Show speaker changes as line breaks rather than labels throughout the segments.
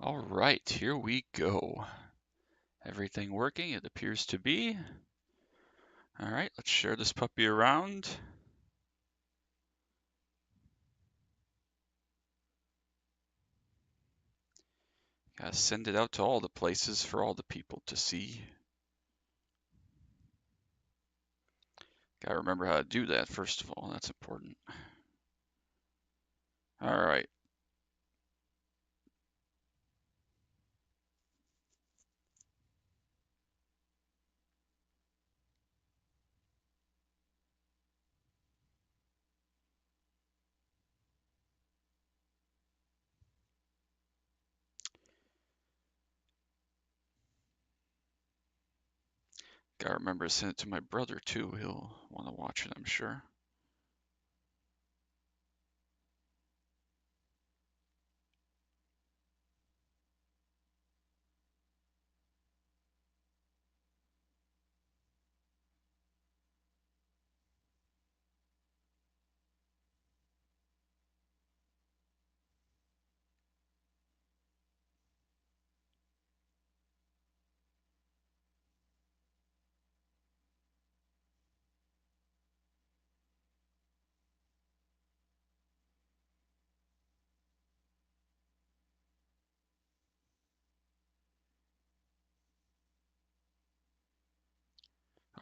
All right, here we go. Everything working, it appears to be. All right, let's share this puppy around. Gotta send it out to all the places for all the people to see. Gotta remember how to do that first of all, that's important. All right. Gotta remember to send it to my brother too. He'll want to watch it, I'm sure.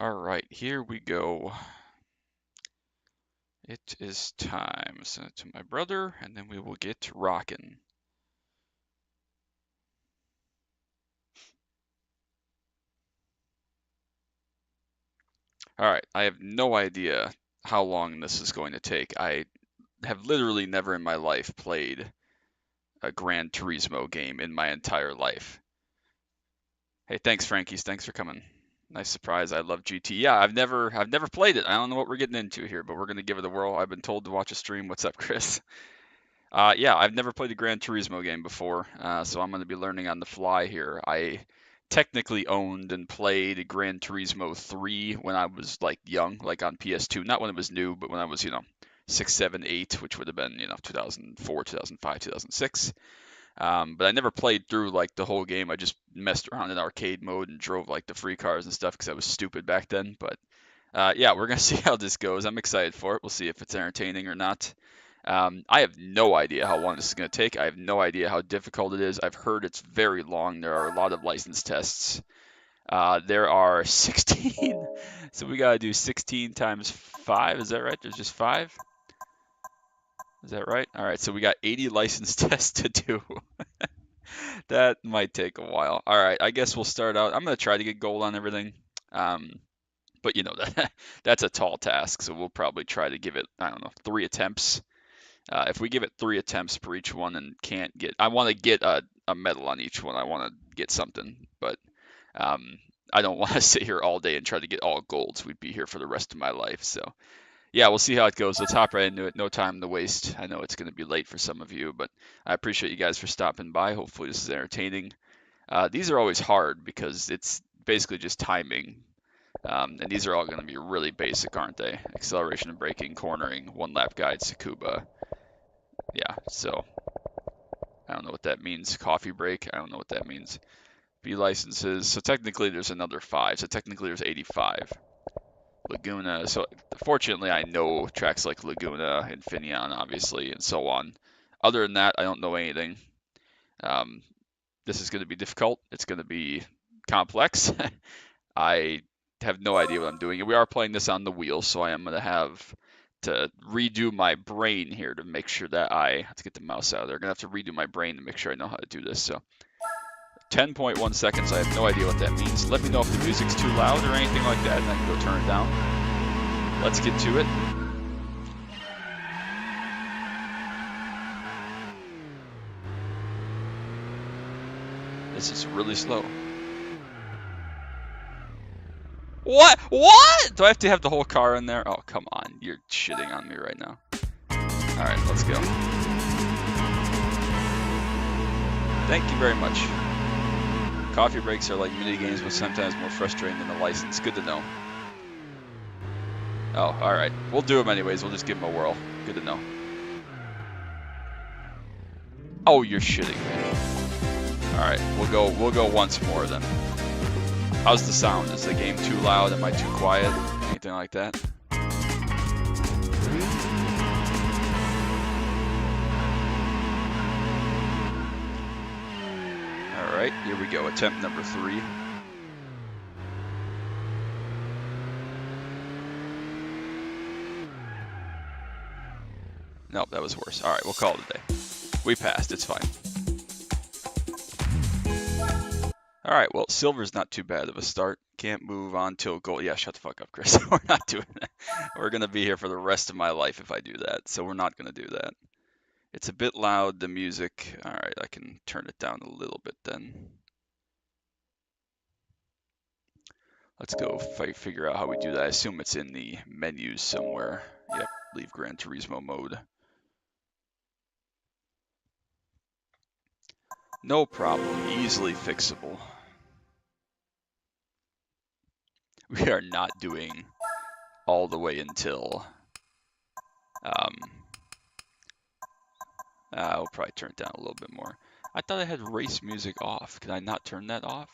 All right, here we go. It is time. Send it to my brother, and then we will get rocking. All right, I have no idea how long this is going to take. I have literally never in my life played a Gran Turismo game in my entire life. Hey, thanks, Frankies. Thanks for coming. Nice surprise. I love GT. Yeah, I've never played it. I don't know what we're getting into here, but we're gonna give it a whirl. I've been told to watch a stream. What's up, Chris? Yeah, I've never played a Gran Turismo game before, so I'm gonna be learning on the fly here. I technically owned and played Gran Turismo 3 when I was like young, like on PS2. Not when it was new, but when I was, 6, 7, 8, which would have been, 2004, 2005, 2006. But I never played through like the whole game. I just messed around in arcade mode and drove like the free cars and stuff because I was stupid back then. But yeah, we're gonna see how this goes. I'm excited for it. We'll see if it's entertaining or not. I have no idea how long this is gonna take. I have no idea how difficult it is. I've heard it's very long. There are a lot of license tests. There are 16, so we gotta do 16 times 5. Is that right? There's just 5. Is that right? All right, so we got 80 license tests to do. That might take a while. All right, I guess we'll start out. I'm gonna try to get gold on everything, but that's a tall task. So we'll probably try to give it, I don't know, 3 attempts. If we give it 3 attempts per each one and can't get, I want to get a medal on each one. I want to get something, but I don't want to sit here all day and try to get all golds. We'd be here for the rest of my life. So yeah, we'll see how it goes. Let's hop right into it. No time to waste. I know it's going to be late for some of you, but I appreciate you guys for stopping by. Hopefully this is entertaining. These are always hard because it's basically just timing. And these are all going to be really basic, aren't they? Acceleration and braking, cornering, one lap guide, Tsukuba. Yeah, so I don't know what that means. Coffee break, I don't know what that means. B licenses, so technically there's another 5, so technically there's 85. Laguna. So fortunately, I know tracks like Laguna, Infineon, obviously, and so on. Other than that, I don't know anything. This is going to be difficult. It's going to be complex. I have no idea what I'm doing. We are playing this on the wheel, so I am going to have to redo my brain here to make sure that I have to get the mouse out of there. I'm going to have to redo my brain to make sure I know how to do this. So 10.1 seconds. I have no idea what that means. Let me know if the music's too loud or anything like that, and I can go turn it down. Let's get to it. This is really slow. What? What? Do I have to have the whole car in there? Oh, come on. You're shitting on me right now. All right, let's go. Thank you very much. Coffee breaks are like mini games, but sometimes more frustrating than a license. Good to know. Oh, alright. We'll do them anyways. We'll just give them a whirl. Good to know. Oh, you're shitting me. Alright, we'll go once more then. How's the sound? Is the game too loud? Am I too quiet? Anything like that? Alright, here we go. Attempt number 3. Nope, that was worse. Alright, we'll call it a day. We passed, it's fine. Alright, well, silver's not too bad of a start. Can't move on till gold. Yeah, shut the fuck up, Chris. We're not doing that. We're going to be here for the rest of my life if I do that, so we're not going to do that. It's a bit loud, the music. Alright, I can turn it down a little bit then. Let's go figure out how we do that. I assume it's in the menus somewhere. Yep, leave Gran Turismo mode. No problem, easily fixable. We are not doing all the way until... I'll probably turn it down a little bit more. I thought I had race music off. Can I not turn that off?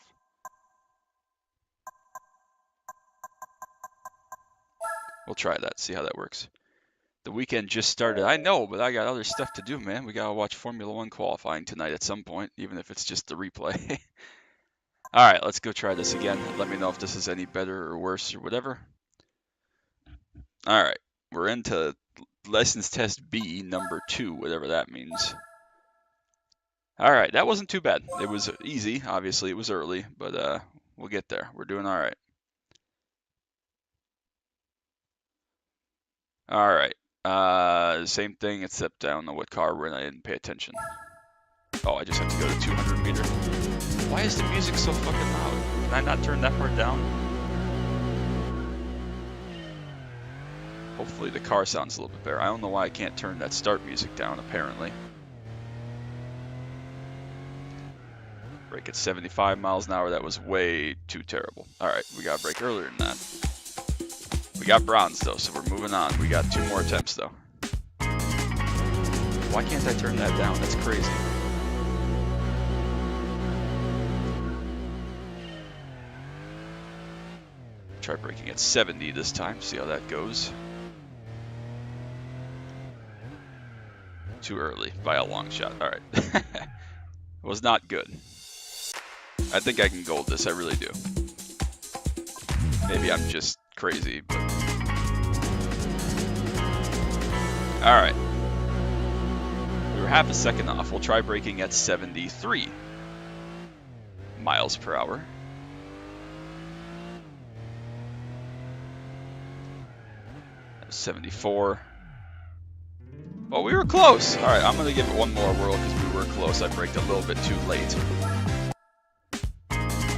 We'll try that, see how that works. The weekend just started. I know, but I got other stuff to do, man. We gotta watch Formula 1 qualifying tonight at some point, even if it's just the replay. Alright, let's go try this again. Let me know if this is any better or worse or whatever. Alright, we're into license test B, number 2, whatever that means. Alright, that wasn't too bad. It was easy, obviously it was early, but we'll get there. We're doing alright. Alright, same thing except I don't know what car we're in. I didn't pay attention. Oh, I just have to go to 200 meter. Why is the music so fucking loud? Can I not turn that part down? Hopefully the car sounds a little bit better. I don't know why I can't turn that start music down, apparently. Brake at 75 miles an hour. That was way too terrible. Alright, we got to brake earlier than that. We got bronze, though, so we're moving on. We got 2 more attempts, though. Why can't I turn that down? That's crazy. Try braking at 70 this time, see how that goes. Too early by a long shot. Alright. Was not good. I think I can gold this, I really do. Maybe I'm just crazy, but... Alright. We were half a second off. We'll try braking at 73 miles per hour. That was 74. Oh, we were close. All right, I'm going to give it one more whirl because we were close. I braked a little bit too late.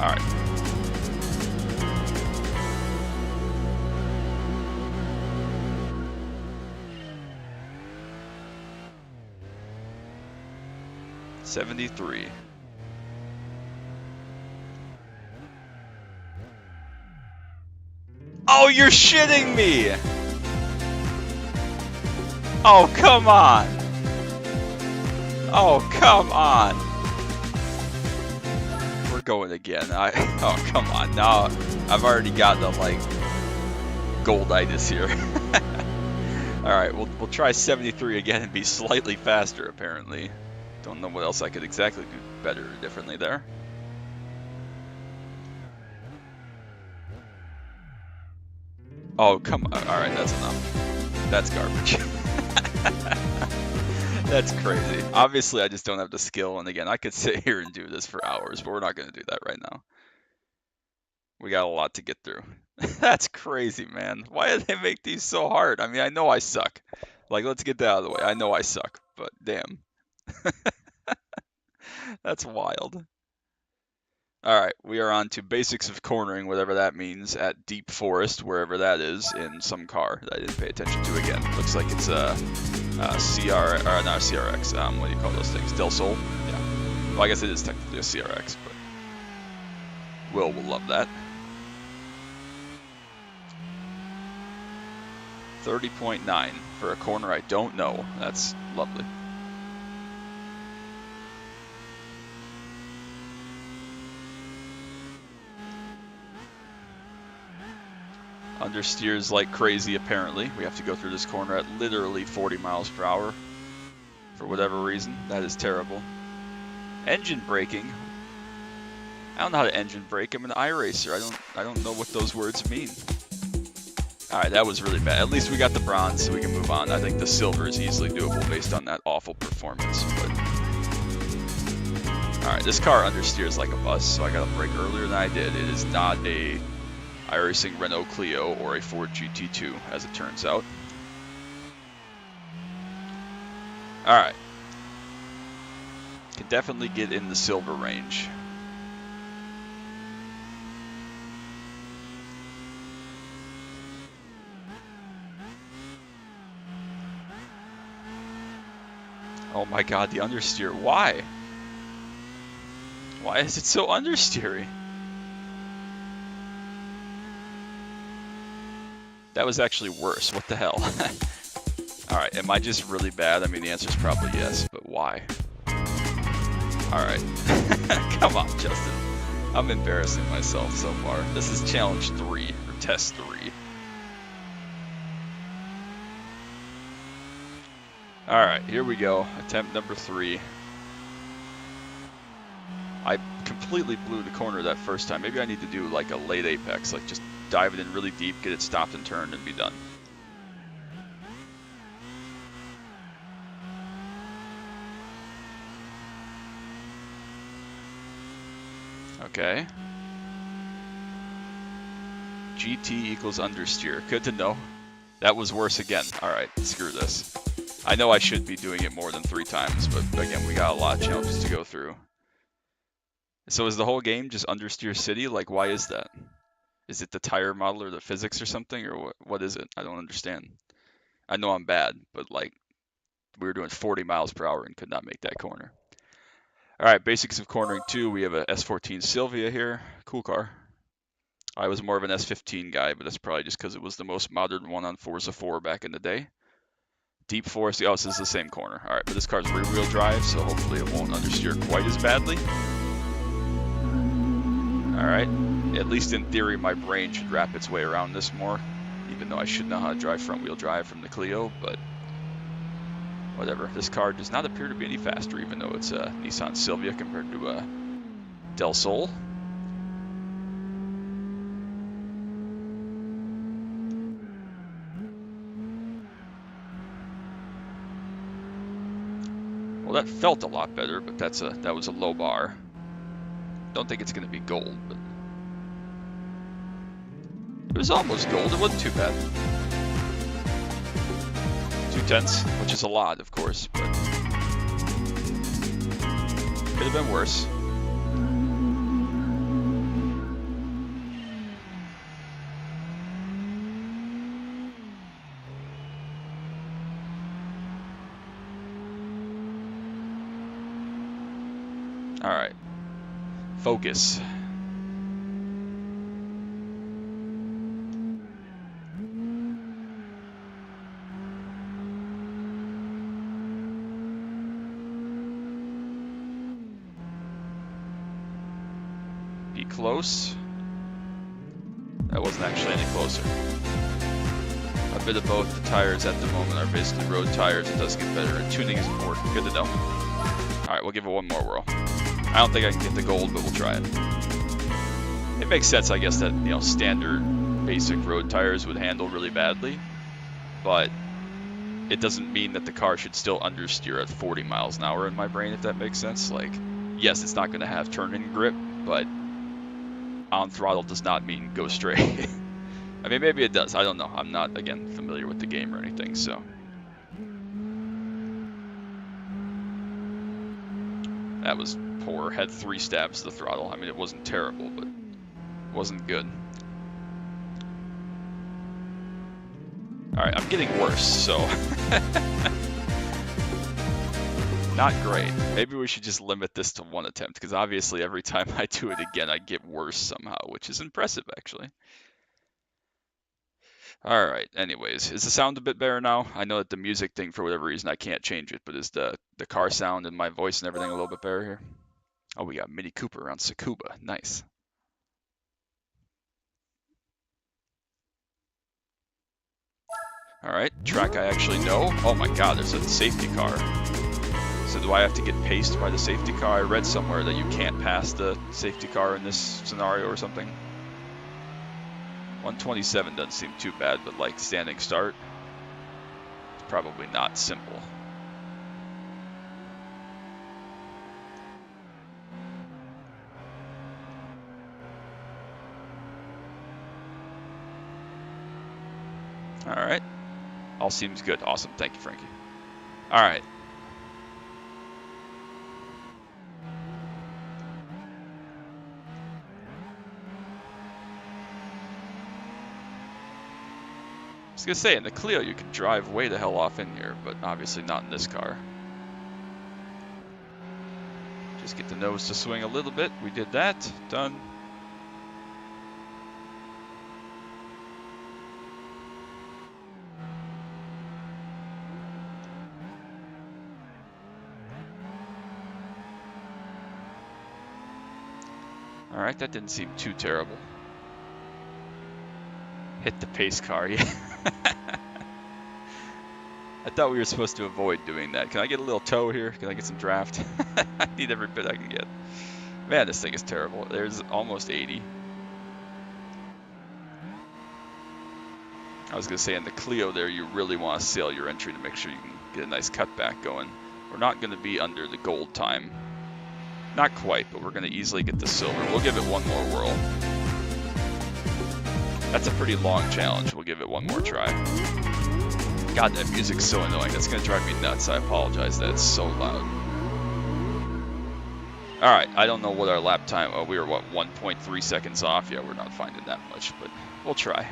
All right. '73. Oh, you're shitting me! Oh, come on! Oh, come on! We're going again. Oh, come on. Now, I've already got the, like, golditis here. Alright, we'll try 73 again and be slightly faster, apparently. Don't know what else I could exactly do better or differently there. Oh, come on. Alright, that's enough. That's garbage. That's crazy. Obviously, I just don't have the skill, and again, I could sit here and do this for hours, but we're not going to do that right now. We got a lot to get through. That's crazy, man. Why did they make these so hard? I mean, I know I suck. Like, let's get that out of the way. I know I suck, but damn. That's wild. Alright, we are on to basics of cornering, whatever that means, at Deep Forest, wherever that is, in some car that I didn't pay attention to again. Looks like it's a CR, or not a CRX, what do you call those things? Del Sol? Yeah. Well, I guess it is technically a CRX, but Will love that. 30.9 for a corner I don't know. That's lovely. Understeers like crazy, apparently. We have to go through this corner at literally 40 miles per hour for whatever reason. That is terrible. Engine braking. I don't know how to engine brake. I'm an iRacer. I don't know what those words mean. Alright, that was really bad. At least we got the bronze, so we can move on. I think the silver is easily doable based on that awful performance. But alright, this car understeers like a bus, so I got to brake earlier than I did. It is not a iRacing Renault Clio or a Ford GT2, as it turns out. Alright. Can definitely get in the silver range. Oh my god, the understeer. Why? Why is it so understeery? That was actually worse. What the hell? Alright, am I just really bad? I mean, the answer is probably yes, but why? Alright. Come on, Justin. I'm embarrassing myself so far. This is challenge 3, or test 3. Alright, here we go. Attempt number 3. I completely blew the corner that first time. Maybe I need to do like a late apex, like just dive it in really deep, get it stopped and turned, and be done. Okay. GT equals understeer. Good to know. That was worse again. Alright, screw this. I know I should be doing it more than 3 times, but again, we got a lot of challenges to go through. So is the whole game just understeer city? Like, why is that? Is it the tire model or the physics or something? Or what is it? I don't understand. I know I'm bad, but like, we were doing 40 miles per hour and could not make that corner. Alright, basics of cornering 2. We have a S14 Silvia here. Cool car. I was more of an S15 guy, but that's probably just because it was the most modern one on Forza 4 back in the day. Deep forest. Oh, this is the same corner. Alright, but this car's rear-wheel drive, so hopefully it won't understeer quite as badly. Alright. At least in theory, my brain should wrap its way around this more, even though I should know how to drive front-wheel drive from the Clio, but whatever. This car does not appear to be any faster, even though it's a Nissan Silvia compared to a Del Sol. Well, that felt a lot better, but that was a low bar. Don't think it's going to be gold, but it was almost gold. It wasn't too bad. 2/10, which is a lot, of course, but could have been worse. All right, focus. Be close. That wasn't actually any closer. A bit of both. The tires at the moment are basically road tires. It does get better, and tuning is important. Good to know. All right, we'll give it one more whirl. I don't think I can get the gold, but we'll try it. It makes sense, I guess, that standard basic road tires would handle really badly, but it doesn't mean that the car should still understeer at 40 miles an hour in my brain, if that makes sense. Like, yes, it's not going to have turn-in grip, but on throttle does not mean go straight. I mean, maybe it does. I don't know. I'm not, again, familiar with the game or anything, so. That was poor. Had 3 stabs to the throttle. I mean, it wasn't terrible, but it wasn't good. Alright, I'm getting worse, so. Not great. Maybe we should just limit this to 1 attempt, because obviously every time I do it again, I get worse somehow, which is impressive, actually. Alright, anyways, is the sound a bit better now? I know that the music thing, for whatever reason, I can't change it, but is the car sound and my voice and everything a little bit better here? Oh, we got Mini Cooper around Tsukuba. Nice. Alright, track I actually know. Oh my god, there's a safety car. So do I have to get paced by the safety car? I read somewhere that you can't pass the safety car in this scenario or something. 127 doesn't seem too bad, but like standing start, it's probably not simple. Alright. All seems good. Awesome. Thank you, Frankie. Alright. I was going to say, in the Clio you can drive way the hell off in here, but obviously not in this car. Just get the nose to swing a little bit. We did that. Done. Alright, that didn't seem too terrible. Hit the pace car, yeah. I thought we were supposed to avoid doing that. Can I get a little tow here? Can I get some draft? I need every bit I can get. Man, this thing is terrible. There's almost 80. I was going to say, in the Clio there, you really want to sail your entry to make sure you can get a nice cutback going. We're not going to be under the gold time. Not quite, but we're going to easily get the silver. We'll give it one more whirl. That's a pretty long challenge. We'll give it one more try. God, that music's so annoying. That's going to drive me nuts. I apologize that it's so loud. Alright, I don't know what our lap time... Oh, we were, what, 1.3 seconds off? Yeah, we're not finding that much, but we'll try.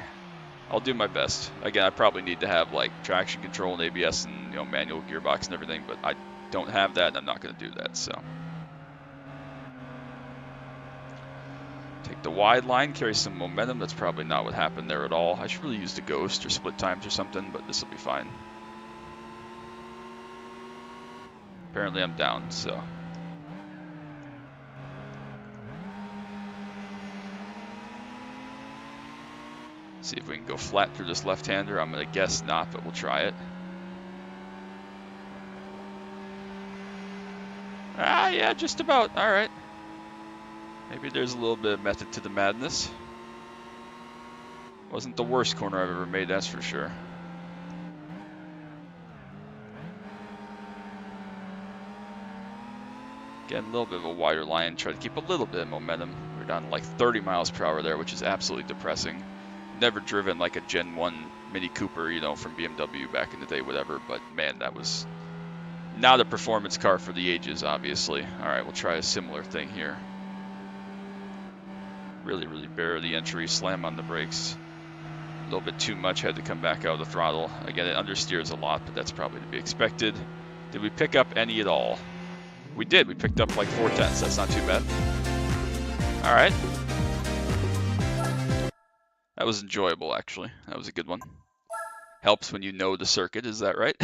I'll do my best. Again, I probably need to have, like, traction control and ABS and, you know, manual gearbox and everything, but I don't have that, and I'm not going to do that, so... Take the wide line, carry some momentum. That's probably not what happened there at all. I should really use the ghost or split times or something, but this will be fine. Apparently I'm down, so. See if we can go flat through this left-hander. I'm going to guess not, but we'll try it. Ah, yeah, just about. All right. Maybe there's a little bit of method to the madness. Wasn't the worst corner I've ever made, that's for sure. Again, a little bit of a wider line, try to keep a little bit of momentum. We're down to like 30 miles per hour there, which is absolutely depressing. Never driven like a Gen 1 Mini Cooper, you know, from BMW back in the day, whatever, but man, that was not a performance car for the ages, obviously. All right, we'll try a similar thing here. Really bear the entry, slam on the brakes. A little bit too much, had to come back out of the throttle. Again, it understeers a lot, but that's probably to be expected. Did we pick up any at all? We did, we picked up like 4/10, that's not too bad. All right. That was enjoyable, actually. That was a good one. Helps when you know the circuit, is that right?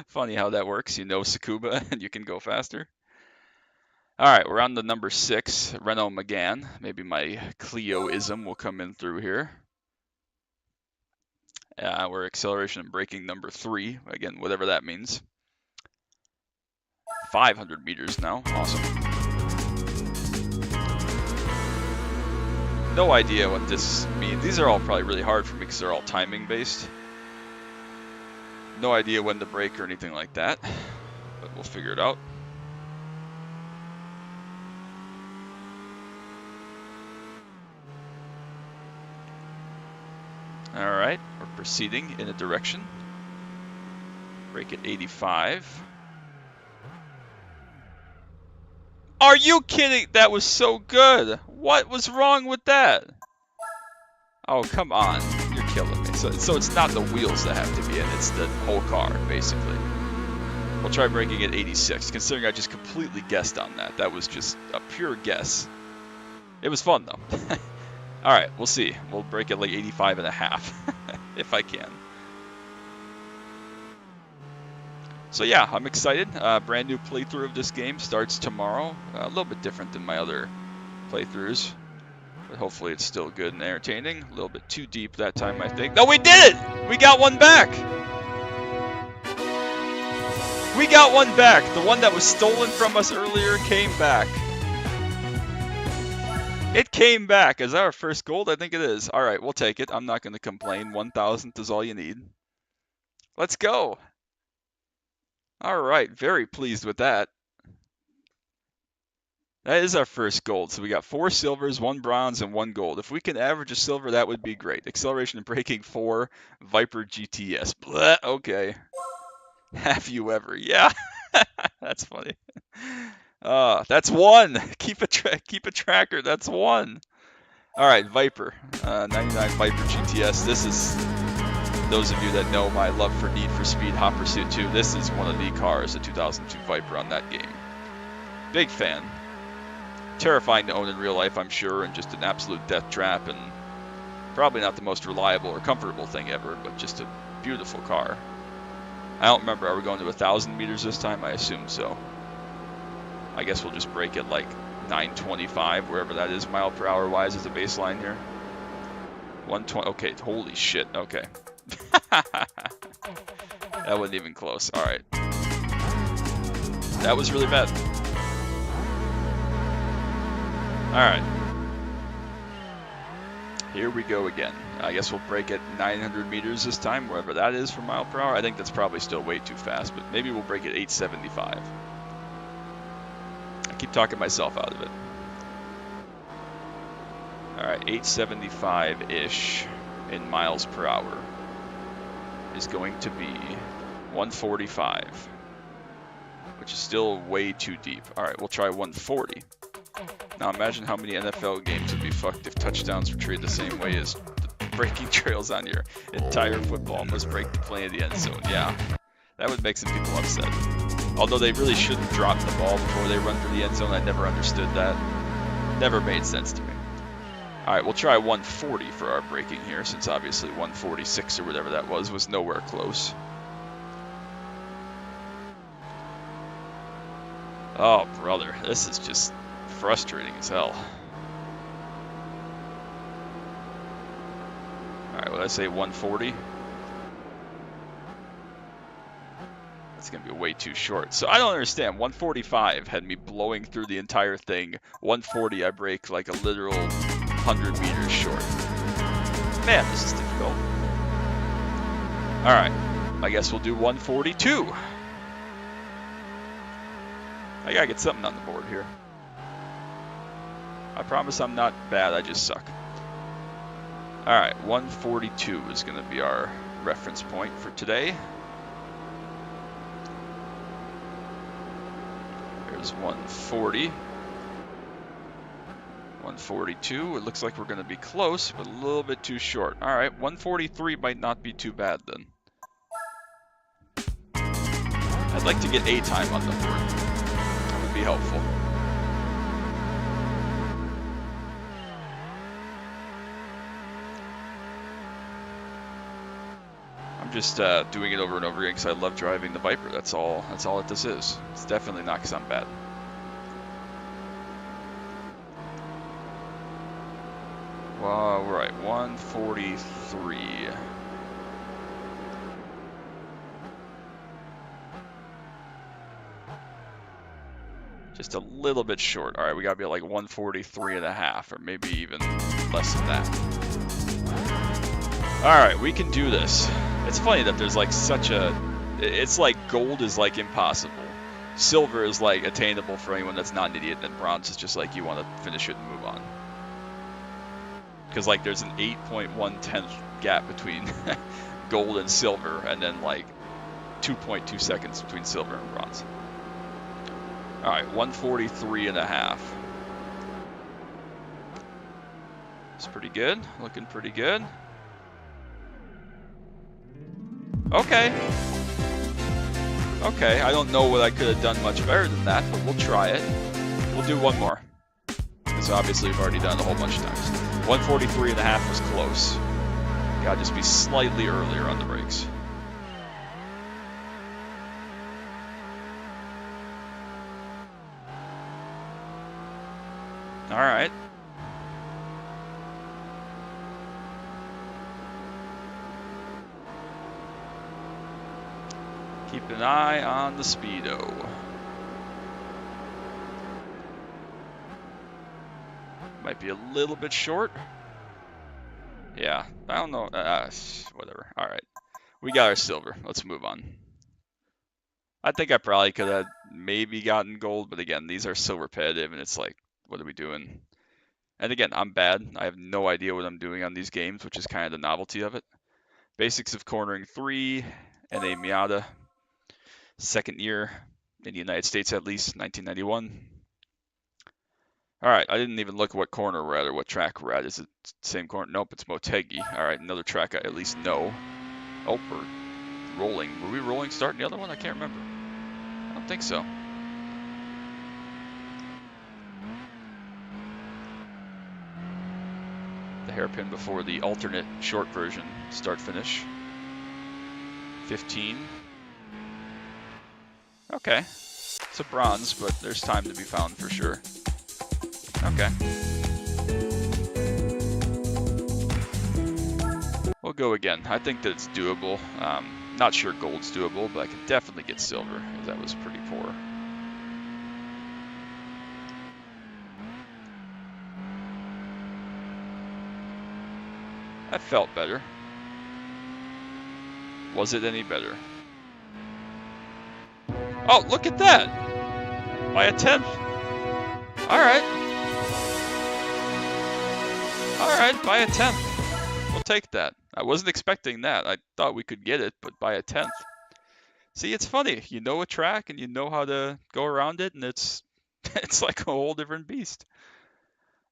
Funny how that works. You know Tsukuba and you can go faster. All right, we're on the number 6, Renault Megane. Maybe my Clio-ism will come in through here. We're acceleration and braking number 3. Again, whatever that means. 500 meters now. Awesome. No idea what this means. These are all probably really hard for me because they're all timing based. No idea when to brake or anything like that, but we'll figure it out. All right, we're proceeding in a direction. Brake at 85. Are you kidding? That was so good. What was wrong with that? Oh, come on. You're killing me. So it's not the wheels that have to be in, it's the whole car, basically. We'll try braking at 86, considering I just completely guessed on that. That was just a pure guess. It was fun, though. All right, we'll see. We'll brake at like 85 and a half, if I can. So yeah, I'm excited. Brand new playthrough of this game starts tomorrow. A little bit different than my other playthroughs. But hopefully it's still good and entertaining. A little bit too deep that time, I think. No, we did it! We got one back! We got one back! The one that was stolen from us earlier came back. It came back. Is that our first gold? I think it is. All right, we'll take it. I'm not going to complain. 1,000th is all you need. Let's go. All right, very pleased with that. That is our first gold. So we got 4 silvers, 1 bronze, and 1 gold. If we can average a silver, that would be great. Acceleration and braking 4, Viper GTS. Blah, okay. Have you ever? Yeah. That's funny. That's 1. Keep a tracker. That's 1. All right, Viper, 99 Viper GTS. This is, those of you that know my love for Need for Speed Hot Pursuit 2, this is one of the cars, the 2002 Viper on that game. Big fan. Terrifying to own in real life, I'm sure, and just an absolute death trap, and probably not the most reliable or comfortable thing ever, but just a beautiful car. I don't remember, are we going to 1,000 meters this time? I assume so. I guess we'll just break it like 925, wherever that is mile per hour wise as a baseline here. 120, okay, holy shit, okay. That wasn't even close, alright. That was really bad. Alright. Here we go again. I guess we'll break at 900 meters this time, wherever that is for mile per hour. I think that's probably still way too fast, but maybe we'll break at 875. I keep talking myself out of it. Alright, 875-ish in miles per hour is going to be 145, which is still way too deep. Alright, we'll try 140. Now imagine how many NFL games would be fucked if touchdowns were treated the same way as the breaking trails on your entire football must break the plane of the end zone. Yeah, that would make some people upset. Although they really shouldn't drop the ball before they run for the end zone. I never understood that. Never made sense to me. Alright, we'll try 140 for our braking here, since obviously 146 or whatever that was nowhere close. Oh, brother, this is just frustrating as hell. Alright, what did I say, 140? That's going to be way too short. So I don't understand. 145 had me blowing through the entire thing. 140 I break like a literal 100 meters short. Man, this is difficult. Alright, I guess we'll do 142. I gotta get something on the board here. I promise I'm not bad, I just suck. Alright, 142 is going to be our reference point for today. There's 140. 142, it looks like we're going to be close, but a little bit too short. Alright, 143 might not be too bad then. I'd like to get a time on the board. That would be helpful. I'm just doing it over and over again because I love driving the Viper. That's all that this is. It's definitely not because I'm bad. Well, we're at 143. Just a little bit short. All right, we gotta be at like 143 and a half, or maybe even less than that. All right, we can do this. It's funny that there's like such a, it's like gold is like impossible. Silver is like attainable for anyone that's not an idiot, and bronze is just like you want to finish it and move on. Because like there's an 8.1 gap between gold and silver, and then like 2.2 seconds between silver and bronze. All right, 143 and a half. It's pretty good, looking pretty good. Okay. Okay, I don't know what I could have done much better than that, but we'll try it. We'll do one more. Because obviously we've already done it a whole bunch of times. 143 and a half was close. Gotta just be slightly earlier on the brakes. Alright. keeping an eye on the speedo. Might be a little bit short. Yeah, I don't know. Whatever. All right. We got our silver. Let's move on. I think I probably could have maybe gotten gold, but again, these are so repetitive, and it's like, what are we doing? And again, I'm bad. I have no idea what I'm doing on these games, which is kind of the novelty of it. Basics of cornering 3 and a Miata. Second year in the United States, at least, 1991. All right, I didn't even look what corner we're at or what track we're at. Is it the same corner? Nope, it's Motegi. All right, another track I at least know. Oh, we're rolling. Were we rolling starting the other one? I can't remember. I don't think so. The hairpin before the alternate short version start-finish. 15. Okay. It's a bronze, but there's time to be found for sure. Okay. We'll go again. I think that it's doable. Not sure gold's doable, but I can definitely get silver, because that was pretty poor. That felt better. Was it any better? Oh, look at that! By a 10th. Alright. Alright, by a 10th. We'll take that. I wasn't expecting that. I thought we could get it, but by a 10th. See, it's funny. You know a track and you know how to go around it, and it's like a whole different beast.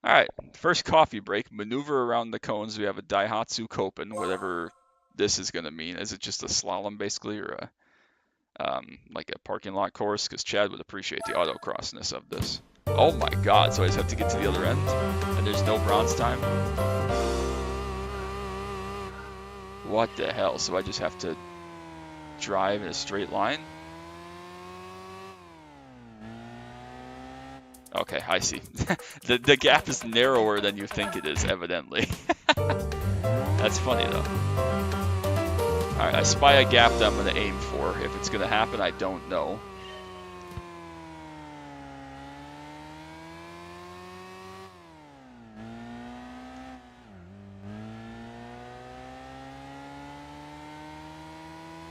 Alright, first coffee break. Maneuver around the cones. We have a Daihatsu Koppen, whatever this is going to mean. Is it just a slalom, basically, or a like a parking lot course? Because Chad would appreciate the autocrossness of this. Oh my god, so I just have to get to the other end? And there's no bronze time? What the hell? So I just have to drive in a straight line? Okay, I see. the gap is narrower than you think it is, evidently. That's funny, though. Alright, I spy a gap that I'm going to aim for. If it's going to happen, I don't know.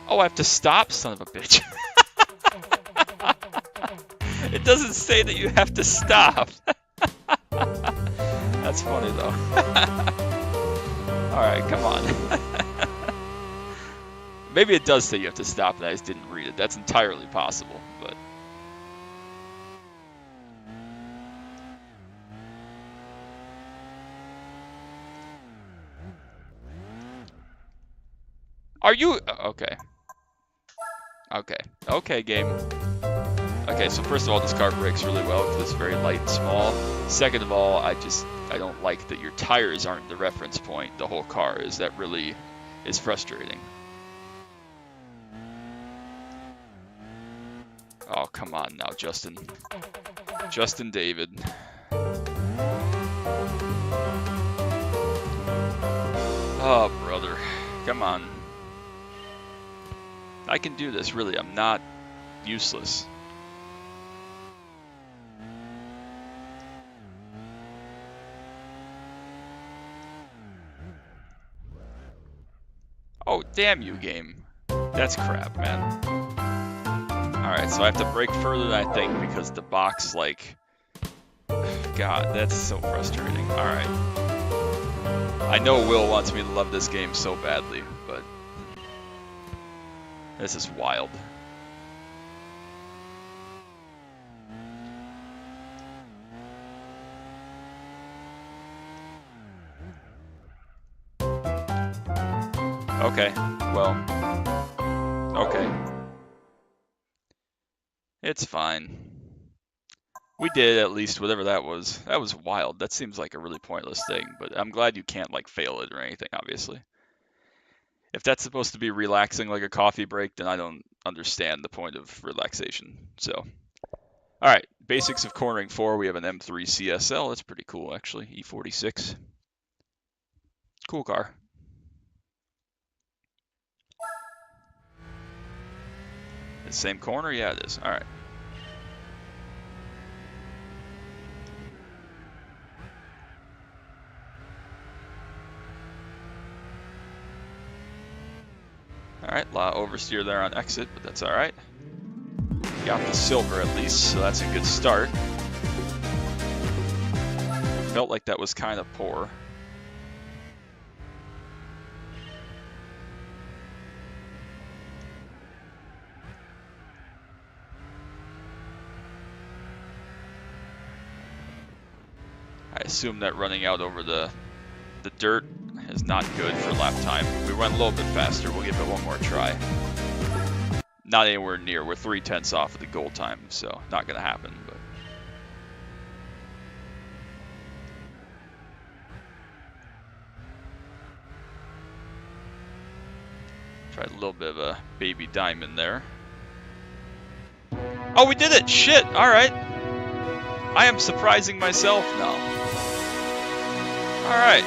Oh, I have to stop, son of a bitch. It doesn't say that you have to stop. That's funny, though. Alright, come on. Maybe it does say you have to stop, and I just didn't read it. That's entirely possible, but... Are you... Okay. Okay. Okay, game. Okay, so first of all, this car brakes really well because it's very light and small. Second of all, I don't like that your tires aren't the reference point. The whole car is. That really is frustrating. Oh, come on now, Justin. Justin David. Oh, brother. Come on. I can do this, really. I'm not useless. Oh, damn you, game. That's crap, man. Alright, so I have to brake further than I think because the box, like... God, that's so frustrating. Alright. I know Will wants me to love this game so badly, but... This is wild. Okay, well... Okay. It's fine. We did at least whatever that was. That was wild. That seems like a really pointless thing, but I'm glad you can't like fail it or anything, obviously. If that's supposed to be relaxing like a coffee break, then I don't understand the point of relaxation. So, all right, basics of cornering 4. We have an M3 CSL. That's pretty cool, actually. E46. Cool car. The same corner? Yeah, it is. All right. All right, a lot of oversteer there on exit, but that's all right. Got the silver at least, so that's a good start. Felt like that was kind of poor. I assume that running out over the dirt is not good for lap time. We went a little bit faster. We'll give it one more try. Not anywhere near. We're 3/10 off of the goal time, so not going to happen. But tried a little bit of a baby diamond there. Oh, we did it! Shit! All right. I am surprising myself now. All right.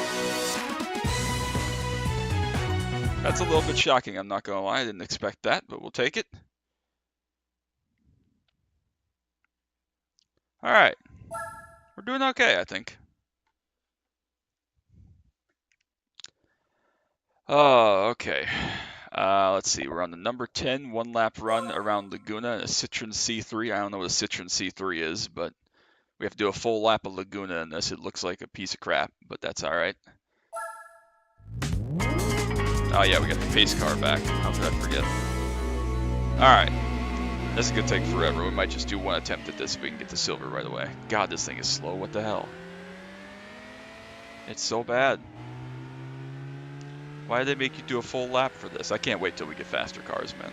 That's a little bit shocking, I'm not going to lie. I didn't expect that, but we'll take it. All right. We're doing okay, I think. Oh, okay. Let's see. We're on the number 10 one-lap run around Laguna, a Citroen C3. I don't know what a Citroen C3 is, but we have to do a full lap of Laguna in this. It looks like a piece of crap, but that's all right. Oh, yeah, we got the pace car back. How could I forget? All right. This is going to take forever. We might just do one attempt at this so we can get the silver right away. God, this thing is slow. What the hell? It's so bad. Why did they make you do a full lap for this? I can't wait till we get faster cars, man.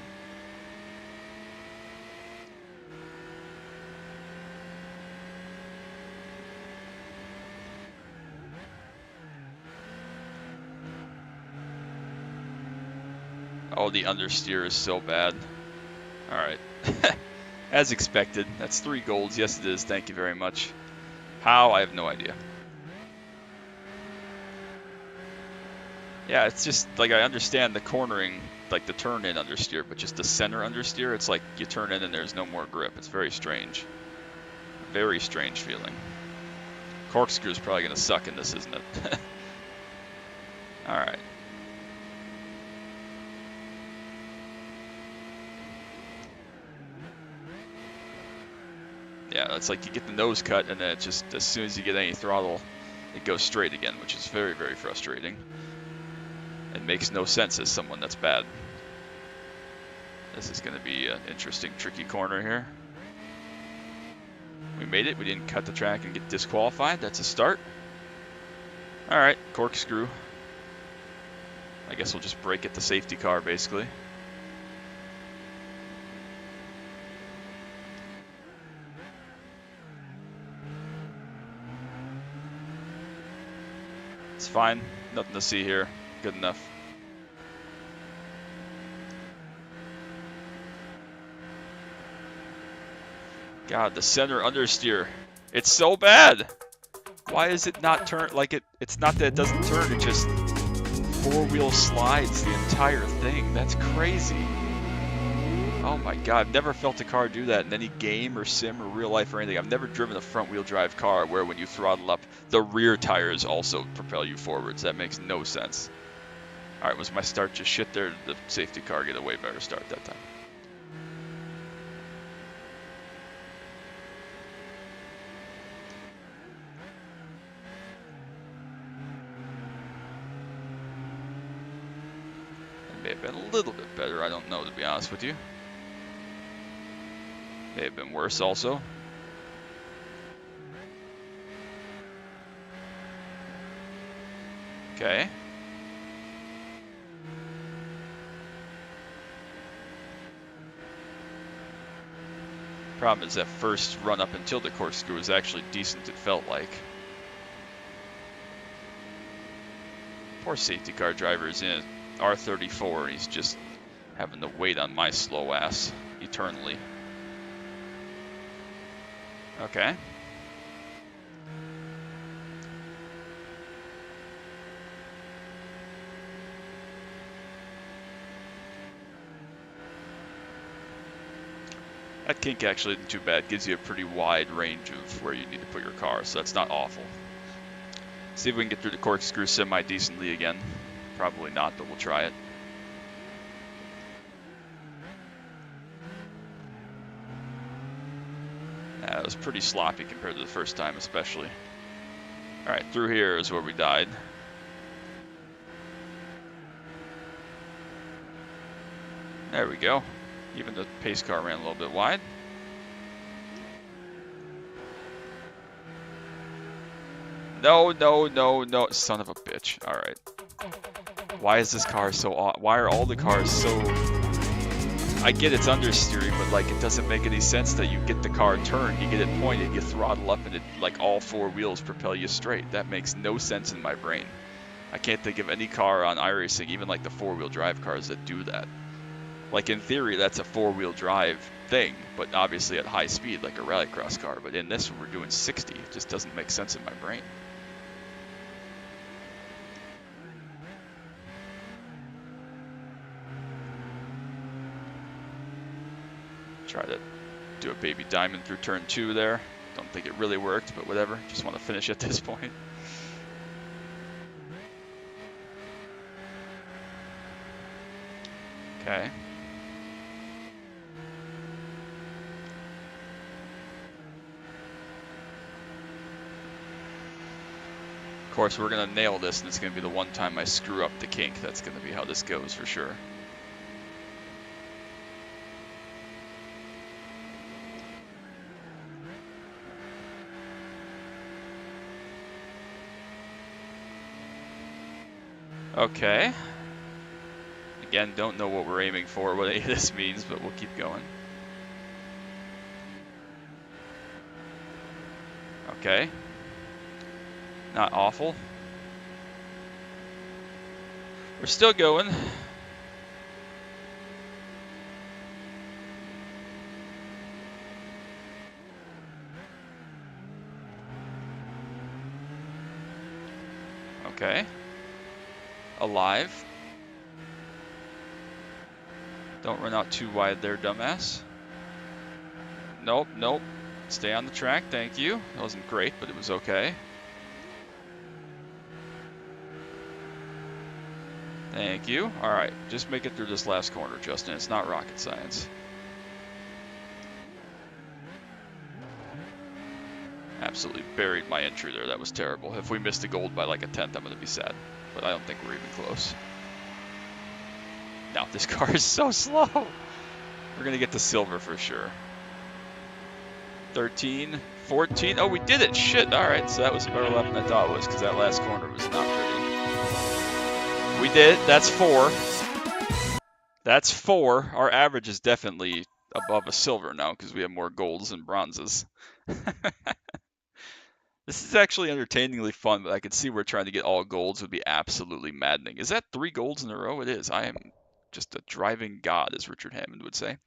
Oh, the understeer is so bad. Alright. As expected. That's 3 golds. Yes, it is. Thank you very much. How? I have no idea. Yeah, it's just, like, I understand the cornering, like the turn-in understeer, but just the center understeer, it's like you turn in and there's no more grip. It's very strange. Very strange feeling. Corkscrew's probably going to suck in this, isn't it? Alright. Yeah, it's like you get the nose cut, and then it just, as soon as you get any throttle, it goes straight again, which is very, very frustrating. It makes no sense as someone that's bad. This is going to be an interesting, tricky corner here. We made it. We didn't cut the track and get disqualified. That's a start. All right, corkscrew. I guess we'll just brake at the safety car, basically. It's fine. Nothing to see here. Good enough. God, the center understeer. It's so bad. Why is it not turn like it? It's not that it doesn't turn. It just four-wheel slides the entire thing. That's crazy. Oh my God, I've never felt a car do that in any game or sim or real life or anything. I've never driven a front-wheel drive car where when you throttle up, the rear tires also propel you forwards. That makes no sense. All right, was my start just shit there? Did the safety car get a way better start that time? It may have been a little bit better. I don't know, to be honest with you. May have been worse also. Okay. Problem is that first run up until the corkscrew was actually decent, it felt like. Poor safety car driver is in R34 and he's just having to wait on my slow ass eternally. Okay. That kink actually isn't too bad. Gives you a pretty wide range of where you need to put your car, so that's not awful. See if we can get through the corkscrew semi-decently again. Probably not, but we'll try it. That was pretty sloppy compared to the first time, especially. Alright, through here is where we died. There we go. Even the pace car ran a little bit wide. No, no, no, no. Son of a bitch. Alright. Why is this car so off? Why are all the cars so... I get it's understeering, but like it doesn't make any sense that you get the car turned, you get it pointed, you throttle up, and it like all four wheels propel you straight. That makes no sense in my brain. I can't think of any car on iRacing, even like the four-wheel drive cars, that do that. Like in theory, that's a four-wheel drive thing, but obviously at high speed, like a rallycross car. But in this one, we're doing 60. It just doesn't make sense in my brain. Try to do a baby diamond through turn 2 there. Don't think it really worked, but whatever. Just want to finish at this point. Okay. Of course, we're going to nail this, and it's going to be the one time I screw up the kink. That's going to be how this goes for sure. Okay. Again, don't know what we're aiming for, what any of this means, but we'll keep going. Okay. Not awful. We're still going. Okay. Alive. Don't run out too wide there, dumbass. Nope, nope. Stay on the track, thank you. That wasn't great, but it was okay. Thank you. Alright, just make it through this last corner, Justin. It's not rocket science. Absolutely buried my entry there. That was terrible. If we missed the gold by like a tenth, I'm going to be sad. But I don't think we're even close. No, this car is so slow. We're going to get to silver for sure. 13, 14. Oh, we did it. Shit. All right. So that was a better lap than I thought it was, because that last corner was not pretty. We did. That's 4. That's 4. Our average is definitely above a silver now, because we have more golds and bronzes. This is actually entertainingly fun, but I can see where trying to get all golds would be absolutely maddening. Is that 3 golds in a row? It is. I am just a driving god, as Richard Hammond would say.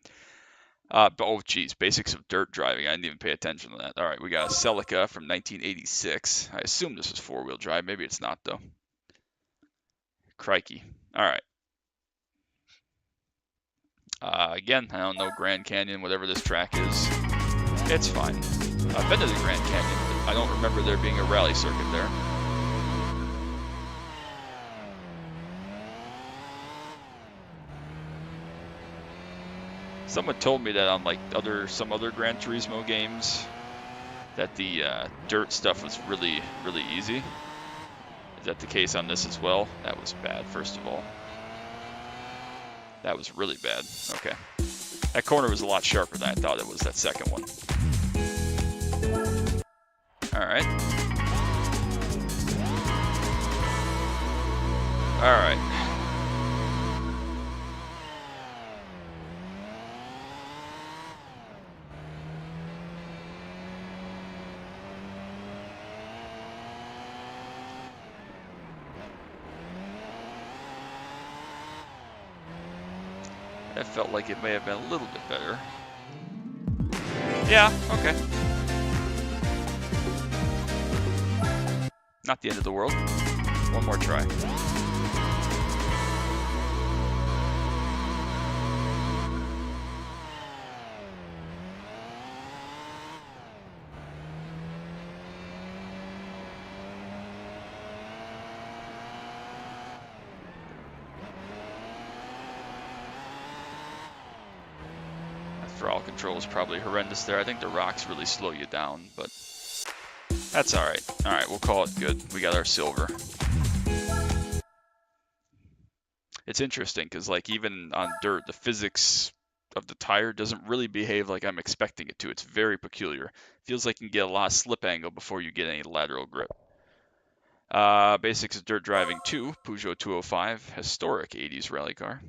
But oh, geez, basics of dirt driving. I didn't even pay attention to that. All right, we got a Celica from 1986. I assume this is 4-wheel drive. Maybe it's not, though. Crikey. All right. Again, I don't know Grand Canyon, whatever this track is. It's fine. I've been to the Grand Canyon. I don't remember there being a rally circuit there. Someone told me that on like some other Gran Turismo games that the dirt stuff was really, really easy. Is that the case on this as well? That was bad, first of all. That was really bad. Okay. That corner was a lot sharper than I thought it was, that second one. Alright. Alright. That felt like it may have been a little bit better. Yeah, okay. Not the end of the world. One more try. throttle control is probably horrendous there. I think the rocks really slow you down, but that's all right. All right, we'll call it good. We got our silver. It's interesting because, like, even on dirt, the physics of the tire doesn't really behave like I'm expecting it to. It's very peculiar. Feels like you can get a lot of slip angle before you get any lateral grip. Basics of Dirt Driving 2, Peugeot 205, historic 80s rally car.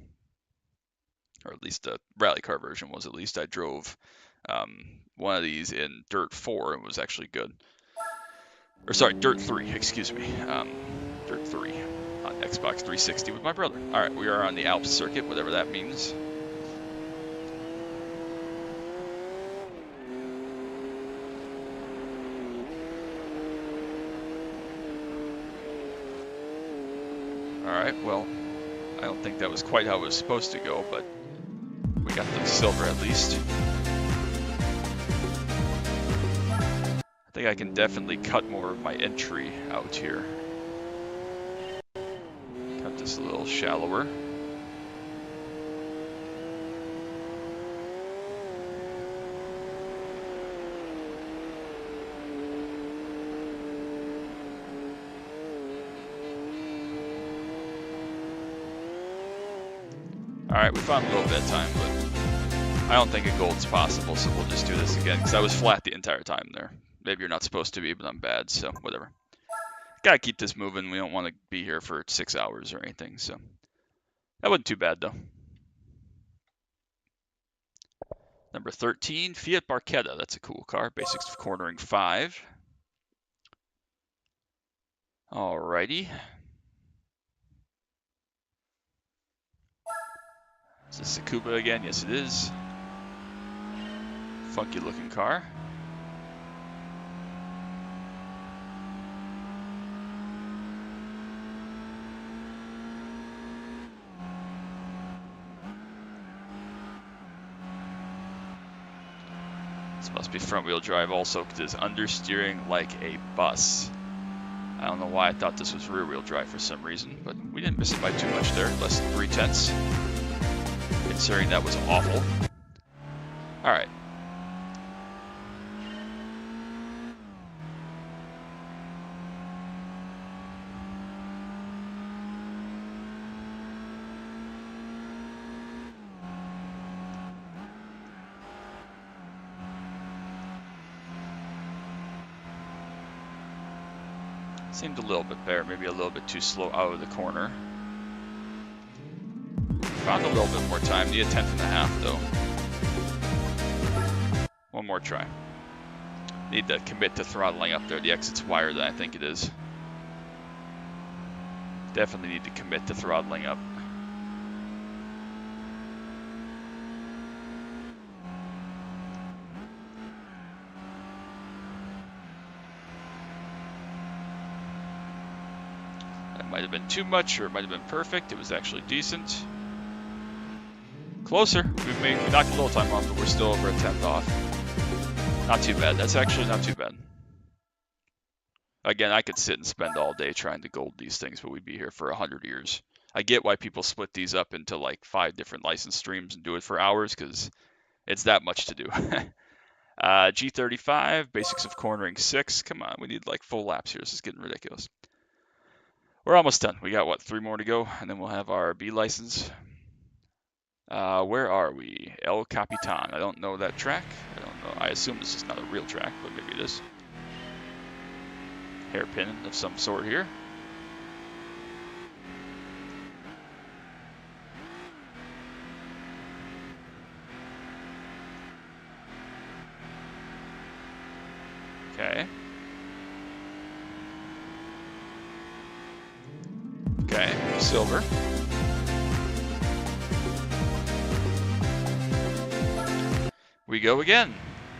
Or at least the rally car version was, at least. I drove one of these in Dirt 4. It was actually good. Or sorry, Dirt 3, excuse me. Dirt 3 on Xbox 360 with my brother. All right, we are on the Alps circuit, whatever that means. All right, well, I don't think that was quite how it was supposed to go, but we got the silver at least. I think I can definitely cut more of my entry out here. Cut this a little shallower. Alright, we found a little bit of time, but I don't think a gold's possible, so we'll just do this again, because I was flat the entire time there. Maybe you're not supposed to be, but I'm bad, so whatever. Gotta keep this moving. We don't want to be here for 6 hours or anything, so that wasn't too bad, though. Number 13, Fiat Barchetta. That's a cool car. Basics of cornering 5. Alrighty. Is this Tsukuba again? Yes, it is. Funky looking car. This must be front wheel drive also, because it's understeering like a bus. I don't know why I thought this was rear wheel drive for some reason, but we didn't miss it by too much there. Less than 3/10. Considering that was awful. Alright. Seemed a little bit better, maybe a little bit too slow out of the corner. Found a little bit more time, need a 10.5 though. One more try. Need to commit to throttling up there. The exit's wider than I think it is. Definitely need to commit to throttling up. That might have been too much, or it might have been perfect. It was actually decent. Closer. We knocked a little time off, but we're still over a 10th off. Not too bad. That's actually not too bad. Again, I could sit and spend all day trying to gold these things, but we'd be here for 100 years. I get why people split these up into like 5 different license streams and do it for hours, because it's that much to do. G35, basics of cornering 6. Come on, we need like full laps here. This is getting ridiculous. We're almost done. We got, what, 3 more to go, and then we'll have our B license. Where are we? El Capitan. I don't know that track. I don't know. I assume this is not a real track, but maybe it is. Hairpin of some sort here. Okay. Okay, silver. We go again.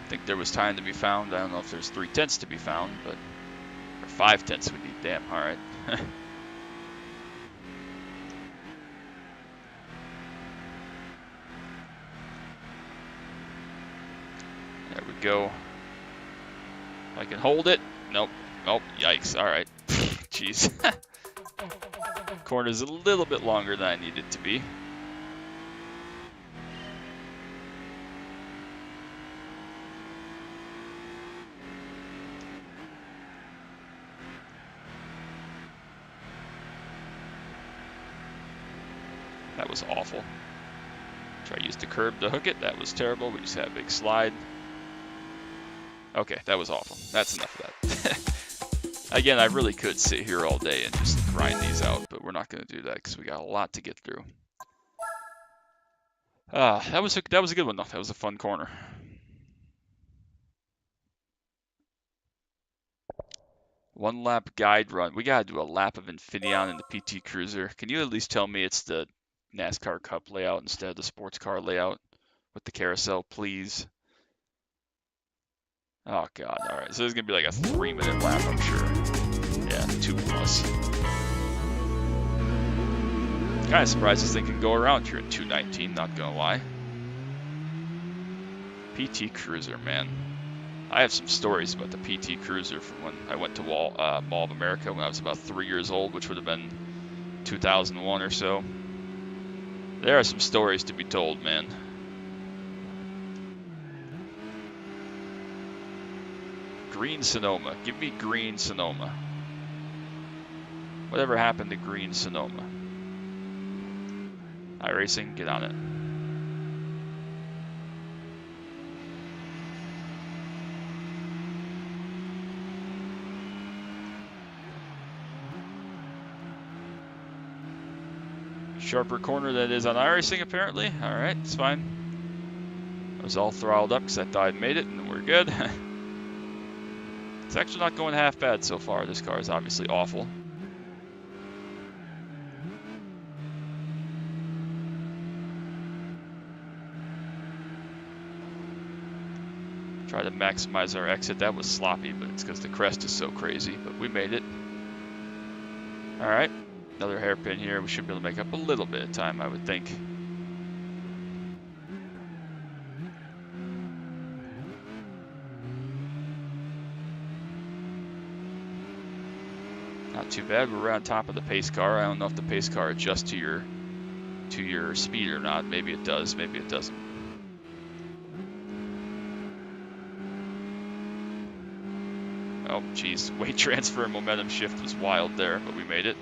I think there was time to be found. I don't know if there's 3/10 to be found, but or 5/10 we need. Damn. All right. There we go. I can hold it. Nope. Oh, yikes. All right. Jeez. Corner's a little bit longer than I need it to be. That was awful. Try to use the curb to hook it. That was terrible. We just had a big slide. Okay, that was awful. That's enough of that. Again, I really could sit here all day and just grind these out, but we're not going to do that because we got a lot to get through. That was a good one though. That was a fun corner. One lap guide run. We gotta do a lap of Infineon in the PT Cruiser. Can you at least tell me it's the NASCAR Cup layout instead of the sports car layout with the carousel, please? Oh god, alright. So this is gonna be like a 3-minute lap, I'm sure. Yeah, 2+. Kinda surprised this thing can go around here in 219, not gonna lie. PT Cruiser, man. I have some stories about the PT Cruiser from when I went to Mall of America when I was about 3 years old, which would have been 2001 or so. There are some stories to be told, man. Green Sonoma. Give me Green Sonoma. Whatever happened to Green Sonoma? iRacing, get on it. Sharper corner than it is on iRacing, apparently. Alright, it's fine. I was all throttled up because I thought I'd made it, and we're good. It's actually not going half bad so far. This car is obviously awful. Try to maximize our exit. That was sloppy, but it's because the crest is so crazy, but we made it. Alright, another hairpin here. We should be able to make up a little bit of time, I would think. Not too bad. We're on top of the pace car. I don't know if the pace car adjusts to your speed or not. Maybe it does, maybe it doesn't. Oh, geez. Weight transfer and momentum shift was wild there, but we made it.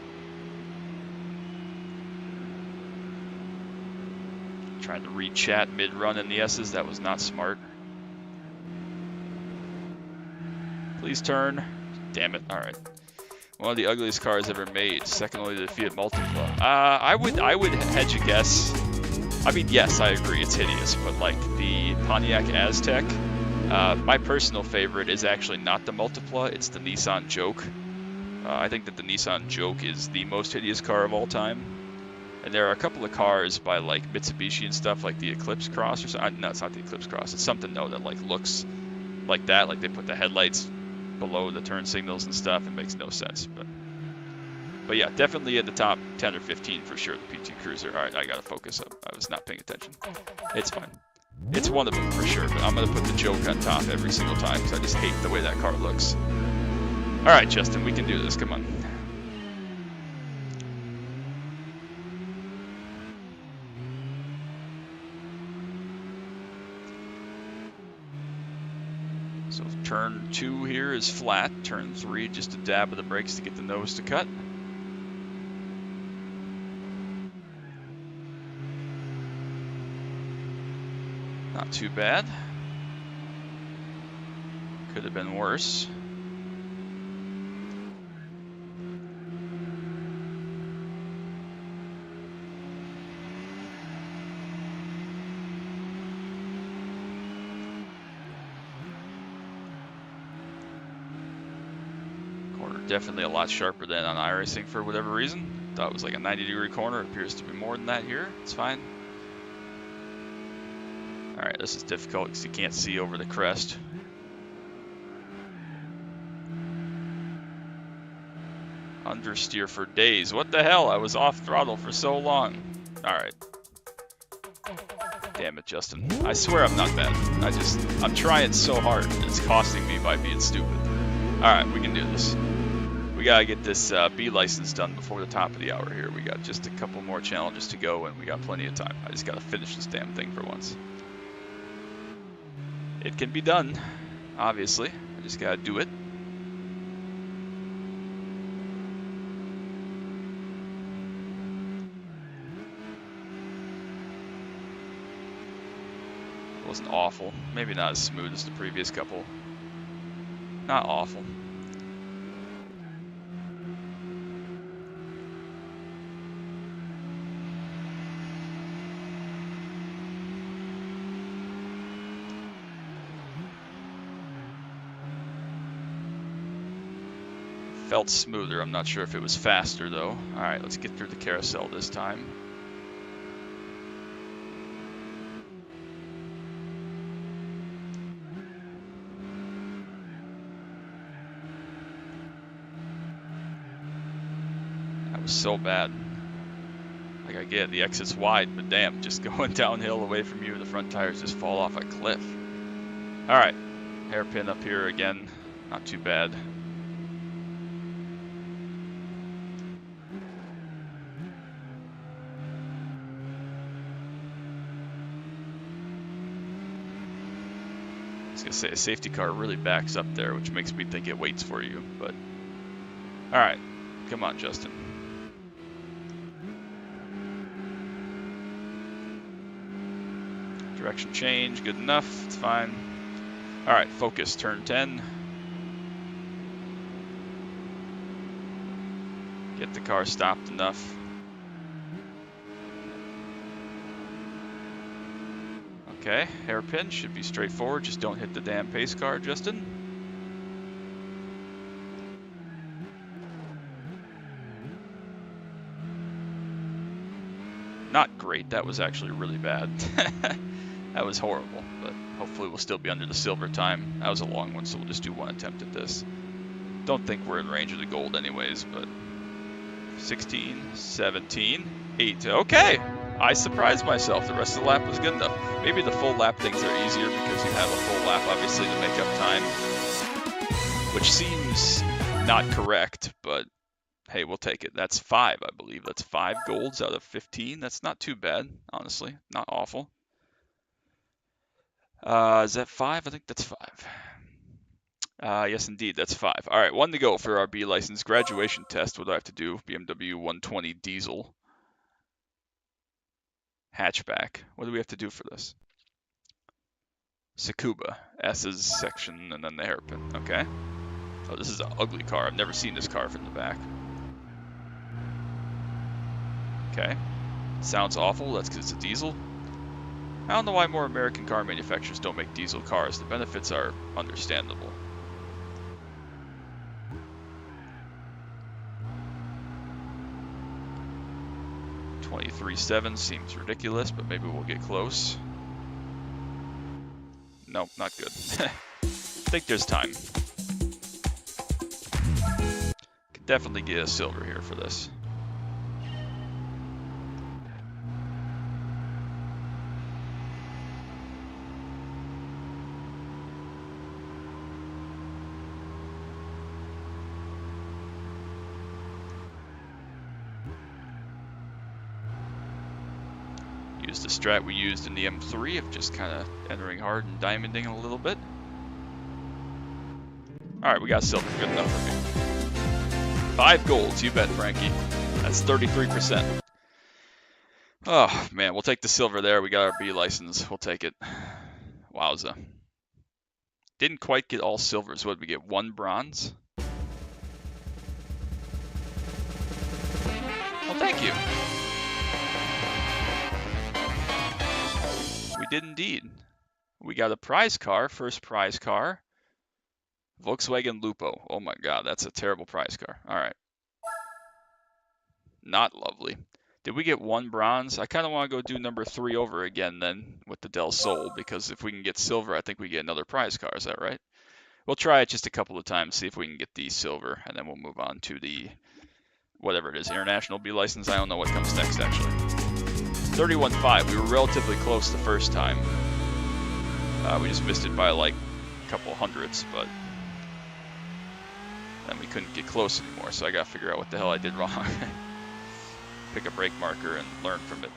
Trying to read chat mid-run in the S's. That was not smart. Please turn. Damn it. All right. One of the ugliest cars ever made. Second only to the Fiat Multipla. I would hedge a guess. I mean, yes, I agree. It's hideous, but like the Pontiac Aztek. My personal favorite is actually not the Multipla, it's the Nissan Joke. I think that the Nissan Joke is the most hideous car of all time. And there are a couple of cars by like Mitsubishi and stuff, like the Eclipse Cross or something. No, it's not the Eclipse Cross. It's something though that like looks like that, like they put the headlights below the turn signals and stuff. It makes no sense, but yeah, definitely at the top 10 or 15 for sure. The PT Cruiser. All right, I gotta focus up. I was not paying attention. It's fine. It's one of them for sure, but I'm going to put the Joke on top every single time because I just hate the way that car looks. All right, Justin, we can do this. Come on. So turn 2 here is flat. Turn 3, just a dab of the brakes to get the nose to cut. Not too bad. Could have been worse. Corner definitely a lot sharper than on iRacing for whatever reason. Thought it was like a 90-degree corner. It appears to be more than that here. It's fine. Alright, this is difficult because you can't see over the crest. Understeer for days. What the hell? I was off throttle for so long. Alright. Damn it, Justin. I swear I'm not bad. I'm trying so hard. It's costing me by being stupid. Alright, we can do this. We gotta get this B license done before the top of the hour here. We got just a couple more challenges to go and we got plenty of time. I just gotta finish this damn thing for once. It can be done, obviously. I just gotta do it. Wasn't awful. Maybe not as smooth as the previous couple. Not awful. Felt smoother. I'm not sure if it was faster though. All right, let's get through the carousel this time. That was so bad. Like, I get the exit's wide, but damn, just going downhill away from you, the front tires just fall off a cliff. All right, hairpin up here again. Not too bad. I was gonna say a safety car really backs up there, which makes me think it waits for you, but all right, come on, Justin. Direction change, good enough, it's fine. All right, focus, turn 10. Get the car stopped enough. Okay, hairpin should be straightforward, just don't hit the damn pace car, Justin. Not great, that was actually really bad. That was horrible, but hopefully we'll still be under the silver time. That was a long one, so we'll just do one attempt at this. Don't think we're in range of the gold anyways, but 16, 17, 8. Okay, I surprised myself. The rest of the lap was good enough. Maybe the full lap things are easier because you have a full lap, obviously, to make up time, which seems not correct, but hey, we'll take it. That's 5, I believe. That's 5 golds out of 15. That's not too bad, honestly. Not awful. Is that 5? I think that's 5. Yes, indeed, that's 5. All right, 1 to go for our B license graduation test. What do I have to do? BMW 120 diesel hatchback. What do we have to do for this? Tsukuba, S's section, and then the hairpin. Okay. Oh, this is an ugly car. I've never seen this car from the back. Okay. Sounds awful. That's because it's a diesel. I don't know why more American car manufacturers don't make diesel cars. The benefits are understandable. .23.7 seems ridiculous, but maybe we'll get close. Nope, not good. I think there's time. Could definitely get a silver here for this. Use the strat we used in the M3 of just kind of entering hard and diamonding a little bit. Alright, we got silver. Good enough for me. 5 golds, you bet, Frankie. That's 33%. Oh, man, we'll take the silver there. We got our B license. We'll take it. Wowza. Didn't quite get all silvers. What did we get? 1 bronze? Well, thank you. We did indeed. We got a prize car, first prize car. Volkswagen Lupo. Oh my god, that's a terrible prize car. Alright. Not lovely. Did we get 1 bronze? I kind of want to go do number 3 over again then with the Del Sol, because if we can get silver, I think we get another prize car. Is that right? We'll try it just a couple of times, see if we can get the silver, and then we'll move on to the, whatever it is, International B license. I don't know what comes next, actually. 31.5. We were relatively close the first time. We just missed it by like a couple hundredths, but then we couldn't get close anymore, so I gotta figure out what the hell I did wrong. Pick a brake marker and learn from it.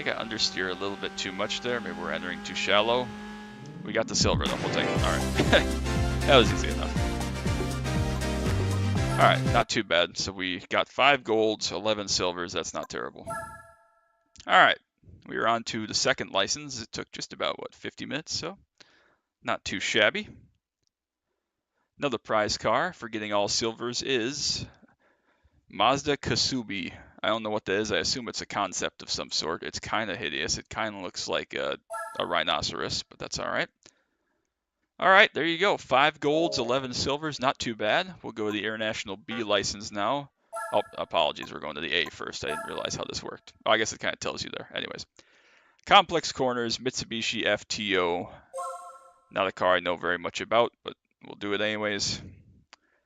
think I understeer a little bit too much there. Maybe we're entering too shallow. We got the silver, though. We'll take it. All right. That was easy enough. All right, not too bad. So we got 5 golds, 11 silvers. That's not terrible. All right, we are on to the second license. It took just about, 50 minutes, so not too shabby. Another prize car for getting all silvers is Mazda Kasubi. I don't know what that is. I assume it's a concept of some sort. It's kind of hideous. It kind of looks like a rhinoceros, but that's all right. All right, there you go. 5 golds, 11 silvers. Not too bad. We'll go to the International B license now. Oh, apologies. We're going to the A first. I didn't realize how this worked. Oh, I guess it kind of tells you there. Anyways. Complex Corners, Mitsubishi FTO. Not a car I know very much about, but we'll do it anyways.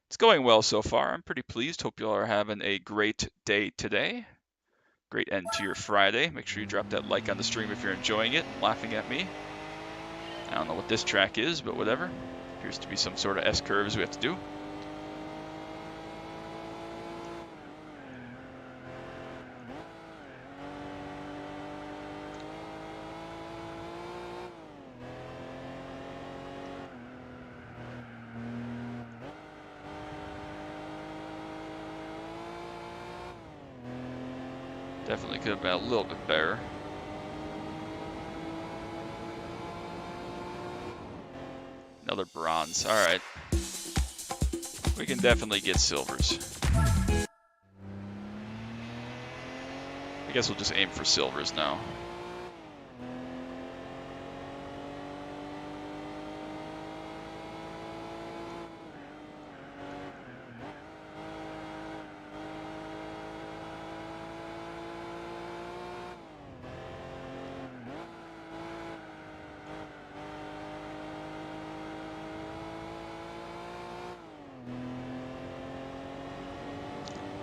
It's going well so far. I'm pretty pleased. Hope you all are having a great day today. Great end to your Friday. Make sure you drop that like on the stream if you're enjoying it, laughing at me. I don't know what this track is, but whatever. Appears to be some sort of S-curves we have to do. Definitely could have been a little bit better. Another bronze. All right. We can definitely get silvers. I guess we'll just aim for silvers now.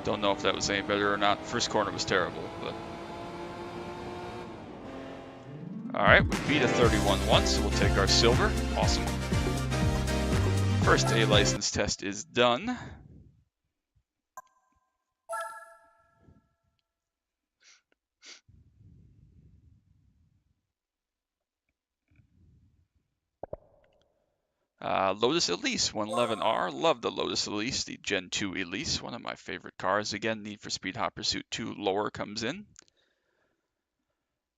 Don't know if that was any better or not. First corner was terrible, but. All right, we beat a 31-1, so we'll take our silver. Awesome. First A license test is done. Lotus Elise 111R. Love the Lotus Elise, the Gen 2 Elise, one of my favorite cars. Again, Need for Speed Hot Pursuit 2 lower comes in.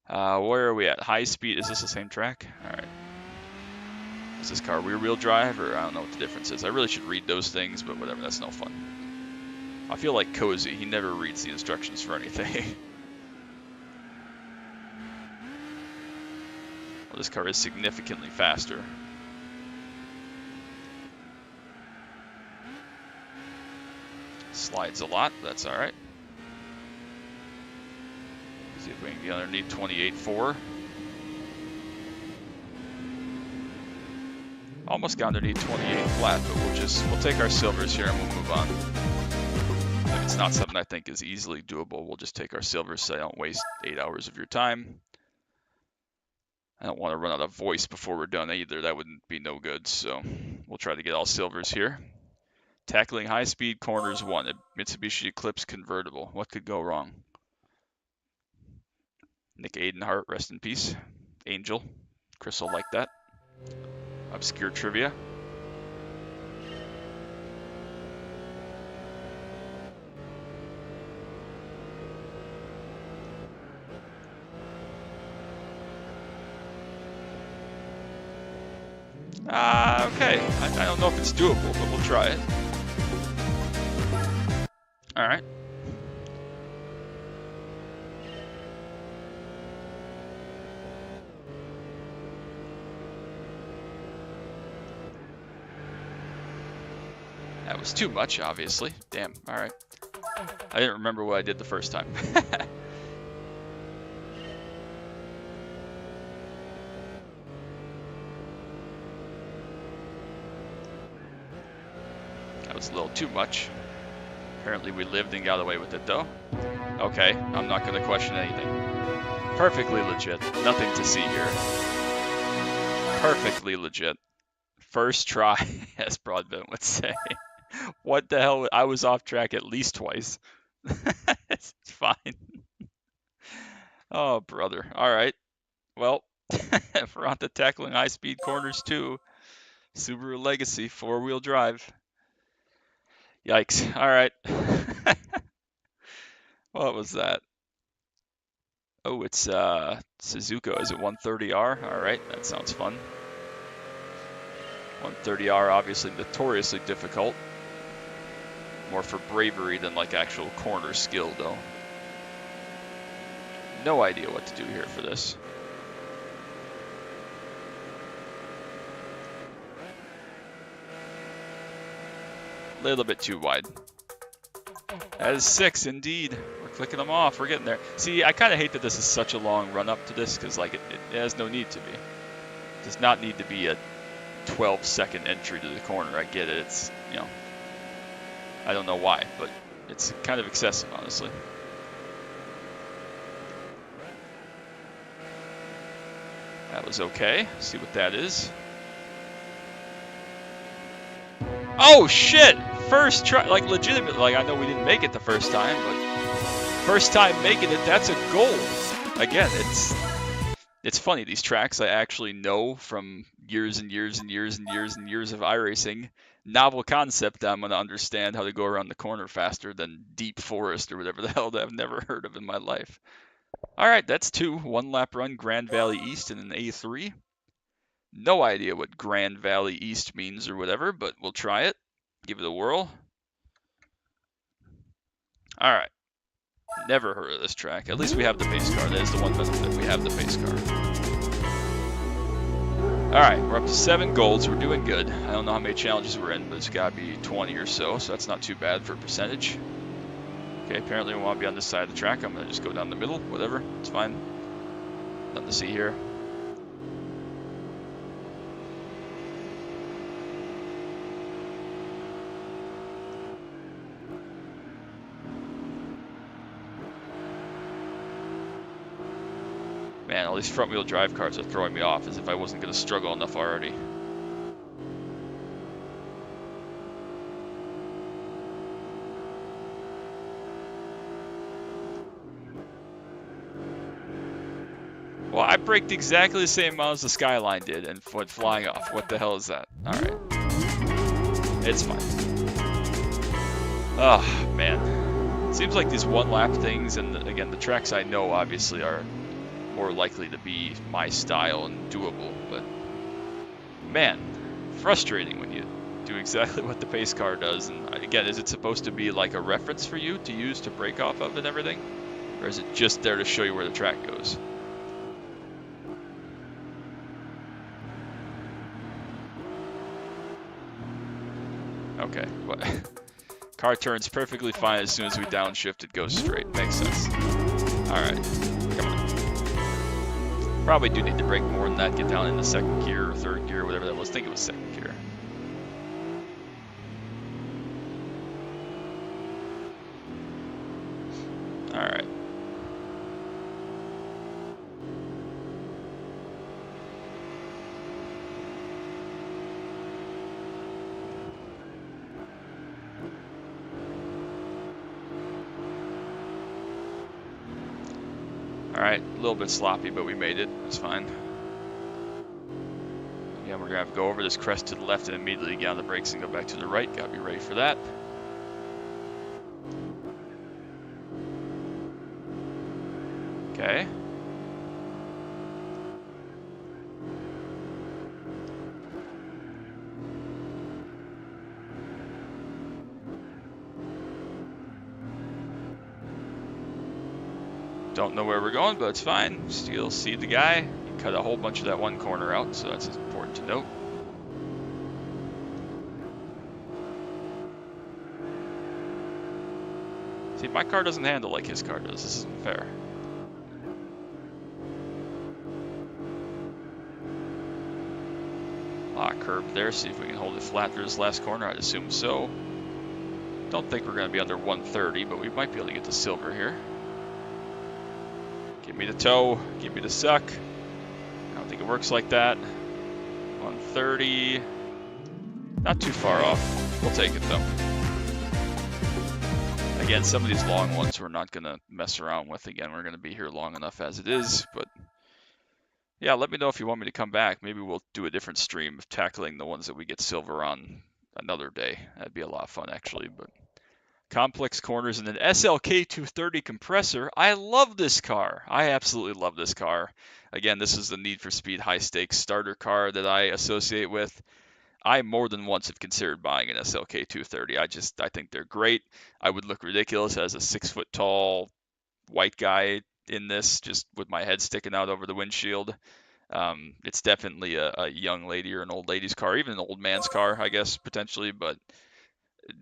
Where are we at? High speed. Is this the same track? All right. Is this car rear-wheel drive, or I don't know what the difference is. I really should read those things, but whatever. That's no fun. I feel like Cozy. He never reads the instructions for anything. Well, this car is significantly faster. Slides a lot, but that's all right. See if we can get underneath 28.4. Almost got underneath 28 flat, but we'll take our silvers here and we'll move on. If it's not something I think is easily doable, we'll just take our silvers so I don't waste 8 hours of your time. I don't want to run out of voice before we're done either. That wouldn't be no good, so we'll try to get all silvers here. Tackling high-speed corners 1, a Mitsubishi Eclipse convertible. What could go wrong? Nick Aidenhart, rest in peace. Angel. Chris will like that. Obscure trivia. Okay. I don't know if it's doable, but we'll try it. All right. That was too much, obviously. Damn. All right. I didn't remember what I did the first time. That was a little too much. Apparently we lived and got away with it, though. Okay, I'm not going to question anything. Perfectly legit. Nothing to see here. Perfectly legit. First try, as Broadbent would say. What the hell? I was off track at least twice. It's fine. Oh, brother. All right. Well, if we're on to tackling high-speed corners too, Subaru Legacy, four-wheel drive. Yikes. All right. What was that? Oh, it's Suzuka. Is it 130R? All right, that sounds fun. 130R, obviously notoriously difficult. More for bravery than like actual corner skill, though. No idea what to do here for this. Little bit too wide. That is 6, indeed. We're clicking them off. We're getting there. See, I kind of hate that this is such a long run up to this because like it has no need to be. It does not need to be a 12-second entry to the corner. I get it. It's, you know, I don't know why, but it's kind of excessive, honestly. That was okay. See what that is. Oh shit! First try, like legitimately, like I know we didn't make it the first time, but first time making it, that's a goal. Again, it's funny, these tracks I actually know from years and years and years and years and years of iRacing. Novel concept that I'm going to understand how to go around the corner faster than deep forest or whatever the hell that I've never heard of in my life. All right, that's 2. 1 lap run, Grand Valley East in an A3. No idea what Grand Valley East means or whatever, but we'll try it. Give it a whirl. All right. Never heard of this track. At least we have the pace car. That is the one benefit. We have the pace car. All right, we're up to 7 golds. We're doing good. I don't know how many challenges we're in, but it's got to be 20 or so that's not too bad for a percentage. Okay, apparently we want to be on this side of the track. I'm going to just go down the middle. Whatever. It's fine. Nothing to see here. Man, all these front-wheel drive cars are throwing me off as if I wasn't going to struggle enough already. Well, I braked exactly the same amount as the Skyline did and went flying off. What the hell is that? Alright. It's fine. Oh, man. Seems like these one-lap things, and again, the tracks I know obviously are more likely to be my style and doable, but man, frustrating when you do exactly what the pace car does. And again, is it supposed to be like a reference for you to use to brake off of and everything? Or is it just there to show you where the track goes? Okay, what? Car turns perfectly fine as soon as we downshift, it goes straight. Makes sense. Alright, come on. Probably do need to brake more than that, get down into second gear or third gear, whatever that was. I think it was second gear. Alright. Alright, a little bit sloppy, but we made it. It's fine. Yeah, we're gonna have to go over this crest to the left and immediately get on the brakes and go back to the right. Gotta be ready for that. Okay. Don't know where we're going, but it's fine. Still see the guy. He cut a whole bunch of that one corner out, so that's important to note. See, my car doesn't handle like his car does. This isn't fair. Curb there. See if we can hold it flat through this last corner. I'd assume so. Don't think we're going to be under 130, but we might be able to get the silver here. Give me the toe. Give me the suck. I don't think it works like that. 130. Not too far off. We'll take it though. Again, some of these long ones we're not going to mess around with again. We're going to be here long enough as it is, but yeah, let me know if you want me to come back. Maybe we'll do a different stream of tackling the ones that we get silver on another day. That'd be a lot of fun, actually. But complex corners and an SLK 230 compressor. I love this car. I absolutely love this car. Again, this is the Need for Speed high stakes starter car that I associate with. I more than once have considered buying an SLK 230. I think they're great. I would look ridiculous as a 6 foot tall white guy in this, just with my head sticking out over the windshield. It's definitely a young lady or an old lady's car, even an old man's car, I guess, potentially, but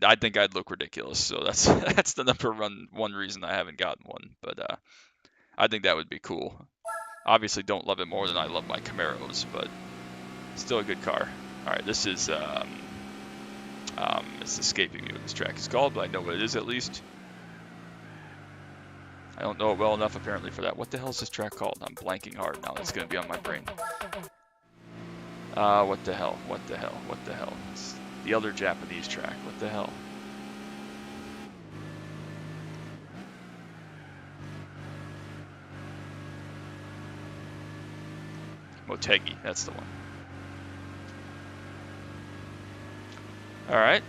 I think I'd look ridiculous. So that's that's the number one reason I haven't gotten one. But I think that would be cool. Obviously, don't love it more than I love my Camaros, but still a good car. All right, this is it's escaping me what this track is called, but I know what it is at least. I don't know it well enough apparently for that. What the hell is this track called? I'm blanking hard now. It's going to be on my brain. What the hell? What the hell? What the hell? It's the other Japanese track. What the hell? Motegi, that's the one. All right.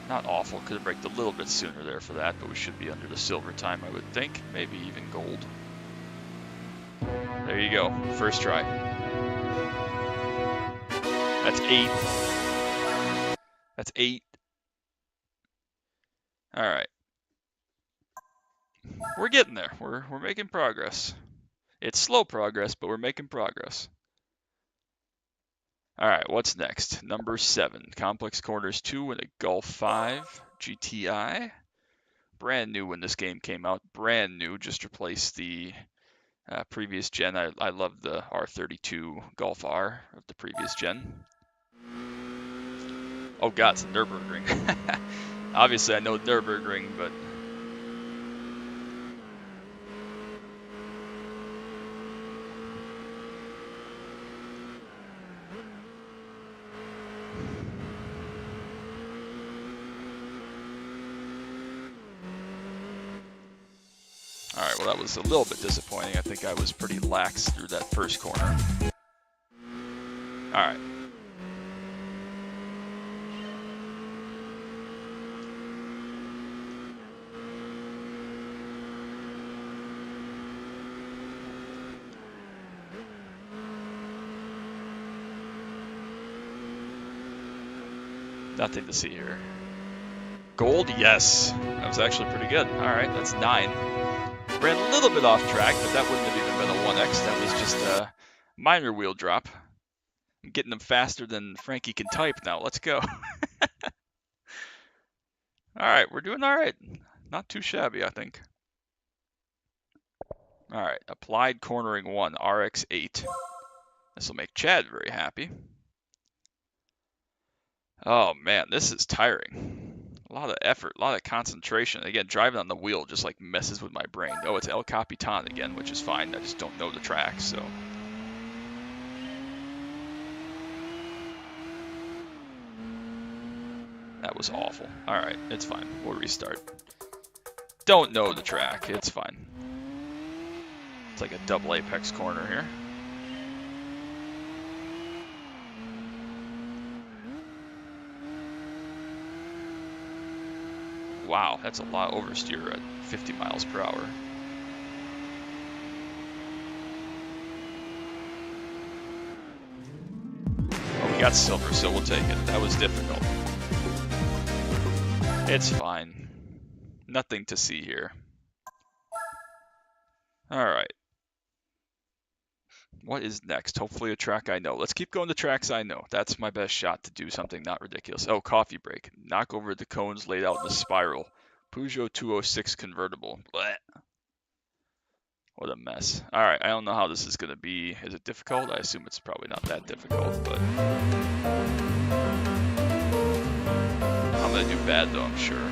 Not awful. Could have braked a little bit sooner there for that, but we should be under the silver time, I would think. Maybe even gold. There you go. First try. That's 8. That's 8. All right. We're getting there. We're making progress. It's slow progress, but we're making progress. All right, what's next? Number 7, Complex Corners 2 and a Golf 5 GTI. Brand new when this game came out. Brand new, just replaced the previous gen. I love the R32 Golf R of the previous gen. Oh god, it's a Nürburgring. Obviously I know Nürburgring, but alright, well that was a little bit disappointing. I think I was pretty lax through that first corner. Alright. Nothing to see here. Gold, yes. That was actually pretty good. Alright, that's 9. Ran a little bit off track, but that wouldn't have even been a 1X. That was just a minor wheel drop. I'm getting them faster than Frankie can type now. Let's go. Alright, we're doing alright. Not too shabby, I think. Alright, applied cornering 1, RX8. This will make Chad very happy. Oh man, this is tiring. A lot of effort, a lot of concentration. Again, driving on the wheel just like messes with my brain. Oh, it's El Capitan again, which is fine. I just don't know the track, so. That was awful. Alright, it's fine. We'll restart. Don't know the track. It's fine. It's like a double apex corner here. Wow, that's a lot oversteer at 50 miles per hour. Oh, we got silver, so we'll take it. That was difficult. It's fine. Nothing to see here. Alright. What is next? Hopefully a track I know. Let's keep going to tracks I know. That's my best shot to do something not ridiculous. Oh, coffee break. Knock over the cones laid out in a spiral. Peugeot 206 convertible. Blech. What a mess. Alright, I don't know how this is going to be. Is it difficult? I assume it's probably not that difficult, but I'm going to do bad though, I'm sure.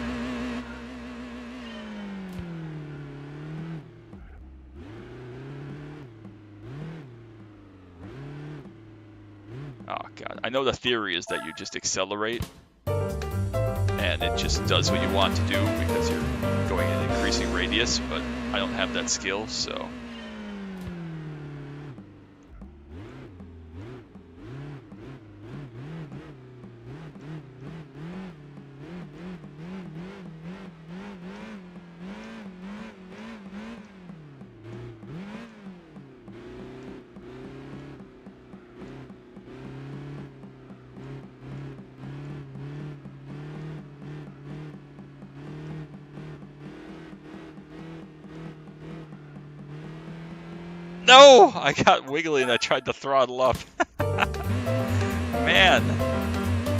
I know the theory is that you just accelerate and it just does what you want to do because you're going in increasing radius, but I don't have that skill, so. No! I got wiggly and I tried to throttle up. Man!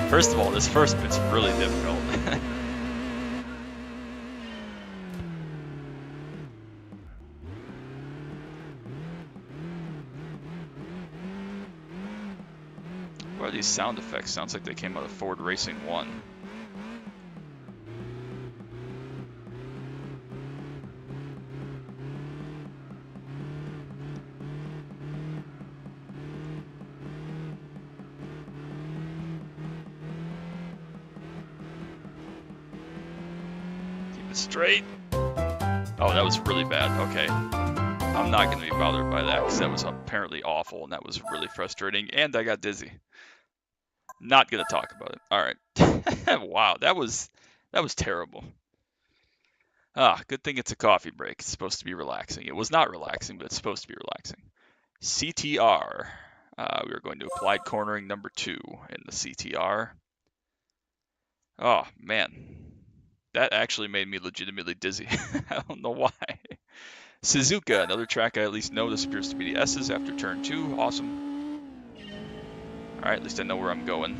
First of all, this first bit's really difficult. What are these sound effects? Sounds like they came out of Ford Racing 1. Keep it straight. Oh, that was really bad. Okay. I'm not going to be bothered by that because that was apparently awful and that was really frustrating and I got dizzy. Not going to talk about it. All right. Wow, that was terrible. Ah, good thing it's a coffee break. It's supposed to be relaxing. It was not relaxing, but it's supposed to be relaxing. CTR. We are going to applied cornering number 2 in the CTR. Oh, man. That actually made me legitimately dizzy. I don't know why. Suzuka, another track I at least know. This appears to be the S's after turn 2. Awesome. Alright, at least I know where I'm going.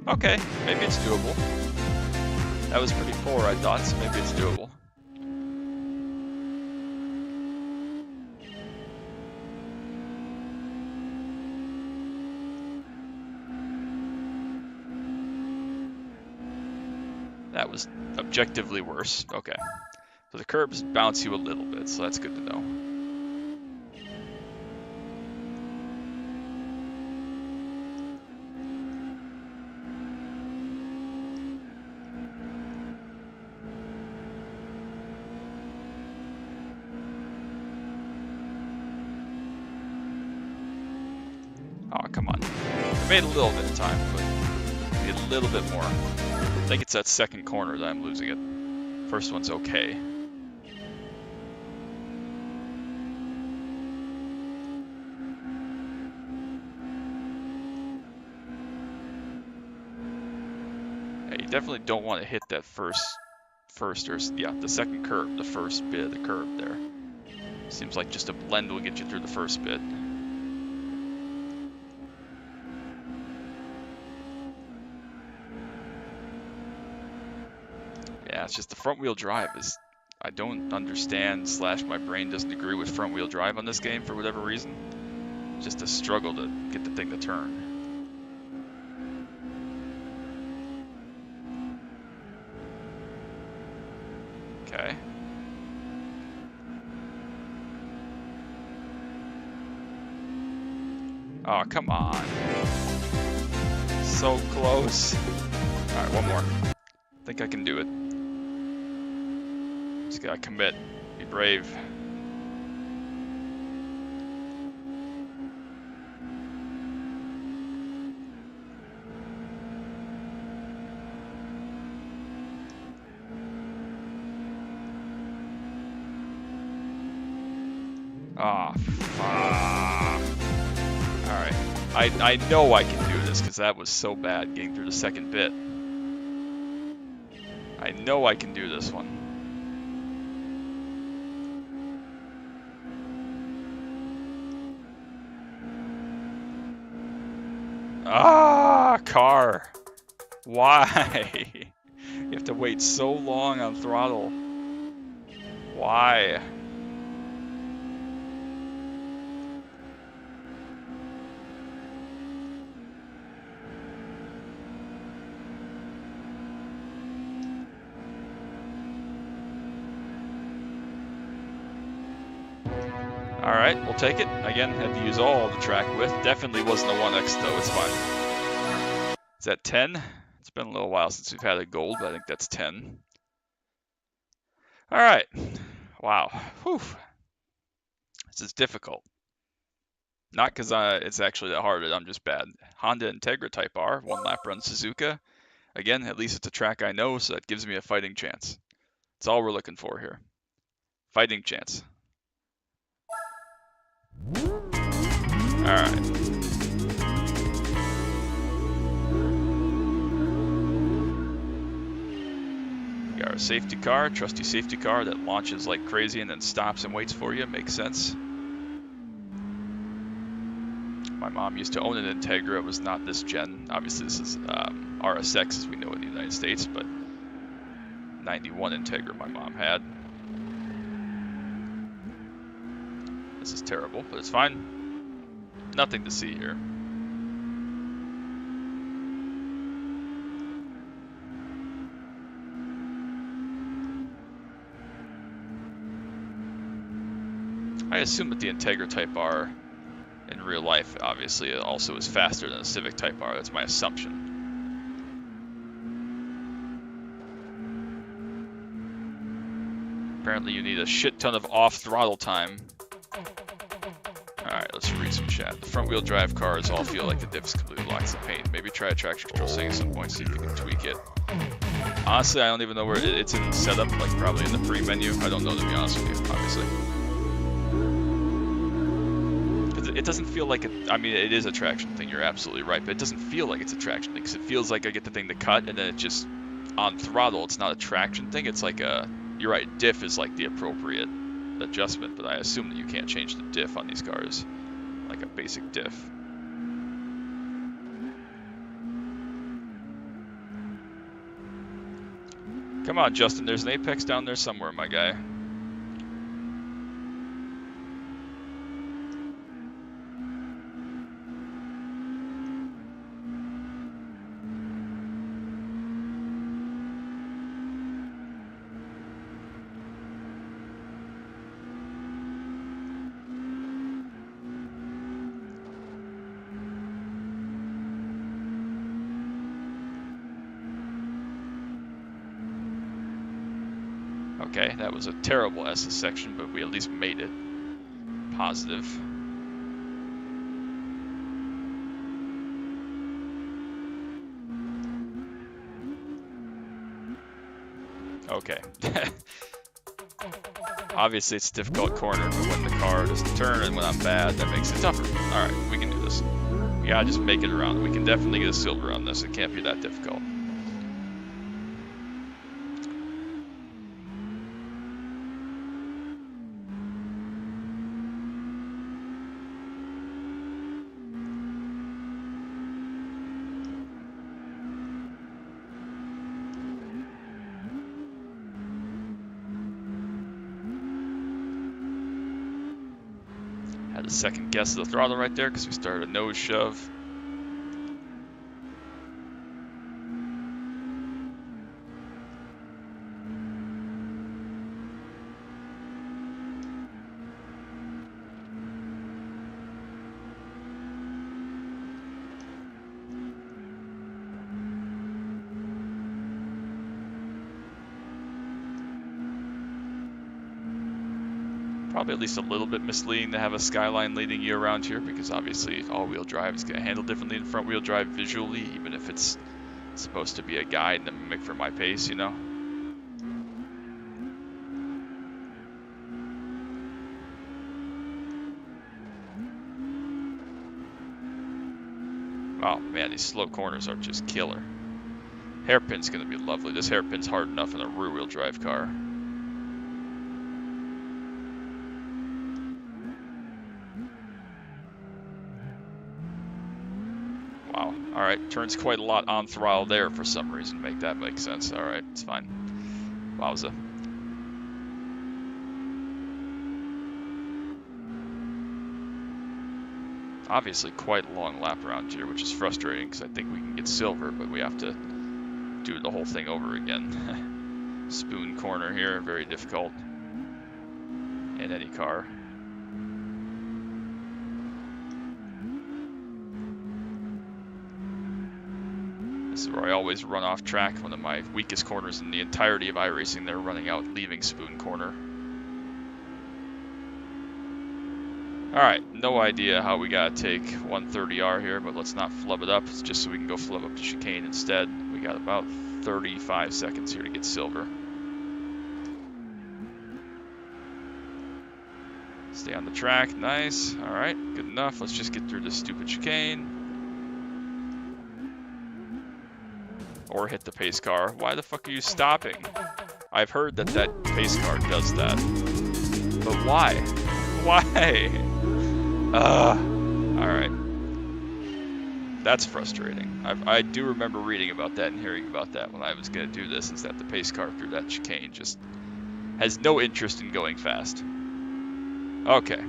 Okay, maybe it's doable. That was pretty poor, I thought, so maybe it's doable. That was objectively worse. Okay. So the curbs bounce you a little bit, so that's good to know. Oh, come on. I made a little bit of time, but need a little bit more. I think it's that second corner that I'm losing it. First one's okay. Yeah, you definitely don't want to hit that the second curve, the first bit of the curve there. Seems like just a blend will get you through the first bit. Yeah, it's just the front wheel drive is, I don't understand / my brain doesn't agree with front wheel drive on this game for whatever reason. It's just a struggle to get the thing to turn. Okay. Oh, come on. So close. Alright, one more. I think I can do it. Just gotta commit. Be brave. Ah, fuck. Alright. I know I can do this because that was so bad getting through the second bit. I know I can do this one. Ah, car. Why? You have to wait so long on throttle. Why? All right, we'll take it. Again, had to use all the track width. Definitely wasn't a 1x though. It's fine. Is that 10? It's been a little while since we've had a gold, but I think that's 10. All right. Wow. Whew. This is difficult. Not because it's actually that hard. I'm just bad. Honda Integra Type R, 1 lap run Suzuka. Again, at least it's a track I know, so that gives me a fighting chance. That's all we're looking for here. Fighting chance. All right. We got our safety car, trusty safety car that launches like crazy and then stops and waits for you. Makes sense. My mom used to own an Integra. It was not this gen. Obviously, this is RSX as we know in the United States, but 91 Integra my mom had. This is terrible, but it's fine. Nothing to see here. I assume that the Integra Type R in real life, obviously, it also is faster than a Civic Type R. That's my assumption. Apparently, you need a shit ton of off throttle time. Alright, let's read some chat. The front wheel drive cars all feel like the diffs completely locks the paint. Maybe try a traction control setting at some point, see if you can tweak it. Honestly, I don't even know where it's in setup, like probably in the pre-menu. I don't know, to be honest with you, obviously. It doesn't feel like I mean, it is a traction thing, you're absolutely right, but it doesn't feel like it's a traction thing, because it feels like I get the thing to cut, and then it just, on throttle, it's not a traction thing, it's like you're right, diff is like the appropriate adjustment, but I assume that you can't change the diff on these cars, like a basic diff. Come on, Justin, there's an apex down there somewhere, my guy. Okay, that was a terrible SS section, but we at least made it. Positive. Okay. Obviously it's a difficult corner, but when the car doesn't turn and when I'm bad, that makes it tougher. Alright, we can do this. We gotta just make it around. We can definitely get a silver on this. It can't be that difficult. Had a second guess of the throttle right there because we started a nose shove. Probably at least a little bit misleading to have a Skyline leading you around here, because obviously all-wheel drive is going to handle differently than front-wheel drive visually, even if it's supposed to be a guide and a mimic for my pace, you know? Oh man, these slow corners are just killer. Hairpin's going to be lovely. This hairpin's hard enough in a rear-wheel drive car. Wow. Alright, turns quite a lot on throttle there for some reason. Make that make sense. Alright, it's fine. Wowza. Obviously quite a long lap around here, which is frustrating because I think we can get silver, but we have to do the whole thing over again. Spoon corner here, very difficult in any car. where I always run off track. One of my weakest corners in the entirety of iRacing. They're running out, leaving Spoon Corner. Alright, no idea how we gotta take 130R here, but let's not flub it up. It's just so we can go flub up to chicane instead. We got about 35 seconds here to get silver. Stay on the track, nice. Alright, good enough. Let's just get through this stupid chicane. Or hit the pace car. Why the fuck are you stopping? I've heard that that pace car does that. But why? Why? Alright. That's frustrating. I do remember reading about that and hearing about that when I was going to do this, is that the pace car through that chicane just has no interest in going fast. Okay.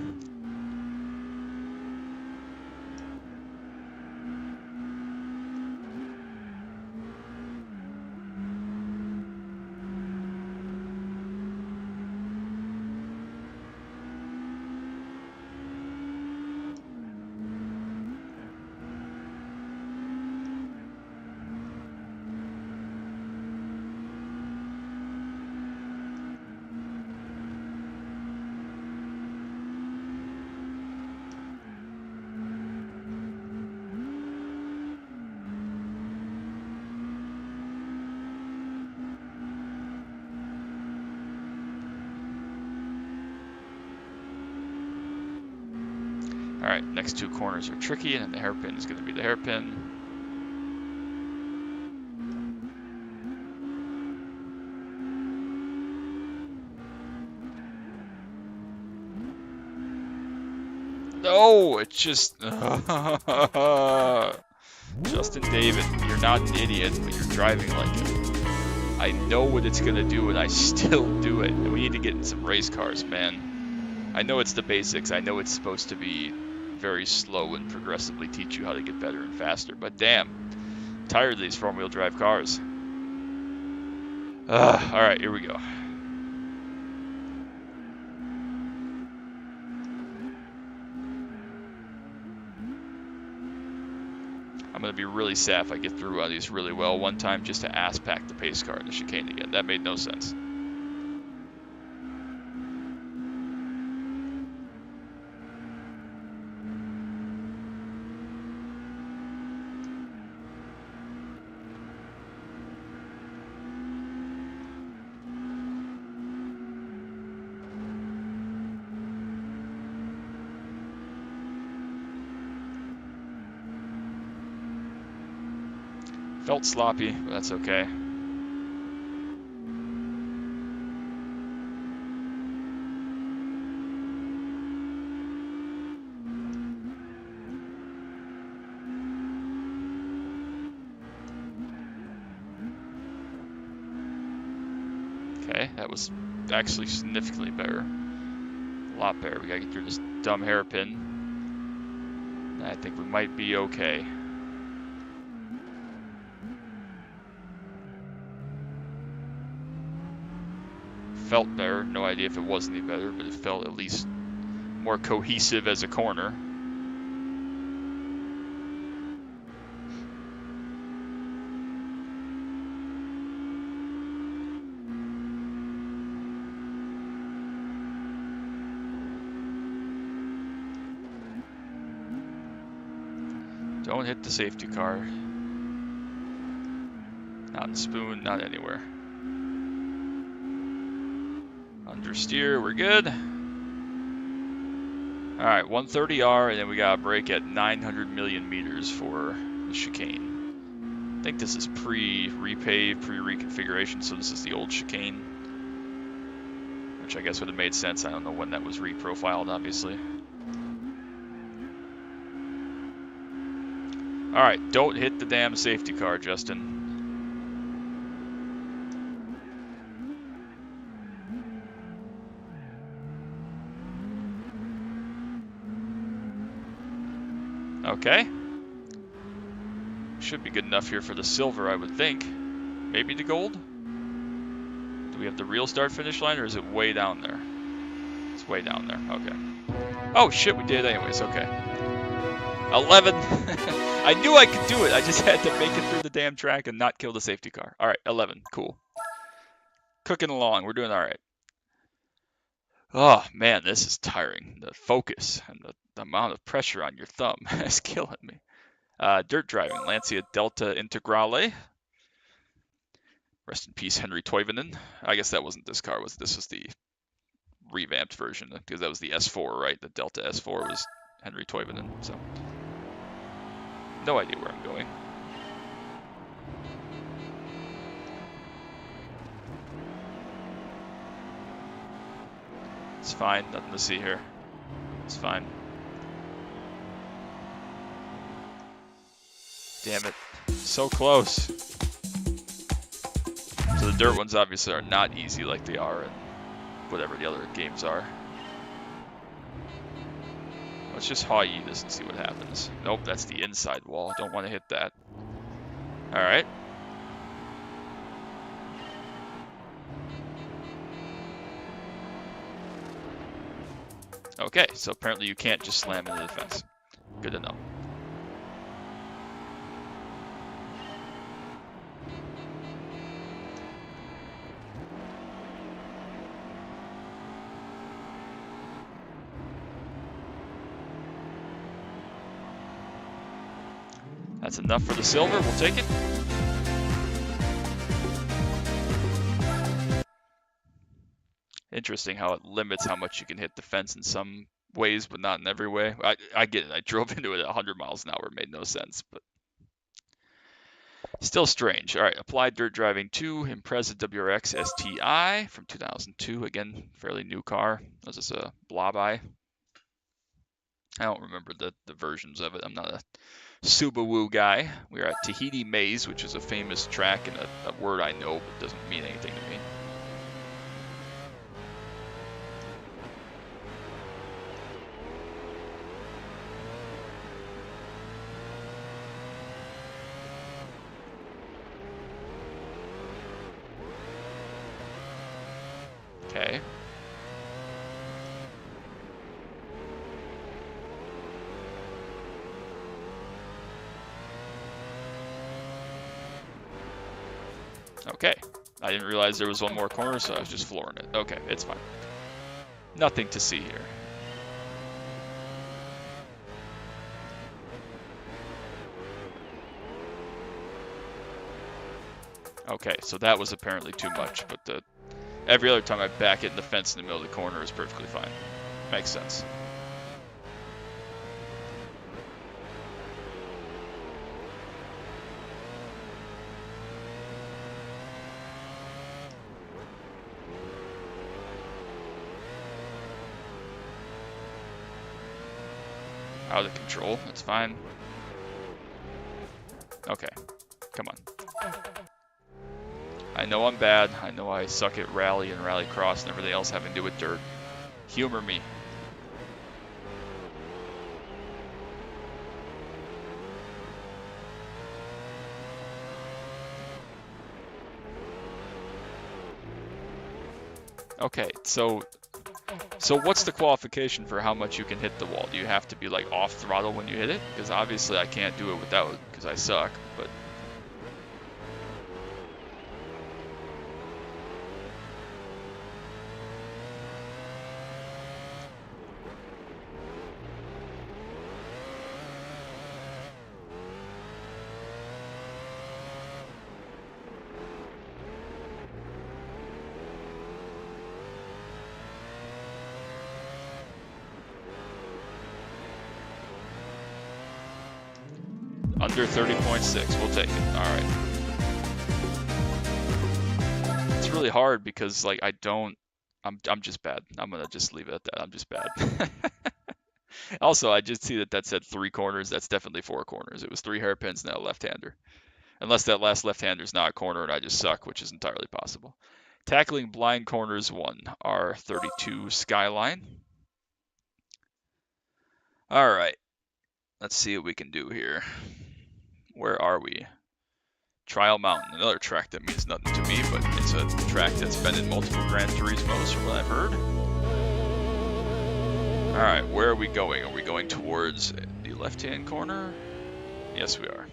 Alright, next two corners are tricky, and then the hairpin is going to be the hairpin. No, it's just... Justin David, you're not an idiot, but you're driving like it. I know what it's going to do, and I still do it. And we need to get in some race cars, man. I know it's the basics. I know it's supposed to be very slow and progressively teach you how to get better and faster, but damn, I'm tired of these front-wheel drive cars. Alright, here we go. I'm going to be really sad if I get through one of these really well one time just to ass-pack the pace car in the chicane again. That made no sense. Felt sloppy, but that's okay. Okay, that was actually significantly better. A lot better. We gotta get through this dumb hairpin. I think we might be okay. Felt better. No idea if it was any better, but it felt at least more cohesive as a corner. Don't hit the safety car. Not in the spoon, not anywhere. Understeer, we're good. Alright, 130R, and then we got a break at 900 million meters for the chicane. I think this is pre-repave, pre-reconfiguration, so this is the old chicane. Which I guess would have made sense. I don't know when that was reprofiled, obviously. Alright, don't hit the damn safety car, Justin. Okay. Should be good enough here for the silver, I would think. Maybe the gold? Do we have the real start finish line, or is it way down there? It's way down there, okay. Oh shit, we did anyways, okay. 11. I knew I could do it. I just had to make it through the damn track and not kill the safety car. All right, 11. Cool. Cooking along. We're doing all right. Oh, man, this is tiring. The focus and the amount of pressure on your thumb is killing me. Dirt driving. Lancia Delta Integrale. Rest in peace, Henry Toivonen. I guess that wasn't this car. This was the revamped version, because that was the S4, right? The Delta S4 was Henry Toivonen. So, no idea where I'm going. It's fine. Nothing to see here. It's fine. Damn it. So close. So the dirt ones obviously are not easy like they are in whatever the other games are. Let's just haw-ye this and see what happens. Nope, that's the inside wall. Don't want to hit that. Alright. Okay, so apparently you can't just slam into the fence. Good to know. That's enough for the silver. We'll take it. Interesting how it limits how much you can hit the fence in some ways, but not in every way. I get it. I drove into it at 100 miles an hour. It made no sense, but still strange. All right, applied dirt driving 2, Impreza WRX STI from 2002. Again, fairly new car. This is a blob eye. I don't remember the versions of it. I'm not a Subaru guy. We are at Tahiti Maze, which is a famous track and a word I know, but doesn't mean anything to me. Okay. Okay. I didn't realize there was one more corner, so I was just flooring it. Okay, it's fine. Nothing to see here. Okay, so that was apparently too much, but every other time I back it in the fence in the middle of the corner is perfectly fine. Makes sense. Out of control, that's fine. Okay, come on. I know I'm bad. I know I suck at rally and rally cross and everything else having to do with dirt. Humor me. Okay, so what's the qualification for how much you can hit the wall? Do you have to be like off throttle when you hit it? Because obviously I can't do it without, because I suck, but... Under 30.6, we'll take it. All right. It's really hard because like I'm just bad. I'm gonna just leave it at that. I'm just bad. Also, I just see that said 3 corners. That's definitely 4 corners. It was 3 hairpins and a left-hander. Unless that last left-hander is not a corner and I just suck, which is entirely possible. Tackling blind corners 1, R32 Skyline. All right. Let's see what we can do here. Where are we? Trial Mountain, another track that means nothing to me, but it's a track that's been in multiple Gran Turismos from what I've heard. Alright, where are we going? Are we going towards the left-hand corner. Yes, we are.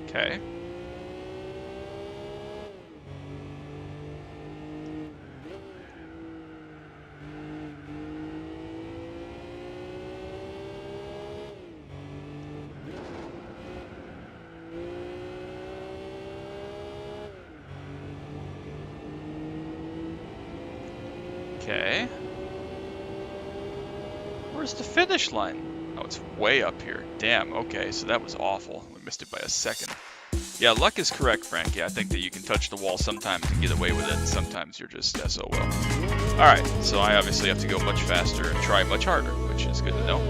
Okay. Okay. Where's the finish line? Oh, it's way up here. Damn, okay, so that was awful. We missed it by a second. Yeah, luck is correct, Frankie. I think that you can touch the wall sometimes and get away with it, and sometimes you're just SOL. Alright, so I obviously have to go much faster and try much harder, which is good to know.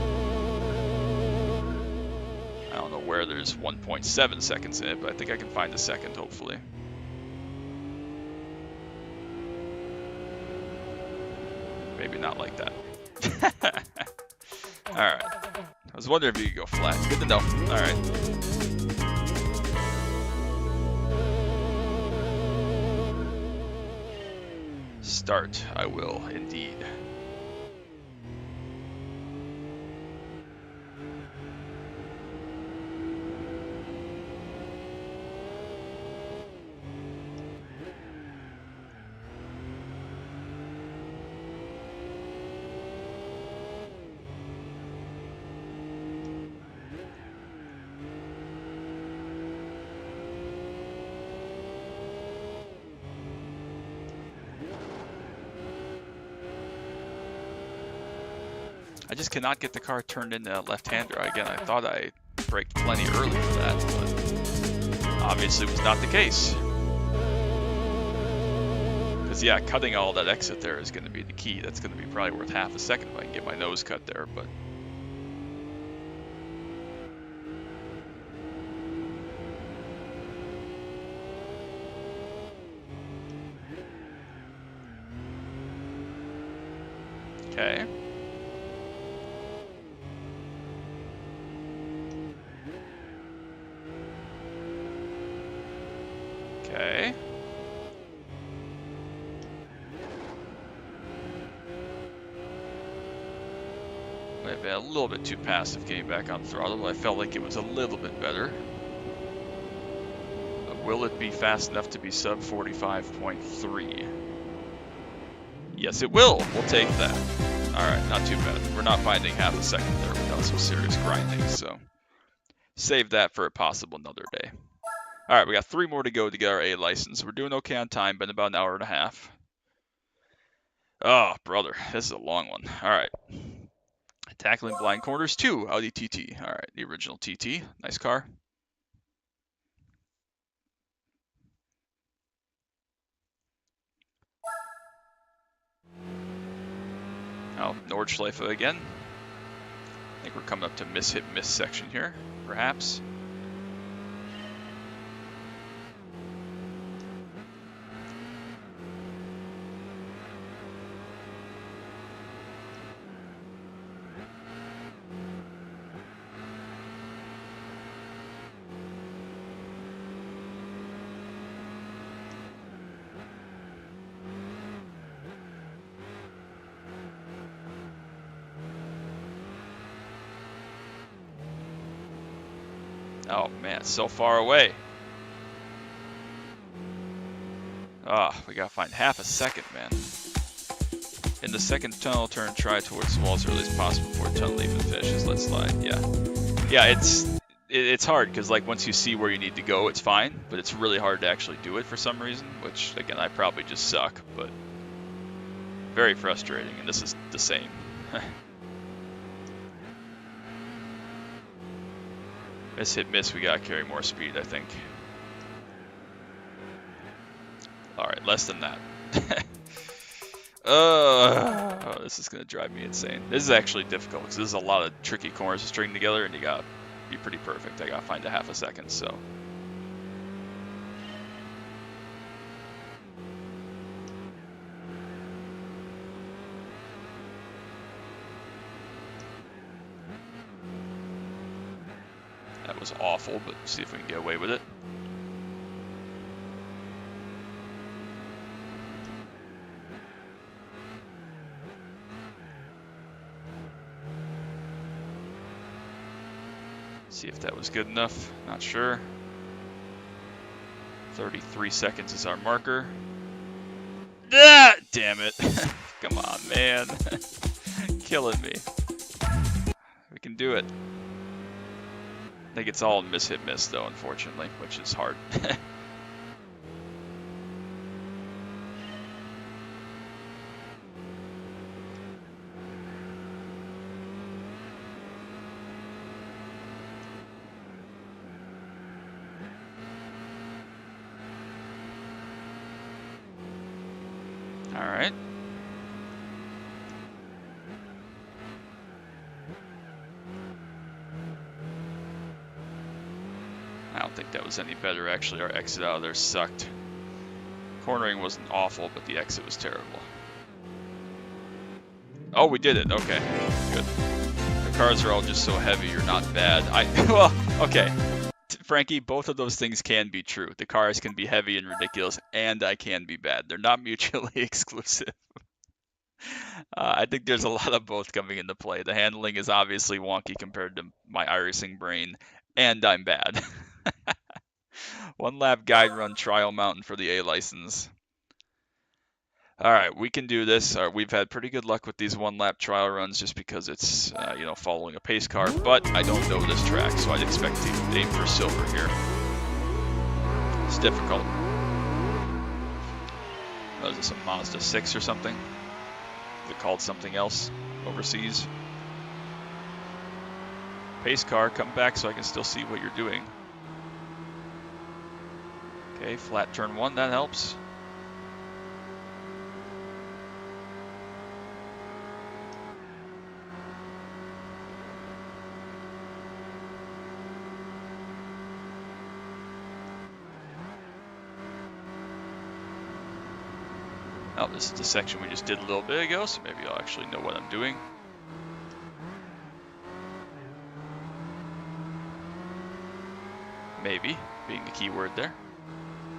I don't know where there's 1.7 seconds in it, but I think I can find a second, hopefully. Maybe not like that. Alright. I was wondering if you could go flat. Good to know. Alright. Start, I will, indeed. I just cannot get the car turned into a left-hander. Again, I thought I braked plenty early for that, but obviously was not the case. Because yeah, cutting all that exit there is going to be the key. That's going to be probably worth half a second if I can get my nose cut there, but... Okay. Okay. I've been a little bit too passive getting back on throttle. I felt like it was a little bit better. But will it be fast enough to be sub 45.3? Yes, it will. We'll take that. Alright, not too bad. We're not finding half a second there without some serious grinding, so save that for a possible another day. Alright, we got 3 more to go to get our A license. We're doing okay on time, been about an hour and a half. Oh, brother, this is a long one. Alright. Tackling blind corners 2, Audi TT. Alright, the original TT. Nice car. Oh, Nordschleife again. I think we're coming up to miss section here, perhaps. Oh man, it's so far away. Ah, we gotta find half a second, man. In the second tunnel turn, try towards the wall as early as possible before tunnel even finishes. Let's slide. Yeah, yeah. It's hard because like once you see where you need to go, it's fine. But it's really hard to actually do it for some reason. Which again, I probably just suck. But very frustrating. And this is the same. Miss hit miss. We gotta carry more speed, I think. All right, less than that. Oh, this is gonna drive me insane. This is actually difficult because there's a lot of tricky corners to string together, and you gotta be pretty perfect. I gotta find a half a second, so. That was awful, but see if we can get away with it. See if that was good enough. Not sure. 33 seconds is our marker. Ah, damn it. Come on, man. Killing me. We can do it. I think it's all miss hit miss though, unfortunately, which is hard. All right. I don't think that was any better, actually. Our exit out of there sucked. Cornering wasn't awful, but the exit was terrible. Oh, we did it. Okay, good. The cars are all just so heavy, you're not bad. Well, okay. Frankie, both of those things can be true. The cars can be heavy and ridiculous, and I can be bad. They're not mutually exclusive. I think there's a lot of both coming into play. The handling is obviously wonky compared to my iRacing brain, and I'm bad. One lap guide run trial mountain for the A license. All right, we can do this. We've had pretty good luck with these one lap trial runs just because it's, following a pace car, but I don't know this track, so I'd expect to aim for silver here. It's difficult. Oh, is this a Mazda 6 or something? Is it called something else overseas? Pace car, come back so I can still see what you're doing. Okay, flat turn 1, that helps. Oh, this is the section we just did a little bit ago, so maybe I'll actually know what I'm doing. Maybe, being the key word there.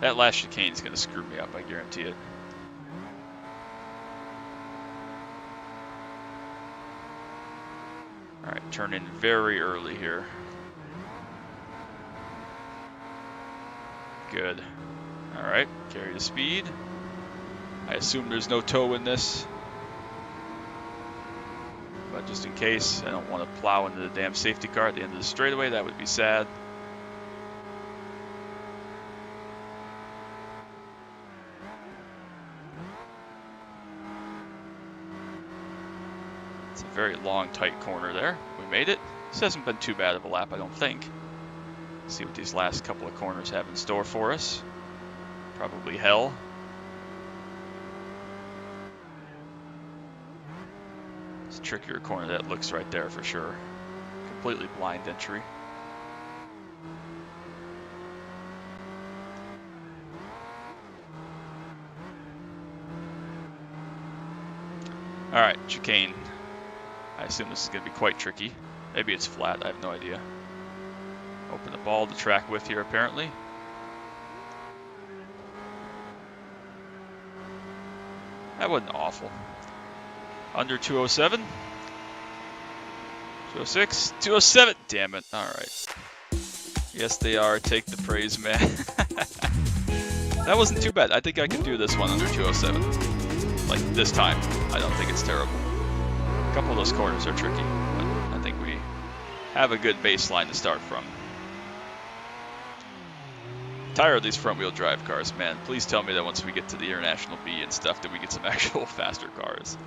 That last chicane is going to screw me up, I guarantee it. Alright, turn in very early here. Good. Alright, carry the speed. I assume there's no toe in this. But just in case, I don't want to plow into the damn safety car at the end of the straightaway. That would be sad. It's a very long, tight corner there. We made it. This hasn't been too bad of a lap, I don't think. Let's see what these last couple of corners have in store for us. Probably hell. It's a trickier corner that looks right there for sure. Completely blind entry. Alright, chicane. I assume this is going to be quite tricky. Maybe it's flat, I have no idea. Open up all the track width here apparently. That wasn't awful. Under 207. 206. 207. Damn it. Alright. Yes, they are. Take the praise, man. That wasn't too bad. I think I can do this one under 207. Like, this time. I don't think it's terrible. A couple of those corners are tricky, but I think we have a good baseline to start from. Tired of these front-wheel drive cars, man. Please tell me that once we get to the International B and stuff that we get some actual faster cars.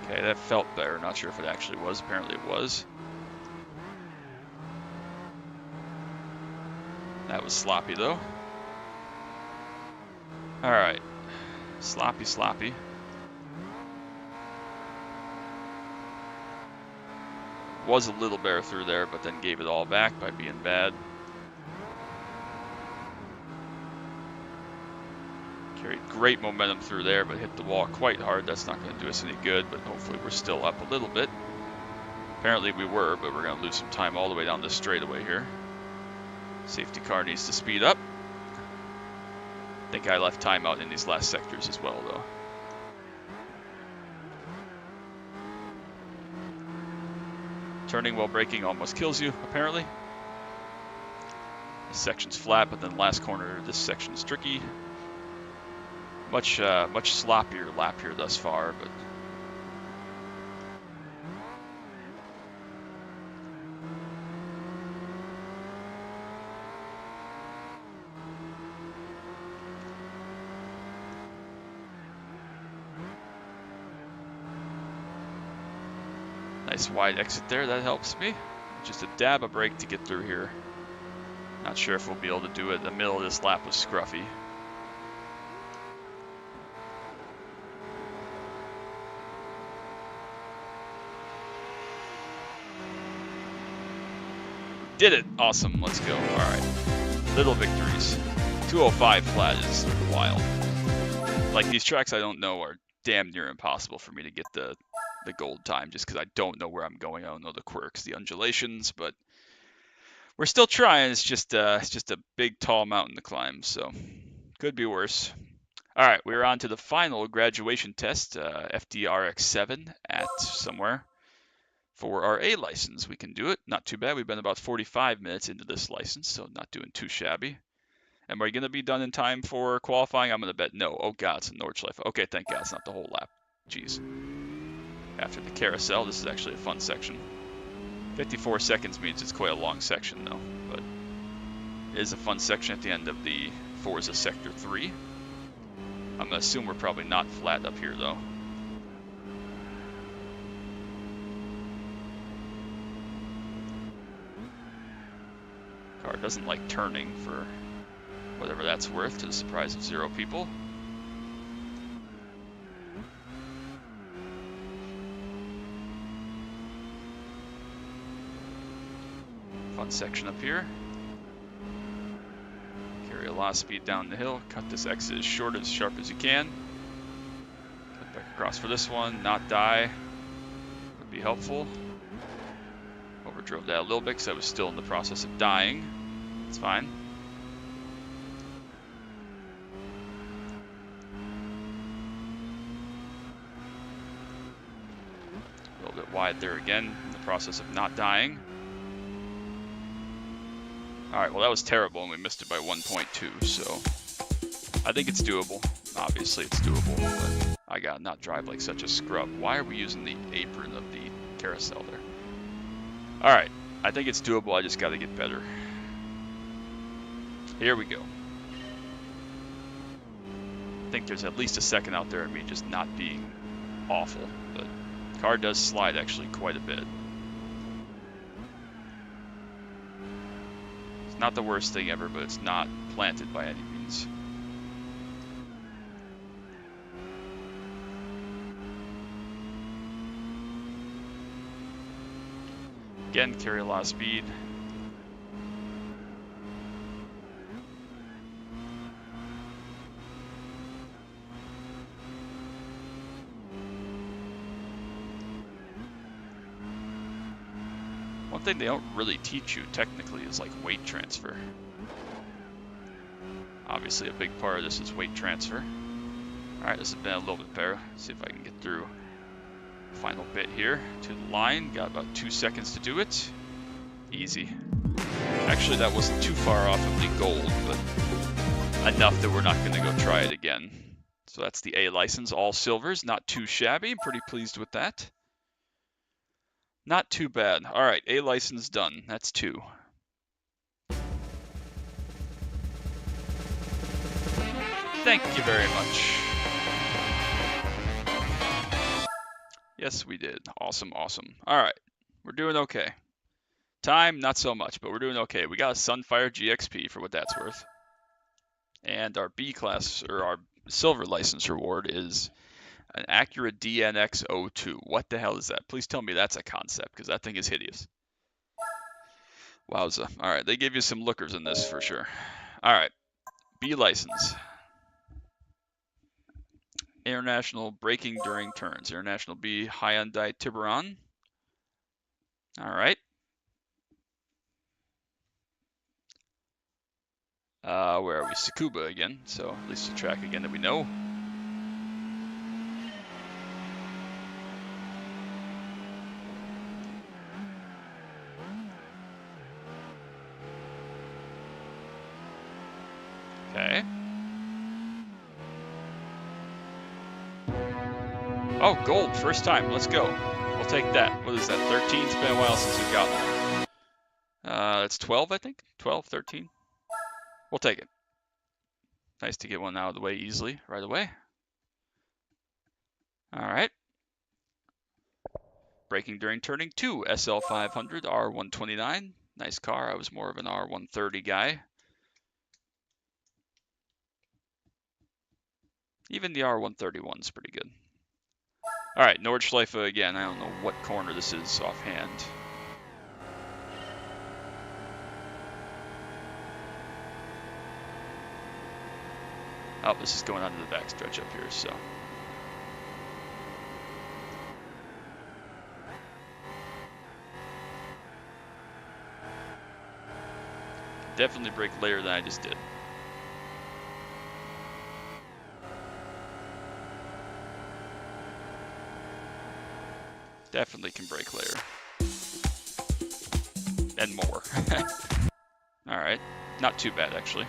Okay, that felt better. Not sure if it actually was. Apparently it was. That was sloppy though. Alright. Sloppy, sloppy. Was a little better through there, but then gave it all back by being bad. Carried great momentum through there, but hit the wall quite hard. That's not going to do us any good, but hopefully we're still up a little bit. Apparently we were, but we're going to lose some time all the way down this straightaway here. Safety car needs to speed up. I think I left time out in these last sectors as well, though. Turning while braking almost kills you, apparently. This section's flat, but then the last corner, this section is tricky. Much sloppier lap here thus far, but nice wide exit there, that helps me. Just a dab of brake to get through here. Not sure if we'll be able to do it. The middle of this lap was scruffy. Did it! Awesome, let's go. Alright. Little victories. 205 flat is wild. Like, these tracks I don't know are damn near impossible for me to get the gold time, just because I don't know where I'm going. I don't know the quirks, the undulations, but we're still trying. It's just a big, tall mountain to climb, so could be worse. All right, we're on to the final graduation test, FDRX7 at somewhere. For our A license, we can do it. Not too bad. We've been about 45 minutes into this license, so not doing too shabby. Am I going to be done in time for qualifying? I'm going to bet no. Oh, God, it's a Nordschleife. Okay, thank God it's not the whole lap. Jeez. After the carousel, this is actually a fun section. 54 seconds means it's quite a long section, though. But it is a fun section at the end of the Forza Sector 3. I'm going to assume we're probably not flat up here, though. Car doesn't like turning for whatever that's worth, to the surprise of 0 people. Fun section up here. Carry a lot of speed down the hill. Cut this exit as short as sharp as you can. Cut back across for this one. Not die would be helpful. Overdrove that a little bit because I was still in the process of dying. It's fine. A little bit wide there again, in the process of not dying. Alright, well that was terrible and we missed it by 1.2, so I think it's doable. Obviously it's doable, but I gotta not drive like such a scrub. Why are we using the apron of the carousel there? Alright, I think it's doable, I just gotta get better. Here we go. I think there's at least a second out there of me just not being awful, but the car does slide actually quite a bit. It's not the worst thing ever, but it's not planted by any means. Again, carry a lot of speed. One thing they don't really teach you technically is like weight transfer. Obviously a big part of this is weight transfer. Alright, this has been a little bit better. Let's see if I can get through the final bit here to the line. Got about 2 seconds to do it. Easy. Actually, that wasn't too far off of the gold, but enough that we're not going to go try it again. So that's the A license, all silvers. Not too shabby. Pretty pleased with that. Not too bad. All right, A license done. That's 2. Thank you very much. Yes, we did. Awesome, awesome. All right, we're doing okay. Time, not so much, but we're doing okay. We got a Sunfire GXP for what that's worth. And our B class, or our silver license reward is An Acura DNX02. What the hell is that? Please tell me that's a concept, because that thing is hideous. Wowza. All right, they gave you some lookers in this for sure. All right, B license. International braking during turns. International B Hyundai Tiburon. All right. Where are we? Tsukuba again. So at least a track again that we know. Okay. Oh, gold. First time. Let's go. We'll take that. What is that? 13? It's been a while since we've gotten that. It's 12, I think. 12, 13. We'll take it. Nice to get one out of the way easily right away. All right. Braking during turning 2. SL500 R129. Nice car. I was more of an R130 guy. Even the R131 is pretty good. All right, Nordschleife again. I don't know what corner this is offhand. Oh, this is going onto the backstretch up here, so. Definitely brake later than I just did. Definitely can brake later. And more. Alright, not too bad actually.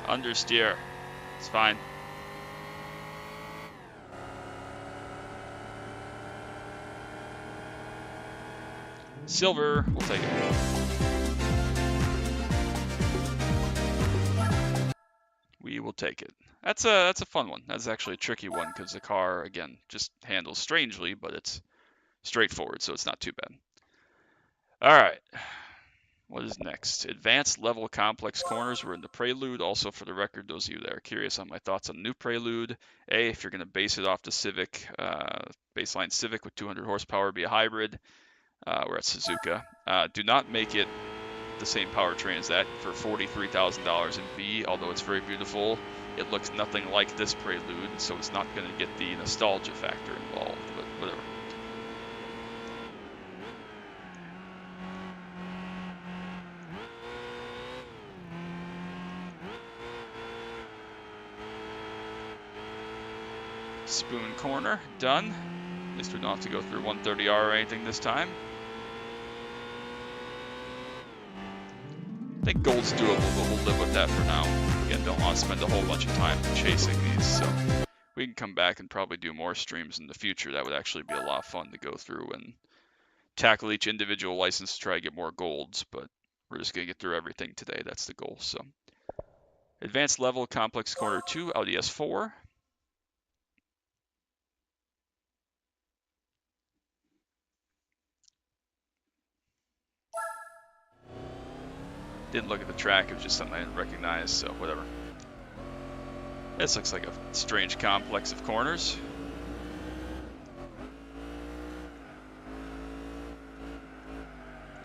Understeer. It's fine. Silver. We'll take it. We will take it. That's a fun one. That's actually a tricky one because the car, again, just handles strangely, but it's straightforward, so it's not too bad. All right. What is next? Advanced level complex corners. We're in the Prelude. Also, for the record, those of you that are curious on my thoughts on the new Prelude, if you're going to base it off the Civic, baseline Civic with 200 horsepower, be a hybrid. We're at Suzuka. Do not make it the same powertrain as that for $43,000 in B, although it's very beautiful. It looks nothing like this Prelude, so it's not going to get the nostalgia factor involved, but whatever. Spoon corner, done. At least we don't have to go through 130R or anything this time. I think gold's doable, but we'll live with that for now. Again, don't want to spend a whole bunch of time chasing these, so we can come back and probably do more streams in the future. That would actually be a lot of fun to go through and tackle each individual license to try to get more golds, but we're just going to get through everything today. That's the goal. So, advanced level, complex corner 2, Audi S4. Didn't look at the track, it was just something I didn't recognize, so whatever. This looks like a strange complex of corners.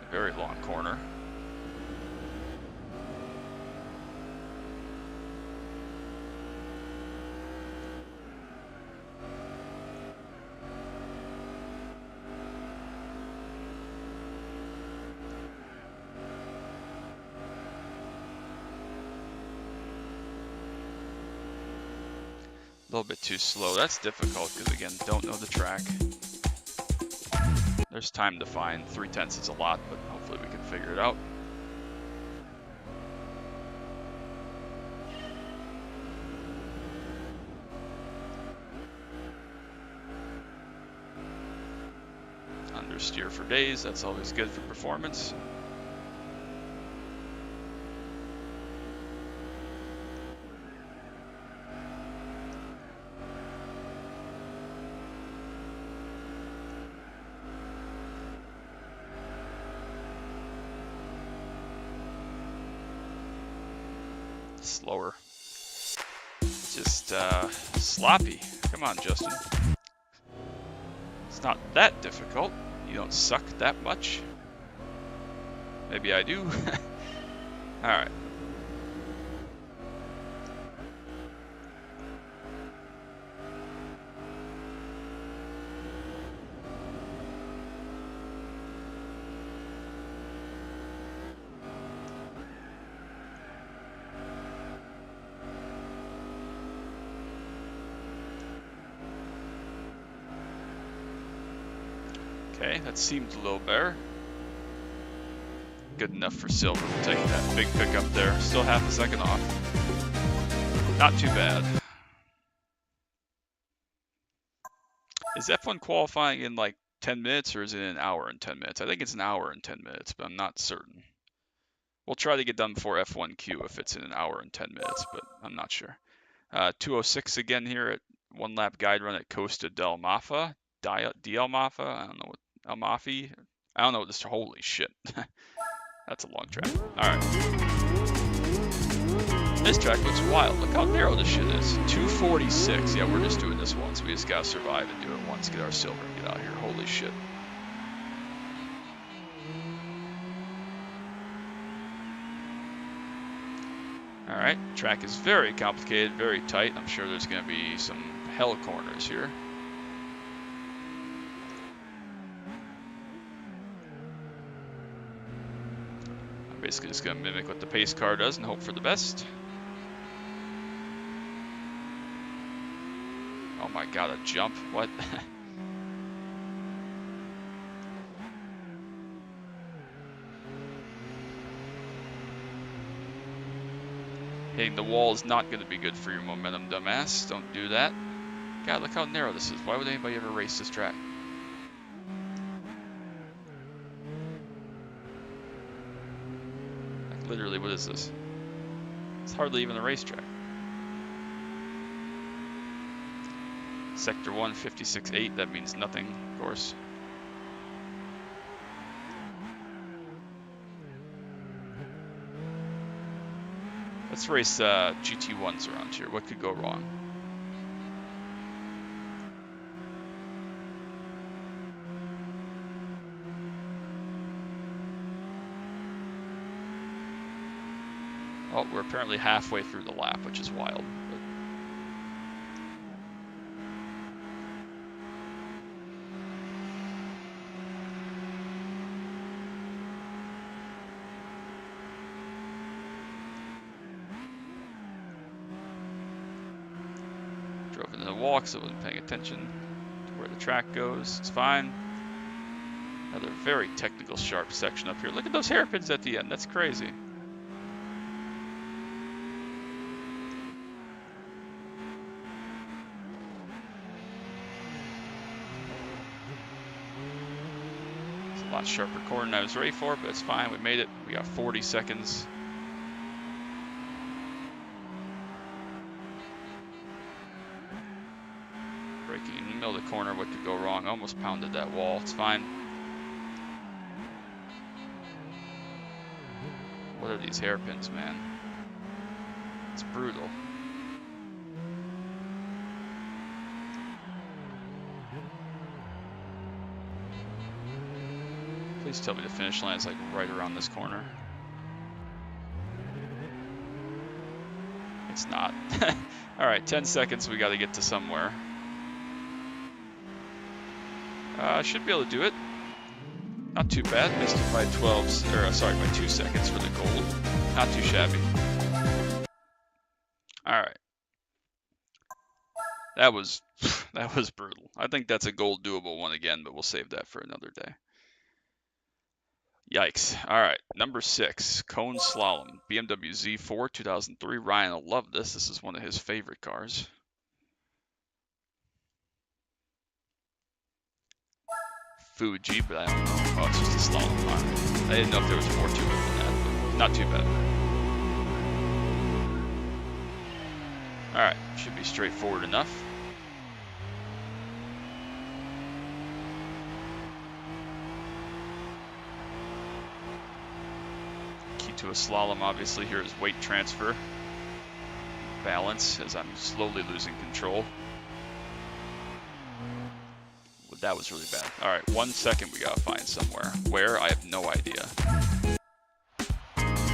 A very long corner. A little bit too slow. That's difficult because, again, don't know the track. There's time to find. 3/10 is a lot, but hopefully we can figure it out. Understeer for days. That's always good for performance. Slower. Just sloppy. Come on, Justin. It's not that difficult. You don't suck that much. Maybe I do. Alright. Okay, that seemed a little better. Good enough for silver. We'll take that big pickup there. Still half a second off. Not too bad. Is F1 qualifying in like 10 minutes or is it an hour and 10 minutes? I think it's an hour and 10 minutes, but I'm not certain. We'll try to get done before F1Q if it's in an hour and 10 minutes, but I'm not sure. 206 again here at one lap guide run at Costa del Mafa. Del Mafa? I don't know what. Almafi? I don't know what this. Holy shit. That's a long track. Alright. This track looks wild. Look how narrow this shit is. 246. Yeah, we're just doing this once. We just gotta survive and do it once. Get our silver and get out of here. Holy shit. Alright. Track is very complicated, very tight. I'm sure there's gonna be some hell corners here. Basically just going to mimic what the pace car does and hope for the best. Oh my god, a jump? What? Hitting the wall is not going to be good for your momentum, dumbass. Don't do that. God, look how narrow this is. Why would anybody ever race this track? Literally, what is this? It's hardly even a racetrack. Sector 1, 56.8, that means nothing, of course. Let's race GT1s around here. What could go wrong? Oh, we're apparently halfway through the lap, which is wild. But... drove into the wall because I wasn't paying attention to where the track goes. It's fine. Another very technical, sharp section up here. Look at those hairpins at the end. That's crazy. A lot sharper corner than I was ready for, but it's fine. We made it. We got 40 seconds. Braking in the middle of the corner. What could go wrong? Almost pounded that wall. It's fine. What are these hairpins, man? It's brutal. Please tell me the finish line is like right around this corner. It's not. Alright, 10 seconds, we gotta get to somewhere. Should be able to do it. Not too bad. Missed it by 2 seconds for the gold. Not too shabby. Alright. That was brutal. I think that's a gold doable one again, but we'll save that for another day. Yikes. Alright, number 6, Cone Slalom. BMW Z4 2003. Ryan will love this. This is one of his favorite cars. Fuji, but I don't know. Oh, it's just a slalom car. I didn't know if there was more to it than that, but not too bad. Alright, should be straightforward enough. Key to a slalom, obviously, here is weight transfer. balance as I'm slowly losing control. Well, that was really bad. All right, 1 second we gotta find somewhere. Where? I have no idea.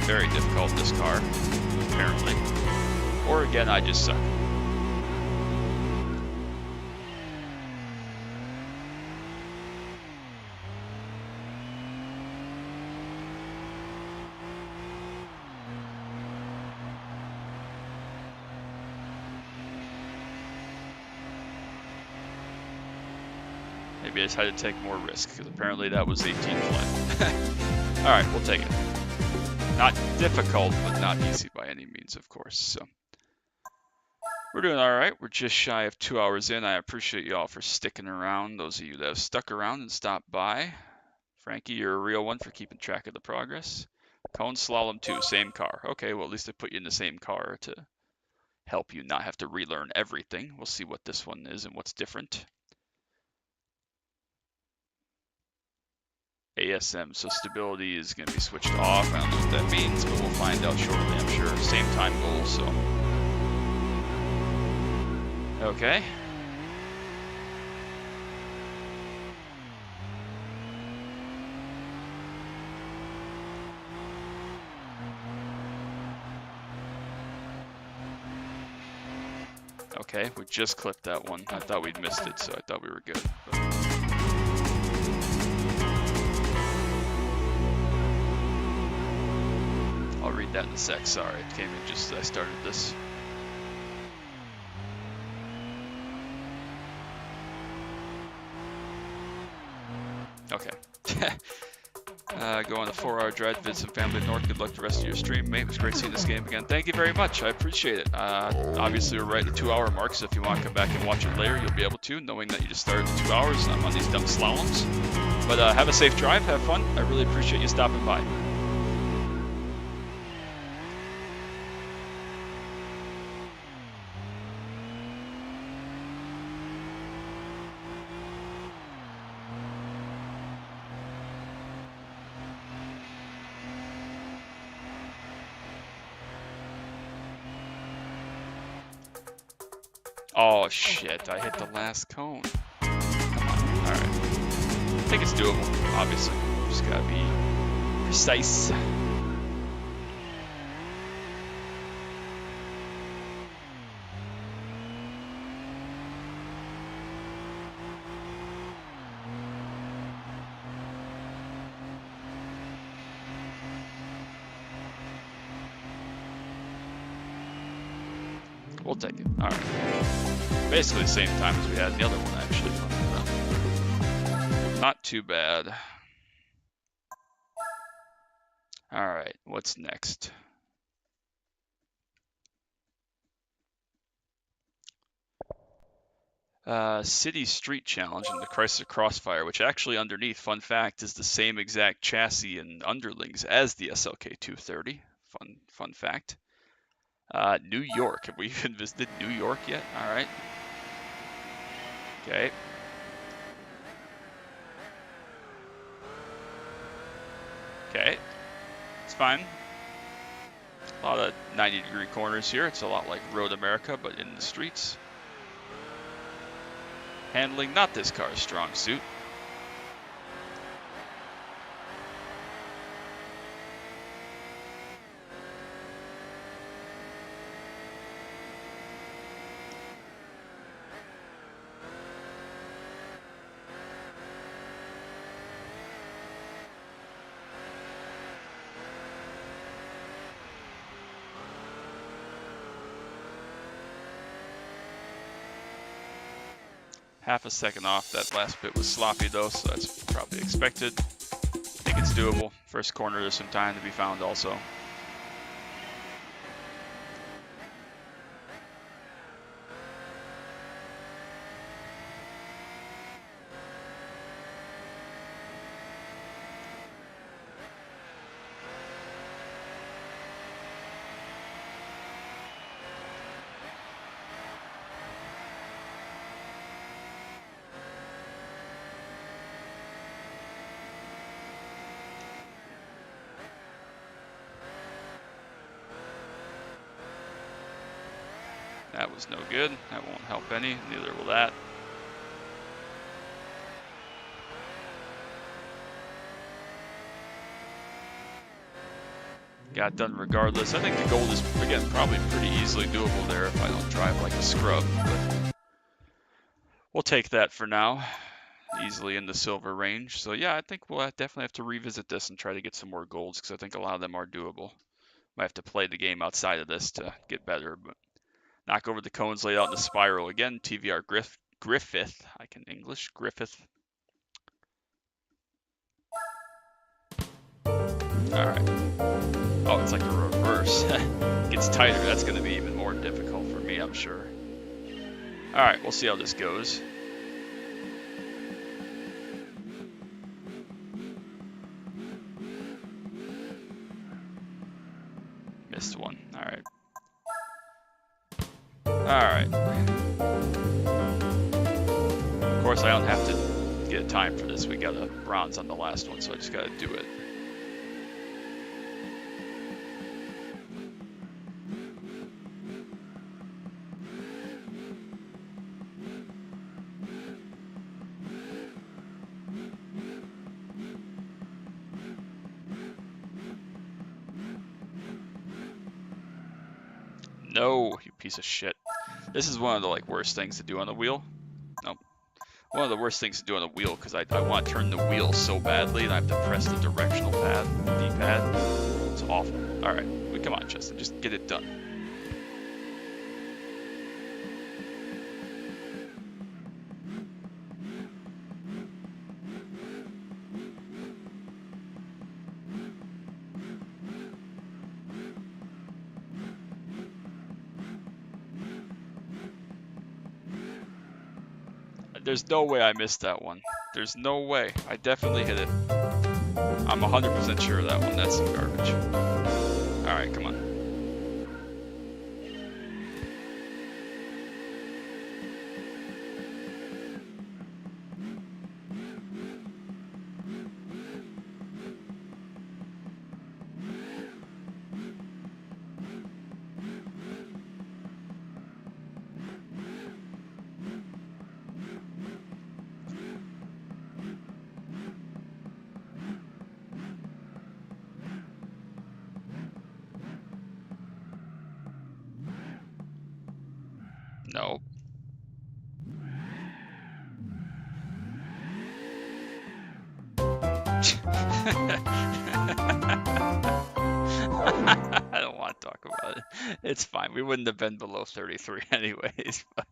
Very difficult, this car, apparently. Or again, I just suck. Maybe I decided to take more risk, because apparently that was 18 flat. Alright, we'll take it. Not difficult, but not easy by any means, of course. So we're doing alright. We're just shy of 2 hours in. I appreciate you all for sticking around. Those of you that have stuck around and stopped by. Frankie, you're a real one for keeping track of the progress. Cone Slalom 2, same car. Okay, well, at least I put you in the same car to help you not have to relearn everything. We'll see what this one is and what's different. ASM, so stability is going to be switched off. I don't know what that means, but we'll find out shortly, I'm sure. Same time goal, so. Okay. Okay, we just clipped that one. I thought we'd missed it, so I thought we were good. But... I'll read that in a sec. Sorry, it came in just as I started this. Okay. Go on a 4-hour drive to visit some family north. Good luck the rest of your stream, mate. It was great seeing this game again. Thank you very much. I appreciate it. Obviously, we're right at the 2-hour mark, so if you want to come back and watch it later, you'll be able to, knowing that you just started the 2 hours and I'm on these dumb slaloms. But have a safe drive. Have fun. I really appreciate you stopping by. Oh shit, I hit the last cone. Come on, alright. I think it's doable, obviously. Just gotta be precise. We'll take it. Alright. Basically the same time as we had in the other one, actually. Not too bad. Alright, what's next? City Street Challenge in the Chrysler Crossfire, which actually underneath, fun fact, is the same exact chassis and underlings as the SLK 230. Fun fact. New York. Have we even visited New York yet? All right. Okay. Okay. It's fine. A lot of 90-degree corners here. It's a lot like Road America, but in the streets. Handling, not this car's strong suit. Half a second off. That last bit was sloppy though, so that's probably expected. I think it's doable. First corner, there's some time to be found also. That was no good. That won't help any. Neither will that. Got done regardless. I think the gold is, again, probably pretty easily doable there if I don't drive like a scrub. But we'll take that for now. Easily in the silver range. So yeah, I think we'll definitely have to revisit this and try to get some more golds because I think a lot of them are doable. Might have to play the game outside of this to get better, but knock over the cones laid out in the spiral again. TVR Griffith. I can English. Griffith. Alright. Oh, it's like a reverse. Gets tighter. That's going to be even more difficult for me, I'm sure. Alright, we'll see how this goes. Missed one. Alright. Alright. Of course, I don't have to get a time for this. We got a bronze on the last one, so I just got to do it. No, you piece of shit. This is one of the worst things to do on the wheel. No, one of the worst things to do on the wheel because I want to turn the wheel so badly and I have to press the directional pad, the D-pad. It's awful. All right, come on, Justin, just get it done. There's no way I missed that one. There's no way. I definitely hit it. I'm 100% sure of that one. That's some garbage. Alright, come on. No. I don't want to talk about it. It's fine. We wouldn't have been below 33 anyways. But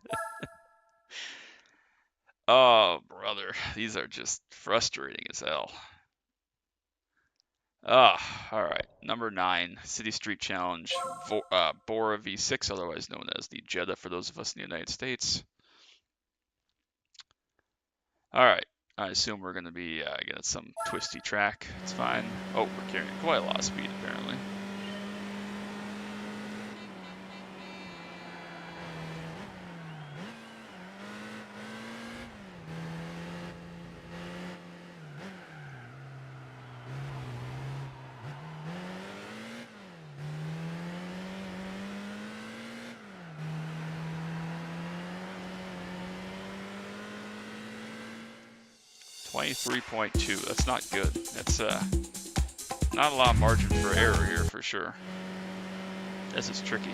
oh, brother. These are just frustrating as hell. Ah, all right. Number 9, City Street Challenge, Bora V6, otherwise known as the Jetta for those of us in the United States. All right. I assume we're going to be getting some twisty track. It's fine. Oh, we're carrying quite a lot of speed, apparently. .2. That's not good. That's not a lot of margin for error here for sure. This is tricky.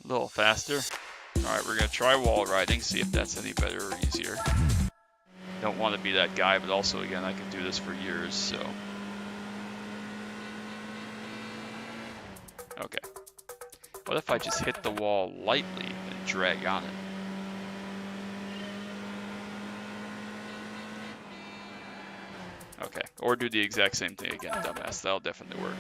A little faster. Alright, we're going to try wall riding, see if that's any better or easier. Don't want to be that guy, but also, again, I can do this for years, so. Okay. What if I just hit the wall lightly and drag on it? Okay, or do the exact same thing again, dumbass. That'll definitely work.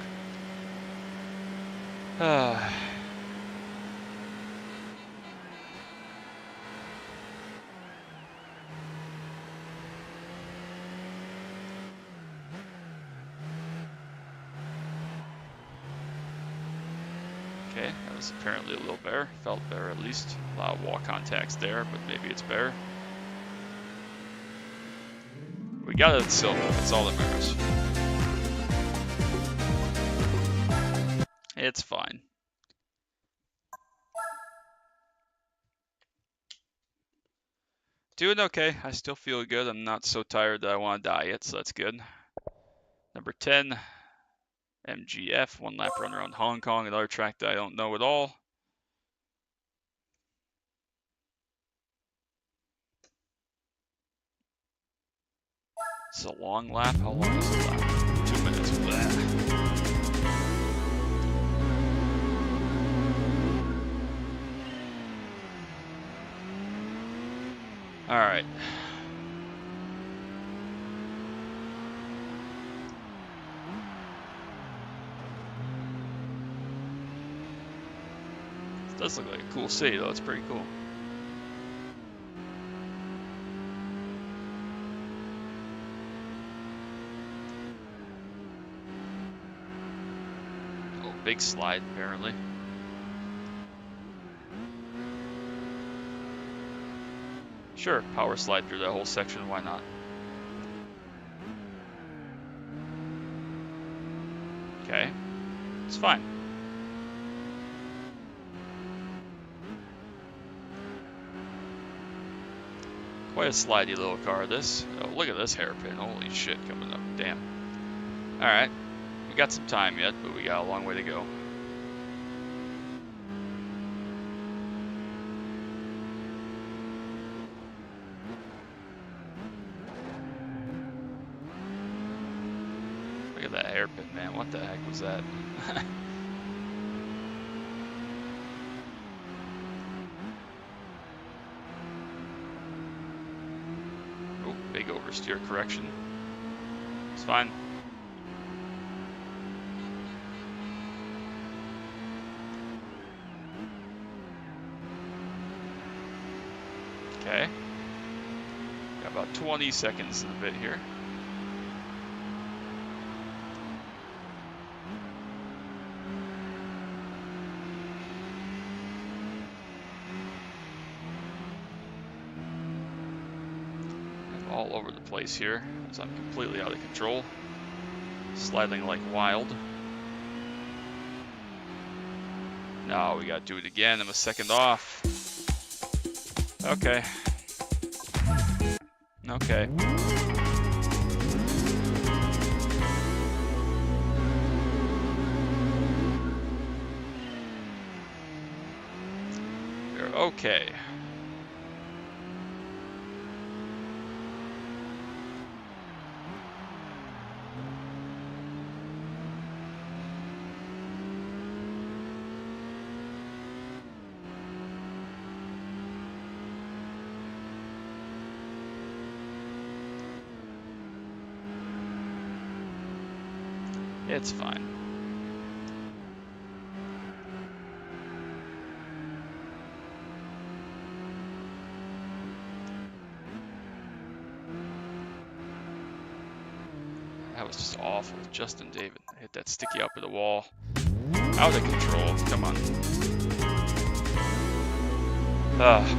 Okay, that was apparently a little better. Felt better at least. A lot of wall contacts there, but maybe it's better. We got it at silver. That's all that matters. It's fine. Doing okay. I still feel good. I'm not so tired that I want to die yet, so that's good. Number 10, MGF, one lap run around Hong Kong, another track that I don't know at all. It's a long lap. How long is the lap? 2 minutes. Blah. All right. It does look like a cool city, though. It's pretty cool. Oh, big slide, apparently. Sure, power slide through that whole section. Why not? Okay. It's fine. Quite a slidey little car, this. Oh, look at this hairpin. Holy shit, coming up. Damn. Alright. We got some time yet, but we got a long way to go. Look at that hairpin, man. What the heck was that? Oh, big oversteer correction. It's fine. Okay. Got about 20 seconds in the bit here. I'm all over the place here as I'm completely out of control. Sliding like wild. No, we gotta do it again. I'm a second off. Okay. Okay. You're okay. It's fine. That was just awful. Justin David hit that sticky up at the wall. Out of control. Come on.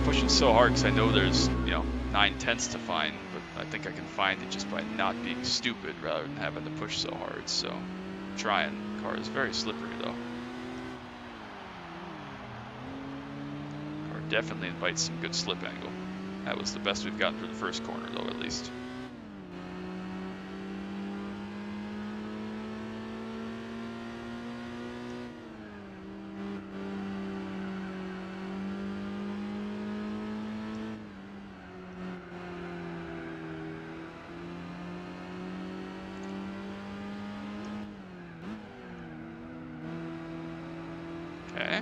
Pushing so hard because I know there's, 9/10 to find, but I think I can find it just by not being stupid rather than having to push so hard. So, trying. The car is very slippery though. Car definitely invites some good slip angle. That was the best we've gotten through the first corner though, at least. Okay.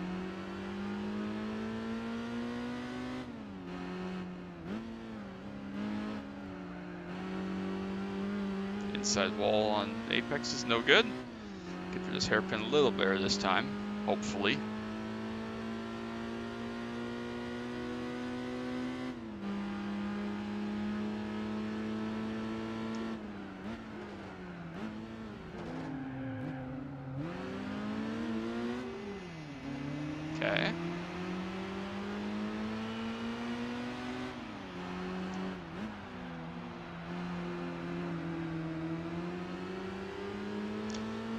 Inside wall on apex is no good. Get through this hairpin a little better this time, hopefully. Okay.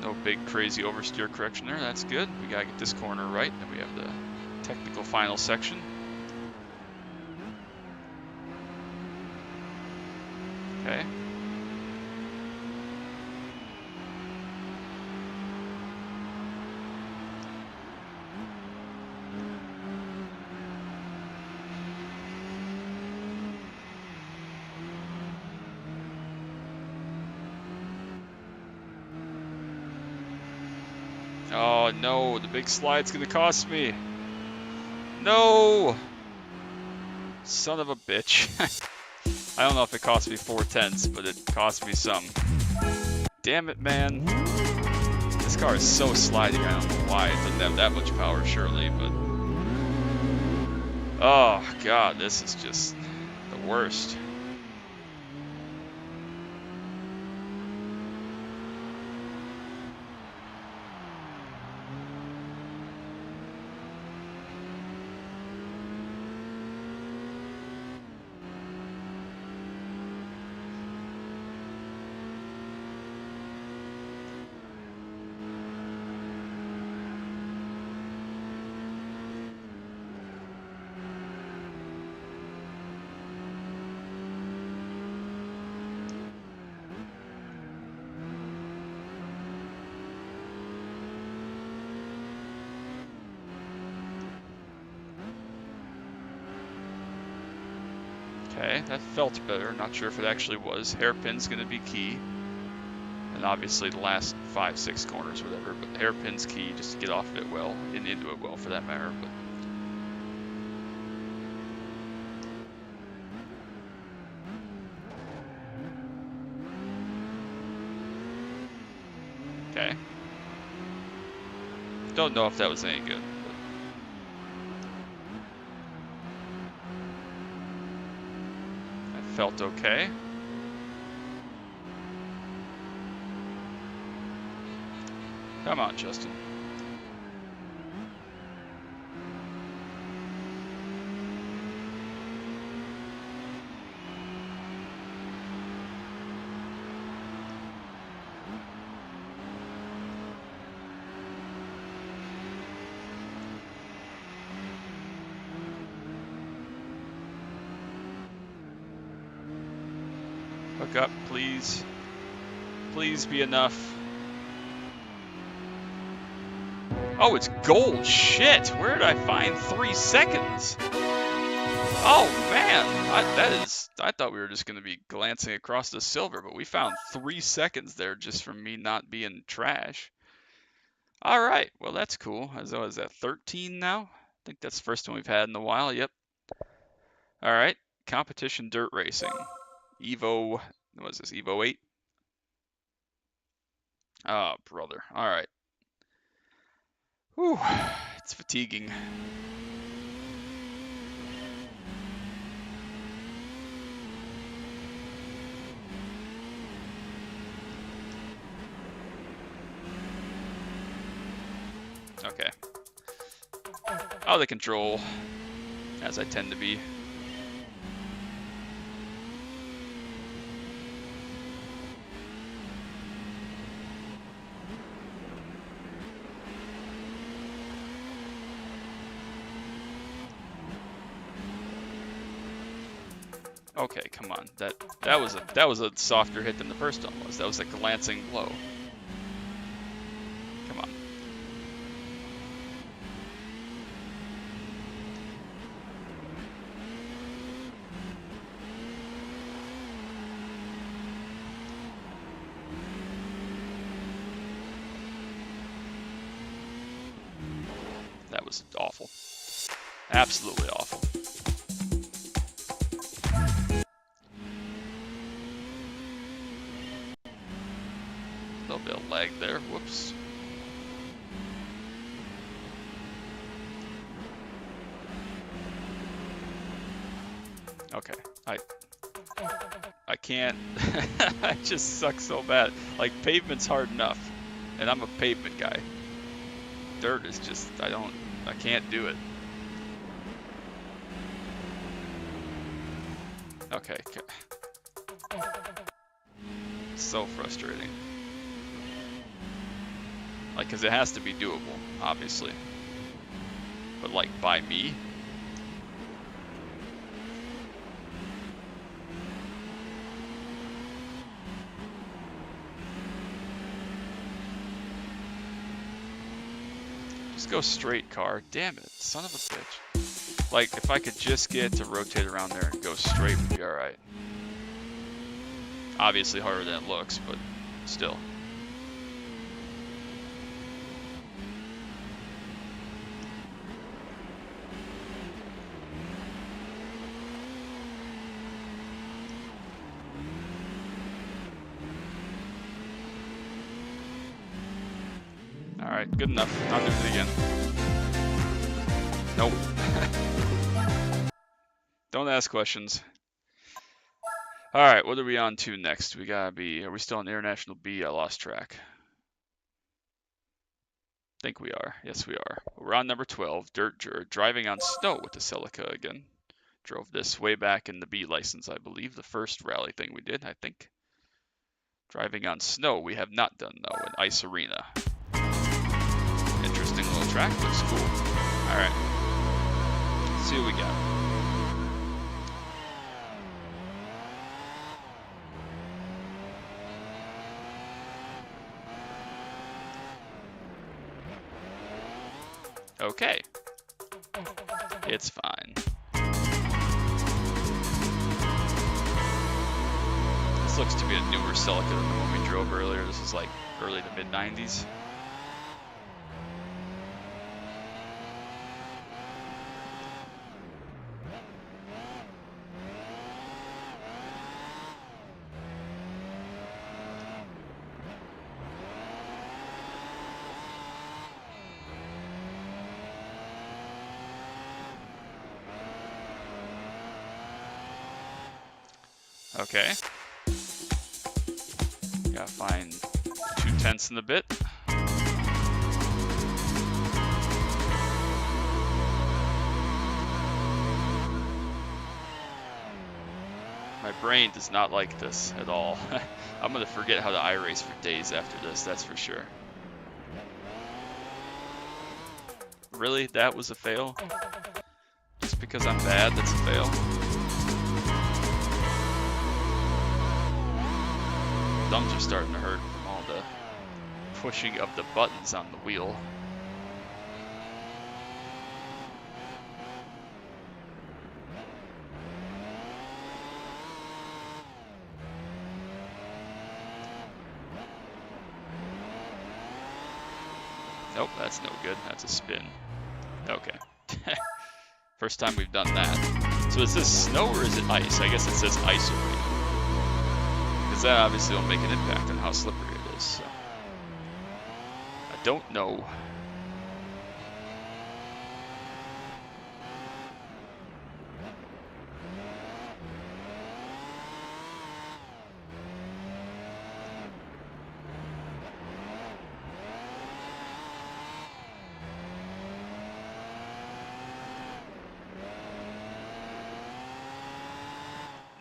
No big crazy oversteer correction there. That's good. We gotta get this corner right. Then we have the technical final section. Okay. Oh no, the big slide's gonna cost me. No! Son of a bitch. I don't know if it cost me 4/10, but it cost me some. Damn it, man. This car is so sliding, I don't know why. It doesn't have that much power, surely, but... Oh, God, this is just the worst. Okay, that felt better. Not sure if it actually was. Hairpin's going to be key. And obviously the last 5-6 corners, whatever. But hairpin's key just to get off of it well, and into it well for that matter. But okay. Don't know if that was any good. That felt okay. Come on, Justin. Hook up, please. Please be enough. Oh, it's gold. Shit. Where did I find 3 seconds? Oh, man. I thought we were just going to be glancing across the silver, but we found 3 seconds there just from me not being trash. All right. Well, that's cool. Is that 13 now? I think that's the first one we've had in a while. Yep. All right. Competition dirt racing. Evo, what is this? Evo 8? Oh, brother. All right. Whew. It's fatiguing. Okay. Out of control, as I tend to be. Okay, come on. That was a softer hit than the first one was. That was a glancing blow. Come on. That was awful. Absolutely awful. A little bit of lag there. Whoops. Okay. I can't. I just suck so bad. Like, pavement's hard enough, and I'm a pavement guy. Dirt is just, I I can't do it. Okay. So frustrating. Like, because it has to be doable, obviously. But, like, by me? Just go straight, car. Damn it, son of a bitch. Like, if I could just get to rotate around there and go straight, we'd be alright. Obviously harder than it looks, but still. Alright, good enough. Not doing it again. Nope. Don't ask questions. Alright, what are we on to next? We gotta be... Are we still on International B? I lost track. I think we are. Yes, we are. We're on number 12, Dirt Jur, driving on snow with the Celica again. Drove this way back in the B license, I believe. The first rally thing we did, I think. Driving on snow, we have not done, though, in Ice Arena. Interesting little track. Looks cool. Alright. Let's see what we got. Okay. It's fine. This looks to be a newer Celica than the one we drove earlier. This is like early to mid-90s. Okay. Gotta find 2/10 in the bit. My brain does not like this at all. I'm gonna forget how to iRace for days after this, that's for sure. Really? That was a fail? Just because I'm bad, that's a fail? Thumbs are starting to hurt from all the pushing of the buttons on the wheel. Nope, that's no good. That's a spin. Okay. First time we've done that. So is this snow or is it ice? I guess it says ice arena. Because that obviously will make an impact on how slippery it is. So. I don't know.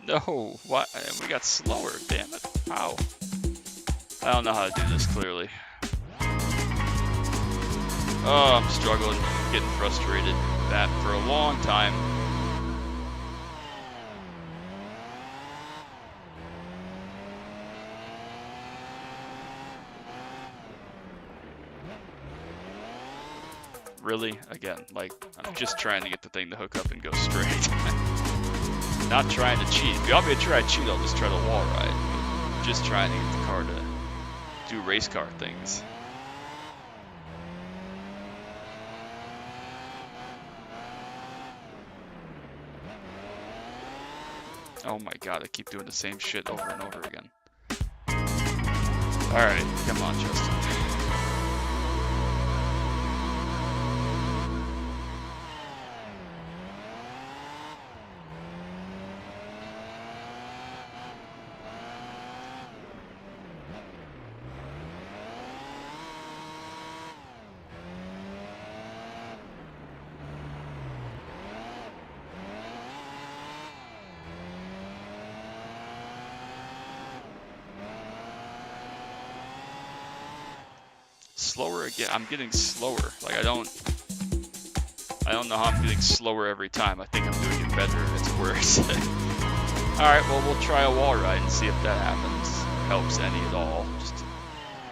No, what? We got slower, damn it. How? I don't know how to do this clearly. Oh, I'm struggling, getting frustrated with that for a long time. Really? Again, like, I'm just trying to get the thing to hook up and go straight. Not trying to cheat. If you want me to try to cheat, I'll just try to wall ride. But I'm just trying to get the car to do race car things. Oh my god, I keep doing the same shit over and over again. Alright, come on, Justin. slower again. I'm getting slower. Like I don't know how I'm getting slower every time. I think I'm doing it better and it's worse. Alright, well we'll try a wall ride and see if that happens. Helps any at all. Just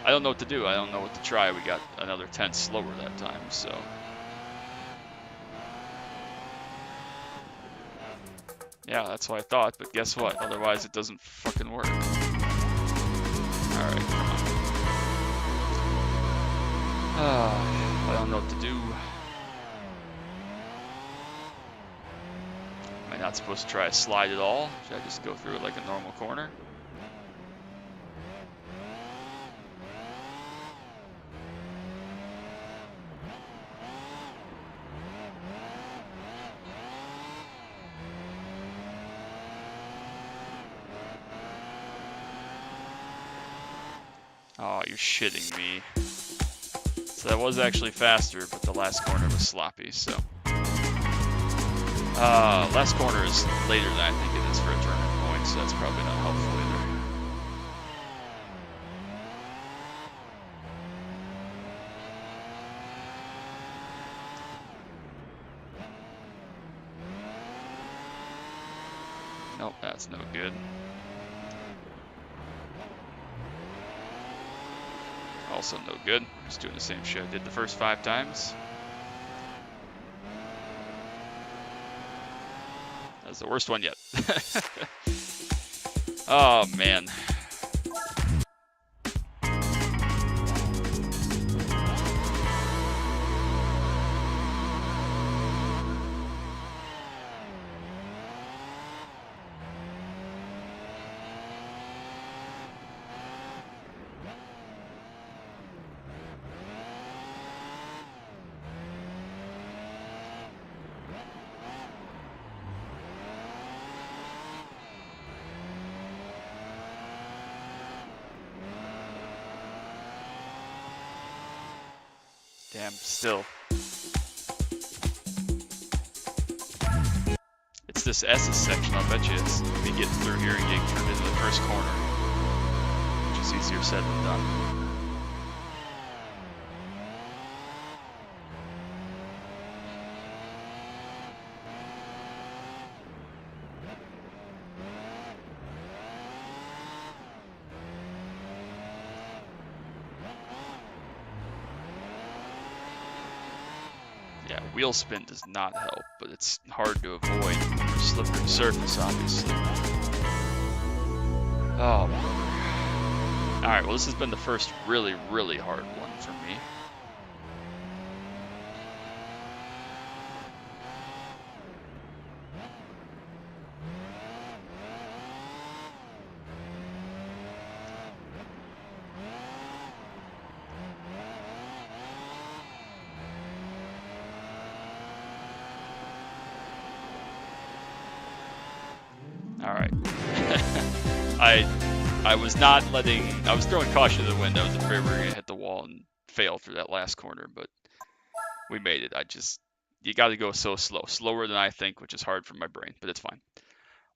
I don't know what to do. I don't know what to try. We got another 10 slower that time, so. Yeah, that's what I thought, but guess what? Otherwise it doesn't fucking work. Alright, come on. I don't know what to do. Am I not supposed to try a slide at all? Should I just go through it like a normal corner? Oh, you're shitting me. So that was actually faster, but the last corner was sloppy, so. Last corner is later than I think it is for a tournament point, so that's probably not helpful either. Nope, that's no good. Also no good. Just doing the same shit I did the first 5 times. That's the worst one yet. Oh man. Damn, still. It's this S's section, I'll bet you it's me getting through here and getting turned into the first corner. Which is easier said than done. Yeah, wheel spin does not help, but it's hard to avoid. Slippery surface, obviously. Oh, brother. Alright, well this has been the first really, really hard one for me. Alright. I was not letting, I was throwing caution to the wind. I was afraid we were going to hit the wall and fail through that last corner, but we made it. You got to go so slow. Slower than I think, which is hard for my brain, but it's fine.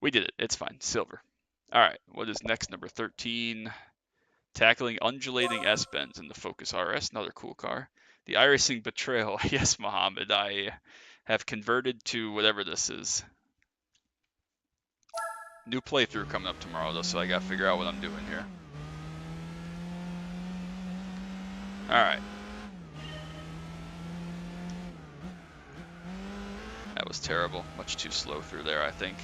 We did it. It's fine. Silver. Alright, what is next? Number 13. Tackling undulating S-bends in the Focus RS. Another cool car. The iRacing Betrayal. Yes, Mohammed. I have converted to whatever this is. New playthrough coming up tomorrow, though, so I gotta figure out what I'm doing here. Alright. That was terrible. Much too slow through there, I think.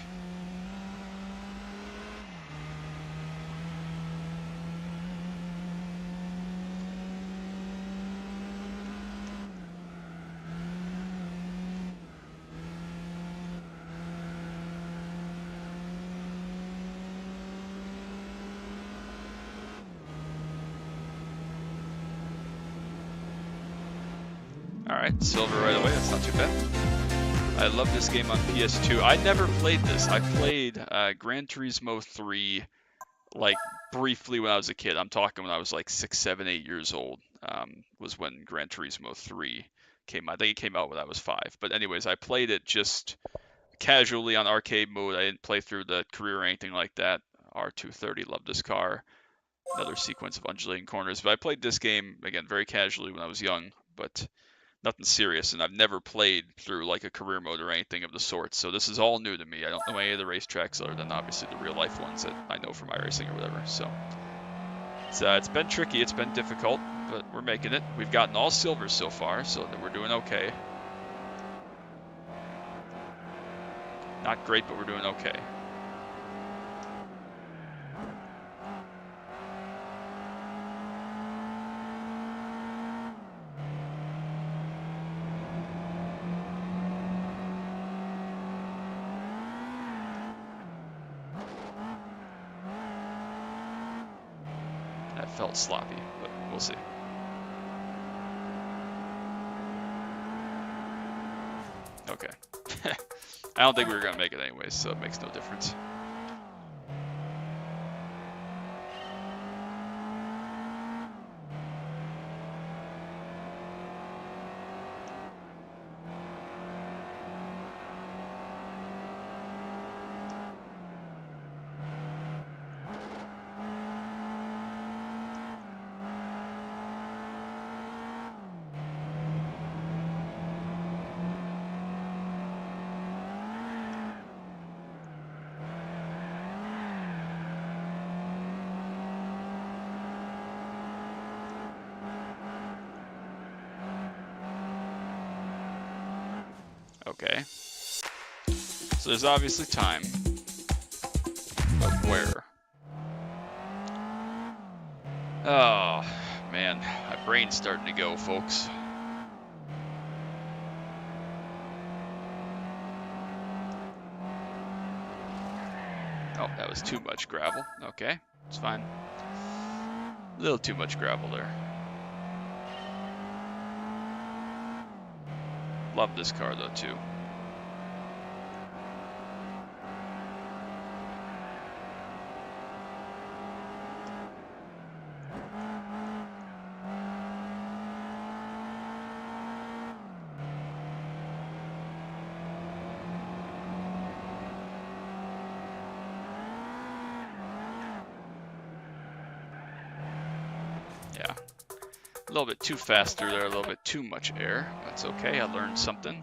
Alright, silver right away, that's not too bad. I love this game on PS2. I never played this. I played Gran Turismo 3 like briefly when I was a kid. I'm talking when I was like 6, 7, 8 years old, was when Gran Turismo 3 came out. I think it came out when I was 5. But anyways, I played it just casually on arcade mode. I didn't play through the career or anything like that. R230, love this car. Another sequence of undulating corners. But I played this game, again, very casually when I was young, but nothing serious. And I've never played through like a career mode or anything of the sort. So this is all new to me. I don't know any of the racetracks other than obviously the real life ones that I know from iRacing or whatever. So it's been tricky. It's been difficult, but we're making it. We've gotten all silvers so far, so that we're doing okay. Not great, but we're doing okay. That felt sloppy, but we'll see. Okay. I don't think we were going to make it anyways, so it makes no difference. Okay. So there's obviously time. But where? Oh, man. My brain's starting to go, folks. Oh, that was too much gravel. Okay, it's fine. A little too much gravel there. Love this car, though, too. Yeah. A little bit too fast through there, a little bit too much air. That's okay, I learned something.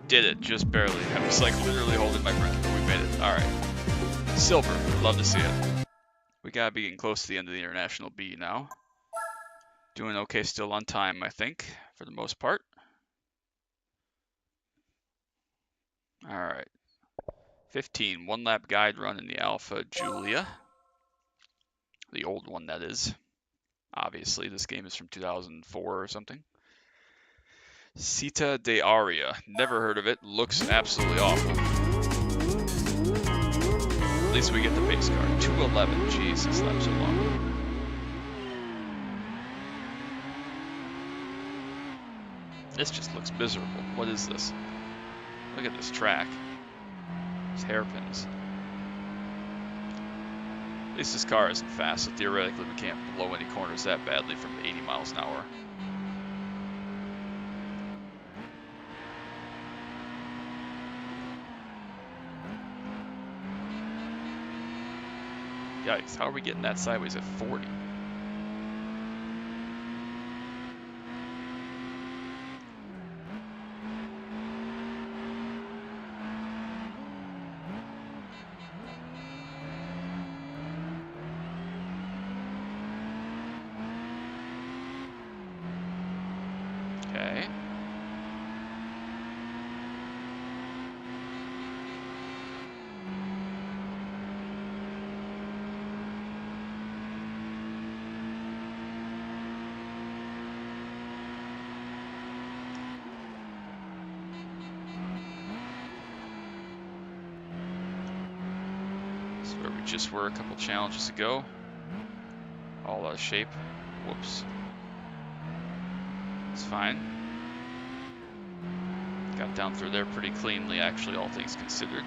Did it, just barely. I was like literally holding my breath, but we made it. Alright. Silver, love to see it. We gotta be getting close to the end of the International B now. Doing okay still on time, I think, for the most part. Alright. 15, one lap guide run in the Alpha Giulia. The old one, that is. Obviously, this game is from 2004 or something. Città d'Aria. Never heard of it. Looks absolutely awful. At least we get the base car. 211. Jesus, that was so long. This just looks miserable. What is this? Look at this track. These hairpins. At least this car isn't fast, so theoretically we can't blow any corners that badly from 80 miles an hour. Yikes, how are we getting that sideways at 40? Okay. where we just were a couple challenges ago. All out of shape. Whoops. It's fine. Got down through there pretty cleanly, actually, all things considered.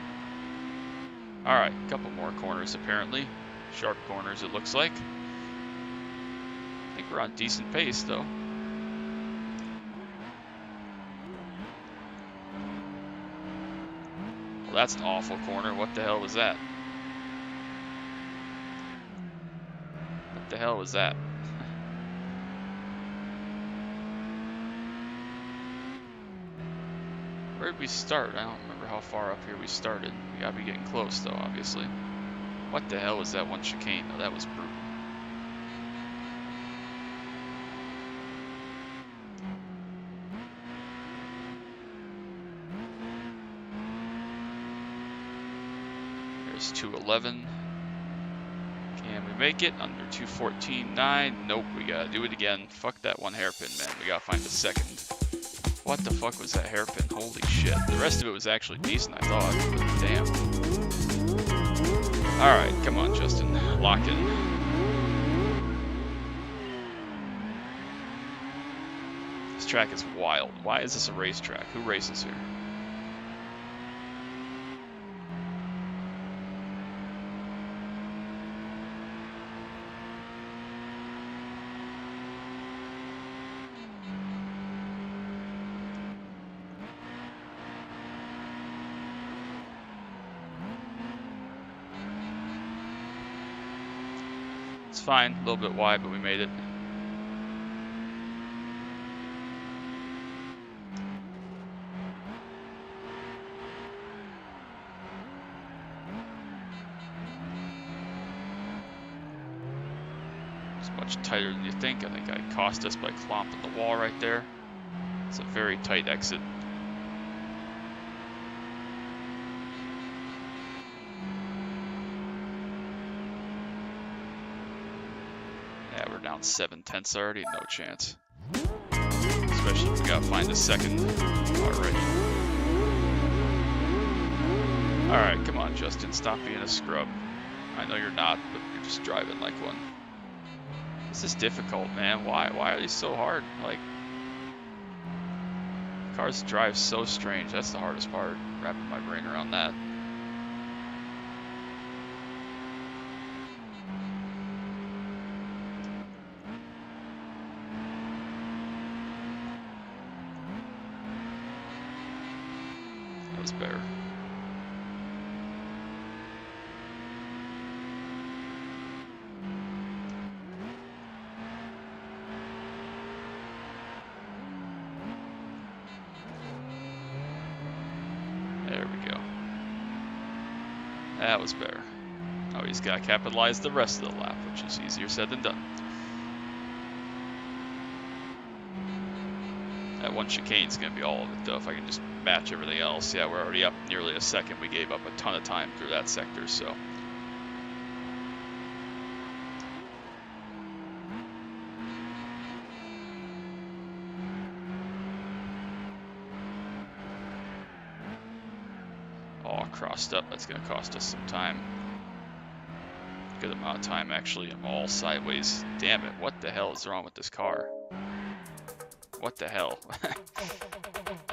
Alright, a couple more corners apparently. Sharp corners, it looks like. I think we're on decent pace, though. Well, that's an awful corner. What the hell was that? What the hell was that? Where did we start? I don't remember how far up here we started. We gotta be getting close, though, obviously. What the hell was that one chicane? Oh, that was brutal. There's 211. Can we make it? Under 214.9. Nope, we gotta do it again. Fuck that one hairpin, man. We gotta find a second. What the fuck was that hairpin? Holy shit. The rest of it was actually decent, I thought. But damn. Alright, come on, Justin. Lock in. This track is wild. Why is this a racetrack? Who races here? It's fine, a little bit wide, but we made it. It's much tighter than you think. I think I cost us by clomping the wall right there. It's a very tight exit. Yeah, we're down 7/10 already, no chance. Especially if we gotta find a second already. Alright, come on, Justin, stop being a scrub. I know you're not, but you're just driving like one. This is difficult, man. Why are these so hard? Like, cars drive so strange. That's the hardest part, wrapping my brain around that. That was better. There we go. That was better. Oh, he's got to capitalize the rest of the lap, which is easier said than done. That one chicane's going to be all of it, though, if I can just match everything else. Yeah, we're already up nearly a second. We gave up a ton of time through that sector, so. All crossed up. That's going to cost us some time. Good amount of time, actually. I'm all sideways. Damn it. What the hell is wrong with this car? What the hell?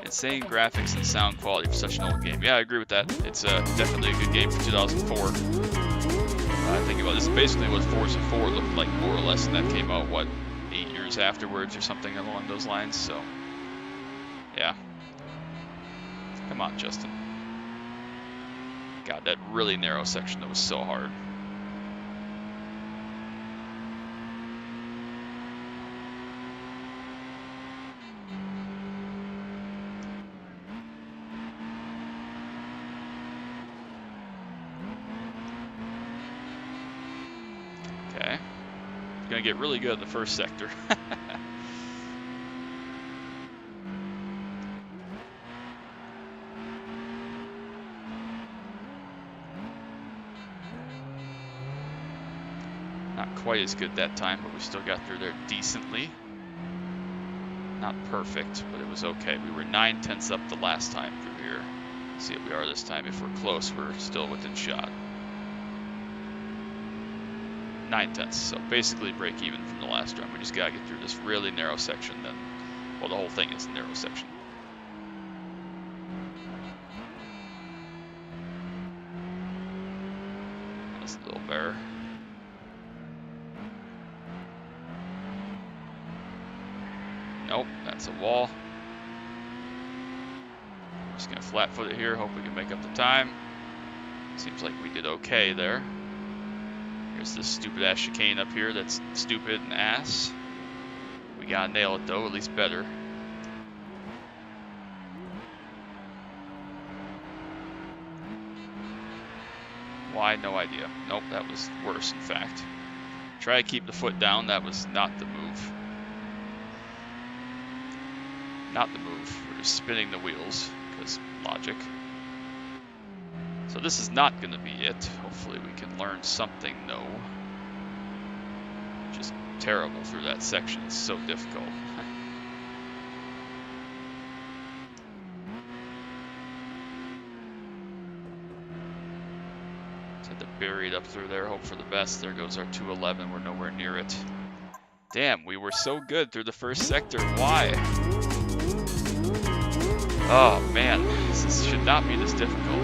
Insane graphics and sound quality for such an old game. Yeah, I agree with that. It's definitely a good game for 2004. I think about this. Basically what Forza 4 looked like, more or less, and that came out, what, 8 years afterwards or something along those lines, so. Yeah. Come on, Justin. God, that really narrow section that was so hard. Okay. Gonna get really good at the first sector. Not quite as good that time, but we still got through there decently. Not perfect, but it was okay. We were 9/10 up the last time through here. Let's see what we are this time. If we're close, we're still within shot. 9/10. So basically break even from the last run. We just gotta get through this really narrow section. Then, well, the whole thing is a narrow section. That's a little bear. Nope, that's a wall. Just gonna flat foot it here, hope we can make up the time. Seems like we did okay there. Here's this stupid ass chicane up here that's stupid and ass. We gotta nail it though, at least better. Why? No idea. Nope, that was worse in fact. Try to keep the foot down, that was not the move. Not the move. We're just spinning the wheels, because logic. So this is not going to be it. Hopefully we can learn something new. Just terrible through that section. It's so difficult. Just had to bury it up through there. Hope for the best. There goes our 211. We're nowhere near it. Damn, we were so good through the first sector. Why? Oh man, this should not be this difficult.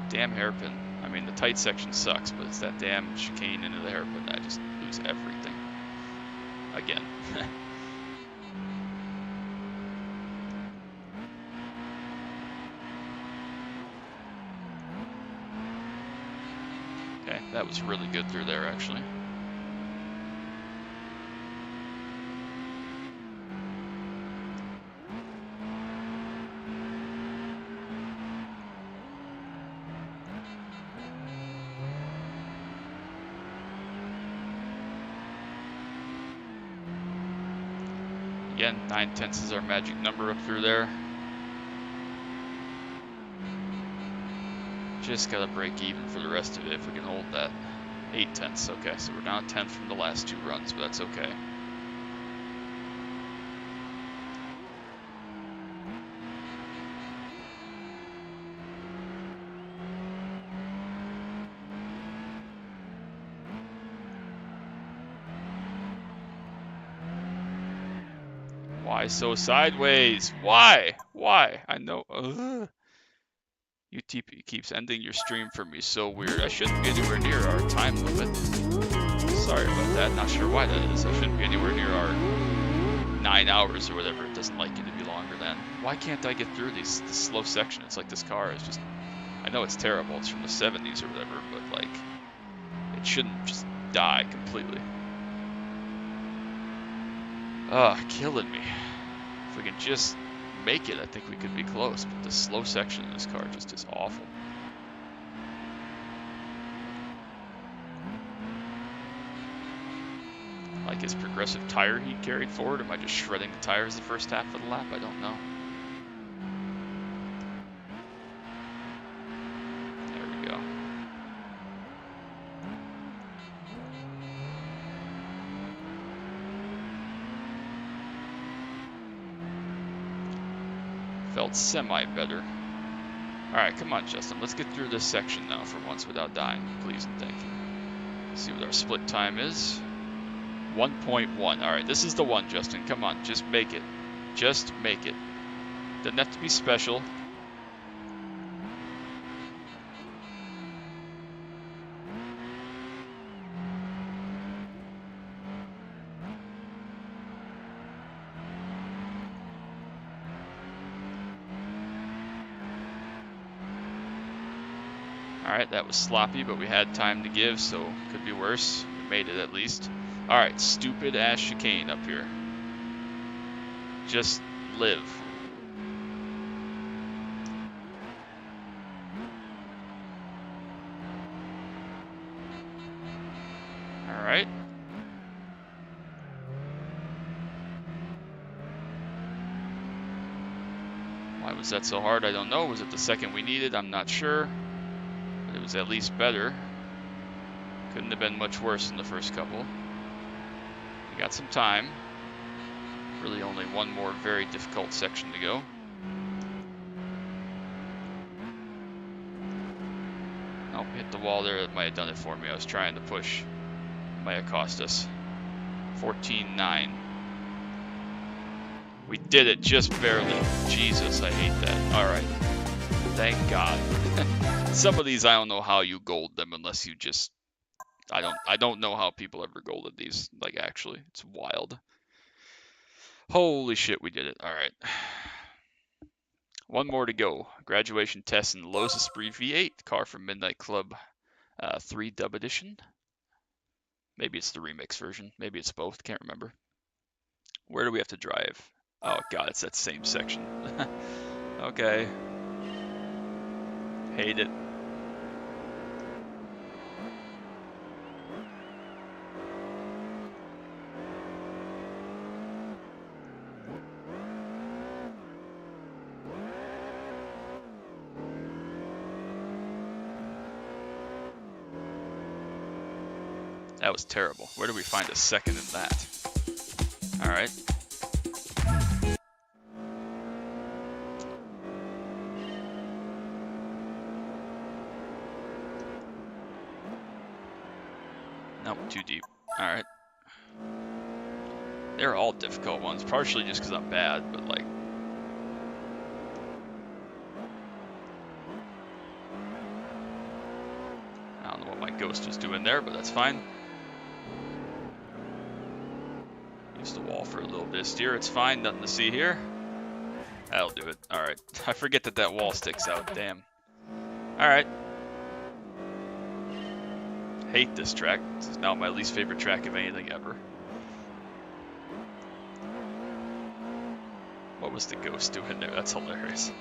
Damn hairpin. I mean, the tight section sucks, but it's that damn chicane into the hairpin that I just lose everything. Again. Okay, that was really good through there, actually. Again, 9/10 is our magic number up through there. Just gotta break even for the rest of it if we can hold that. 8/10. Okay, so we're down 10 from the last 2 runs, but that's okay. Why so sideways? Why? Why? I know. Ugh. UTP keeps ending your stream for me. So weird. I shouldn't be anywhere near our time limit. Sorry about that. Not sure why that is. I shouldn't be anywhere near our 9 hours or whatever. It doesn't like you to be longer than. Why can't I get through this slow section? It's like this car is just... I know it's terrible. It's from the 70s or whatever, but like... It shouldn't just die completely. Ugh, killing me. If we can just make it, I think we could be close, but the slow section in this car just is awful. Like, is progressive tire heat carried forward? Am I just shredding the tires the first half of the lap? I don't know. There we go. Felt semi better. Alright, come on, Justin. Let's get through this section now for once without dying. Please and thank you. Let's see what our split time is. 1.1. Alright, this is the one, Justin. Come on, just make it. Just make it. Doesn't have to be special. Alright, that was sloppy, but we had time to give, so could be worse. We made it at least. Alright, stupid ass chicane up here. Just live. Alright. Why was that so hard? I don't know. Was it the second we needed? I'm not sure. But it was at least better. Couldn't have been much worse than the first couple. We got some time. Really only one more very difficult section to go. Oh, hit the wall there. That might have done it for me. I was trying to push. Might have cost us. 14.9. We did it just barely. Jesus, I hate that. Alright. Thank God. Some of these I don't know how you gold them unless you just... I don't know how people ever golded these. Like, actually. It's wild. Holy shit, we did it. Alright. One more to go. Graduation test in Lowe's Esprit V8. Car from Midnight Club 3 Dub Edition. Maybe it's the remix version. Maybe it's both. Can't remember. Where do we have to drive? Oh god, it's that same section. Okay. Hate it. That was terrible. Where do we find a second in that? Alright. Nope, too deep. Alright. They're all difficult ones, partially just because I'm bad, but like... I don't know what my ghost was doing there, but that's fine. Use the wall for a little bit of steer, it's fine, nothing to see here. That'll do it. Alright. I forget that that wall sticks out, damn. Alright. Hate this track. This is now my least favorite track of anything ever. What was the ghost doing there? That's hilarious.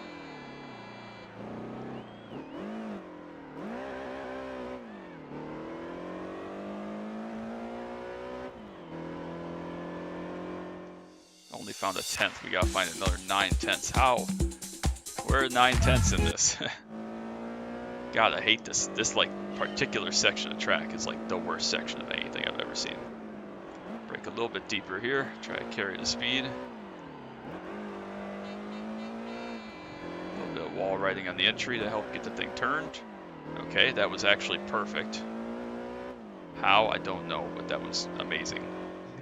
Only found a tenth. We gotta find another 9/10. How? Where are 9/10 in this? God, I hate this. This like particular section of track is like the worst section of anything I've ever seen. Brake a little bit deeper here. Try to carry the speed. A little bit of wall riding on the entry to help get the thing turned. Okay, that was actually perfect. How? I don't know, but that was amazing.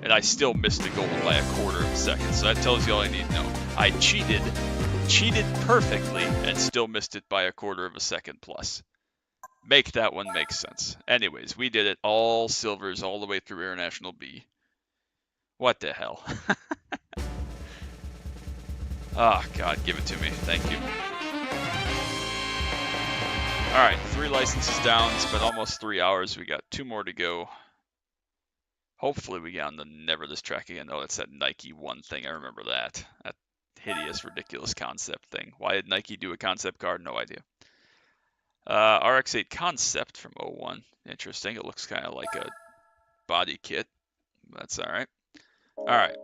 And I still missed the goal by a quarter of a second, so that tells you all I need to know. I cheated perfectly, and still missed it by a quarter of a second plus. Make that one make sense. Anyways, we did it. All silvers all the way through International B. What the hell? Oh, God, give it to me. Thank you. Alright, 3 licenses down. It's been almost 3 hours. We got 2 more to go. Hopefully we get on the Never This Track again. Oh, it's that Nike one thing. I remember that. That hideous, ridiculous concept thing. Why did Nike do a concept car? No idea. RX-8 concept from 01. Interesting. It looks kind of like a body kit. That's alright. Alright.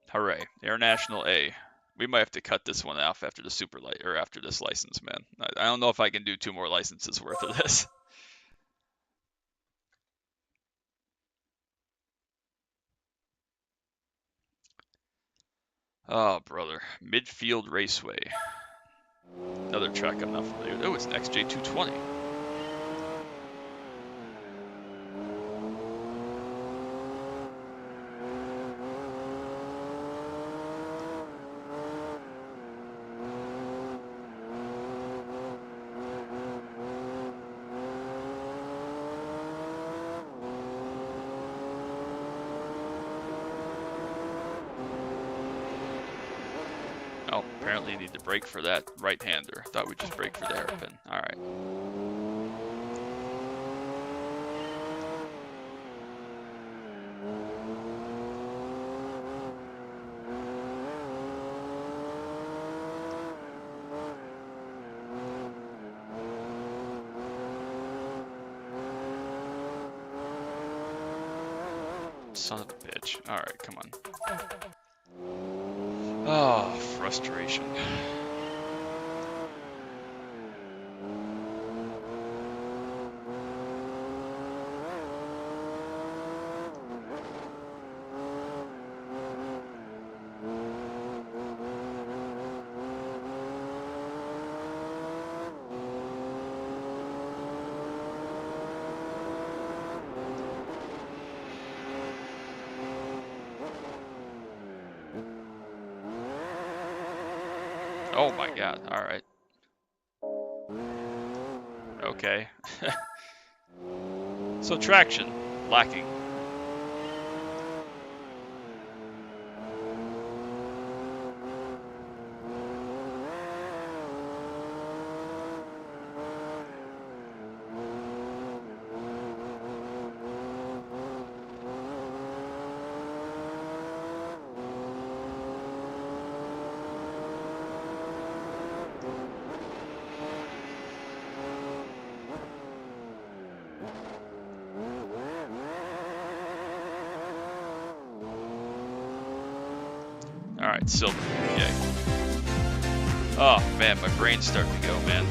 Hooray. International A. We might have to cut this one off after the super light or after this license, man. I don't know if I can do 2 more licenses worth of this. Oh, brother. Midfield Raceway. Another track I'm not familiar with. Oh, it's an XJ220. Oh, apparently you need to brake for that right-hander. Thought we'd just brake for the hairpin. Alright. Son of a bitch. Alright, come on. Oh, frustration. Oh my god, alright. Okay. So traction, lacking. Alright, silver. Yay. Oh man, my brain's starting to go, man.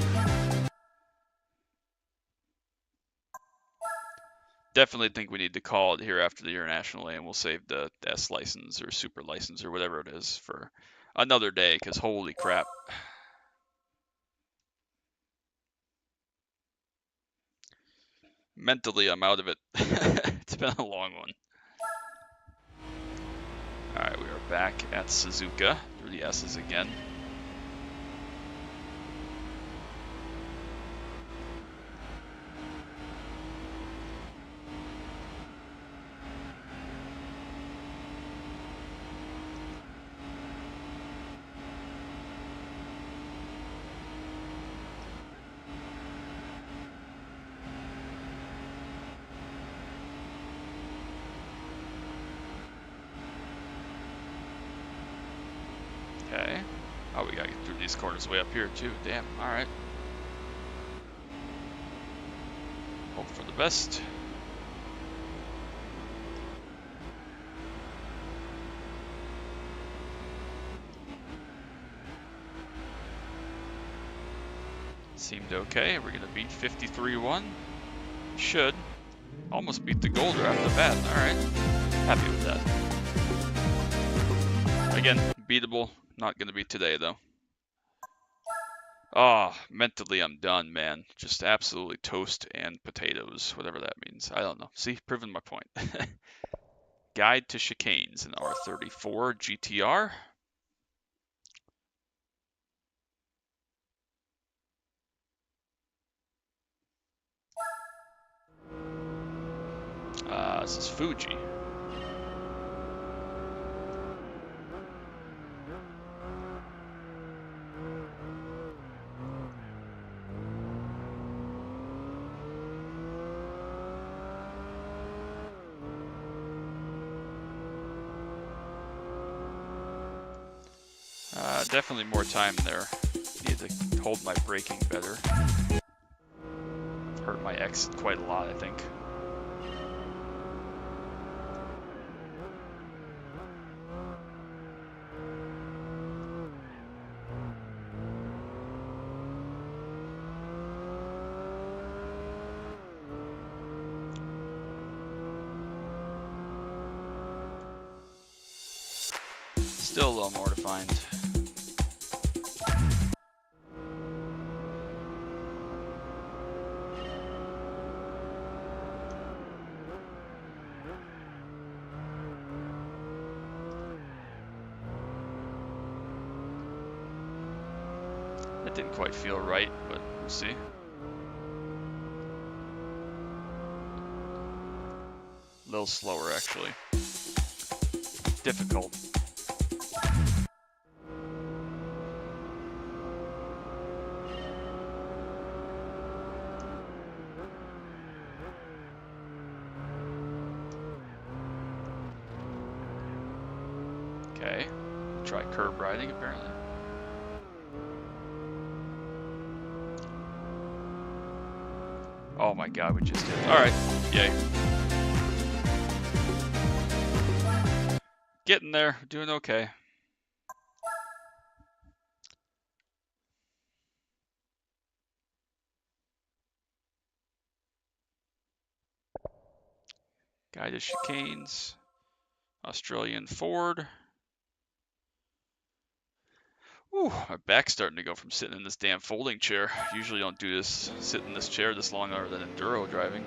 Definitely think we need to call it here after the international, and we'll save the S license or super license or whatever it is for another day, because holy crap. Mentally, I'm out of it. It's been a long one. Alright, we are back at Suzuka through the S's again. Okay. Oh, we gotta get through these corners way up here too. Damn. Alright. Hope for the best. Seemed okay. We're gonna beat 53-1. Should. Almost beat the Golder off the bat. Alright. Happy with that. Again, beatable. Not gonna be today though. Oh, mentally I'm done, man. Just absolutely toast and potatoes, whatever that means. I don't know. See, proving my point. Guide to Chicanes in R34 GTR. This is Fuji. Definitely more time there. Need to hold my braking better. Hurt my exit quite a lot, I think. Still a little more to find. That didn't quite feel right, but we'll see. A little slower, actually. Difficult. Okay. Try curb riding, apparently. Oh my god, we just did. Alright, yay. Getting there, doing okay. Guided chicanes. Australian Ford. Ooh, my back's starting to go from sitting in this damn folding chair. Usually don't do this, sit in this chair this long other than enduro driving.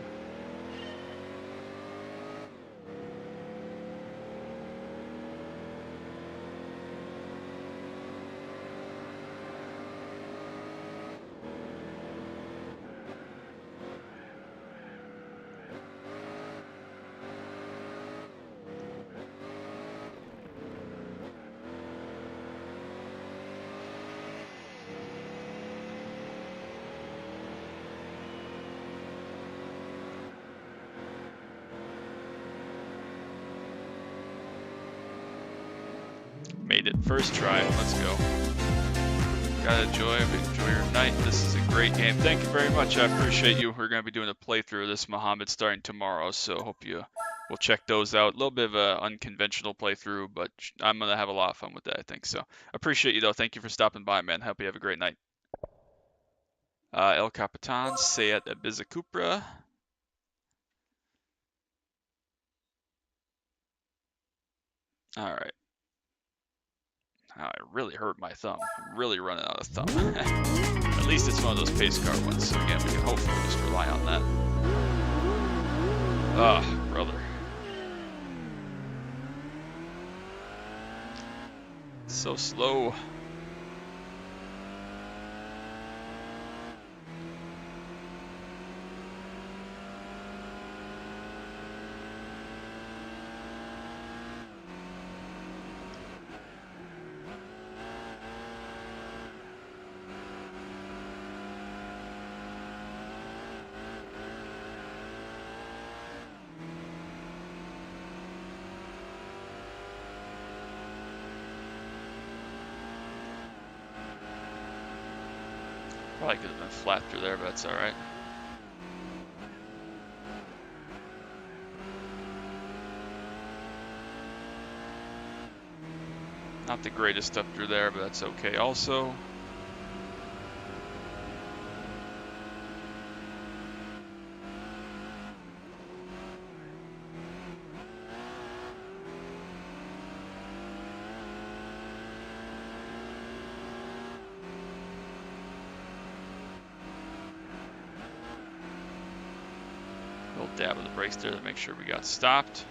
Made it. First try. Let's go. Gotta enjoy your night. This is a great game. Thank you very much. I appreciate you. We're going to be doing a playthrough of this Muhammad starting tomorrow, so hope you will check those out. A little bit of an unconventional playthrough, but I'm going to have a lot of fun with that, I think. So appreciate you, though. Thank you for stopping by, man. Hope you have a great night. El Capitan, Sayat Abizakupra. All right. I really hurt my thumb. I'm really running out of thumb. At least it's one of those pace car ones, so again, we can hopefully just rely on that. Ah, brother. So slow. Probably could have been flat through there, but that's all right. Not the greatest up through there, but that's okay also. Little dab of the brakes there to make sure we got stopped.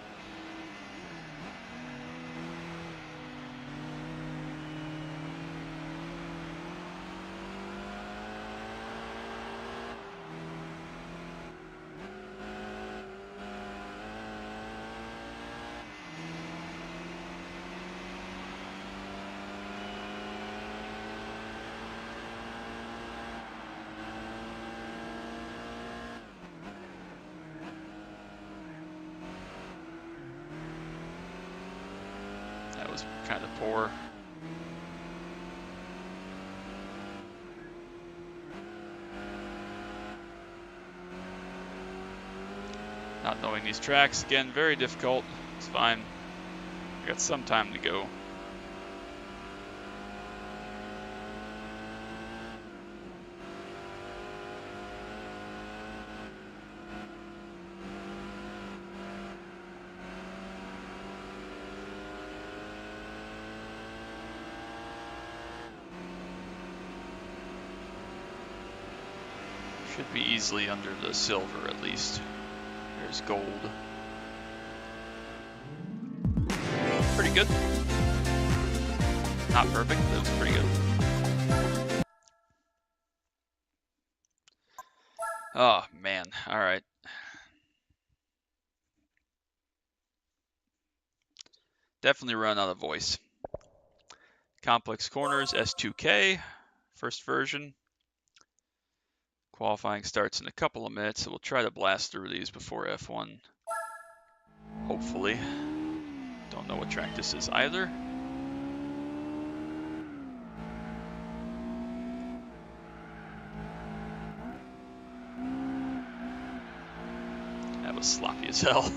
That was kind of poor. Not knowing these tracks, again, very difficult. It's fine. We got some time to go. Should be easily under the silver at least. There's gold. Pretty good. Not perfect, but it was pretty good. Oh, man. All right. Definitely run out of voice. Complex corners, S2K, first version. Qualifying starts in a couple of minutes, so we'll try to blast through these before F1. Hopefully. Don't know what track this is either. That was sloppy as hell.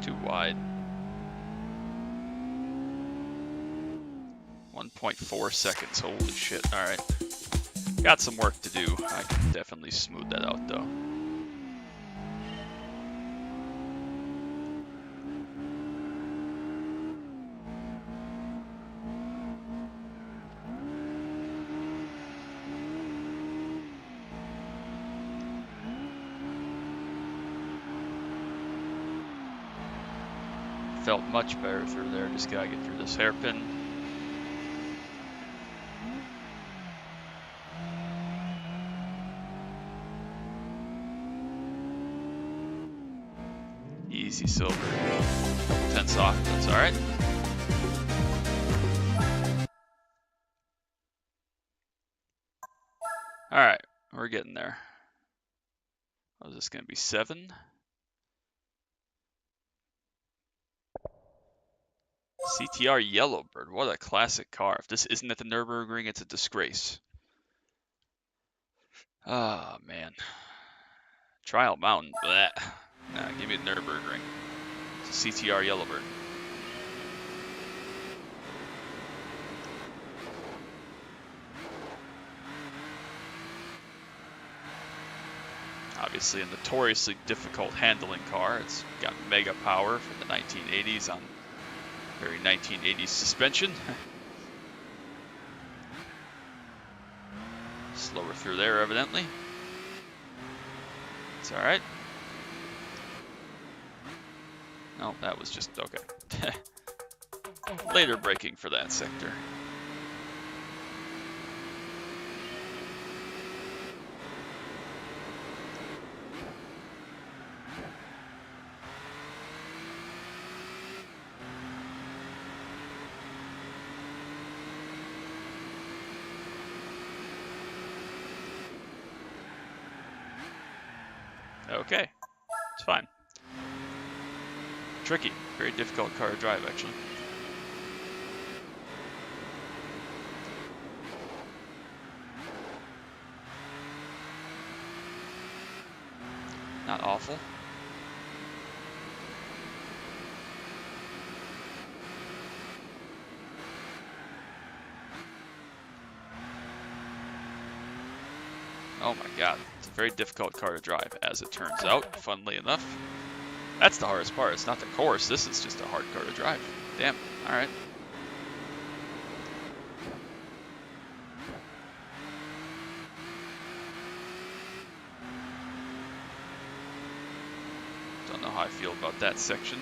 Too wide. 1.4 seconds, holy shit. All right. Got some work to do. I can definitely smooth that out though. Felt much better through there. Just gotta get through this hairpin. Easy silver. Couple tenths off. That's all right. getting there. Oh, is this going to be 7? CTR Yellowbird. What a classic car. If this isn't at the Nürburgring, it's a disgrace. Oh, man. Trial Mountain. Blech. Nah, give me the Nürburgring. It's a CTR Yellowbird. Obviously a notoriously difficult handling car. It's got mega power from the 1980s on very 1980s suspension. Slower through there, evidently. It's all right. No, that was just okay. Later braking for that sector. Okay, it's fine. Tricky, very difficult car to drive, actually. Not awful. Oh my god, it's a very difficult car to drive, as it turns out, funnily enough. That's the hardest part, it's not the course, this is just a hard car to drive. Damn, alright. Don't know how I feel about that section.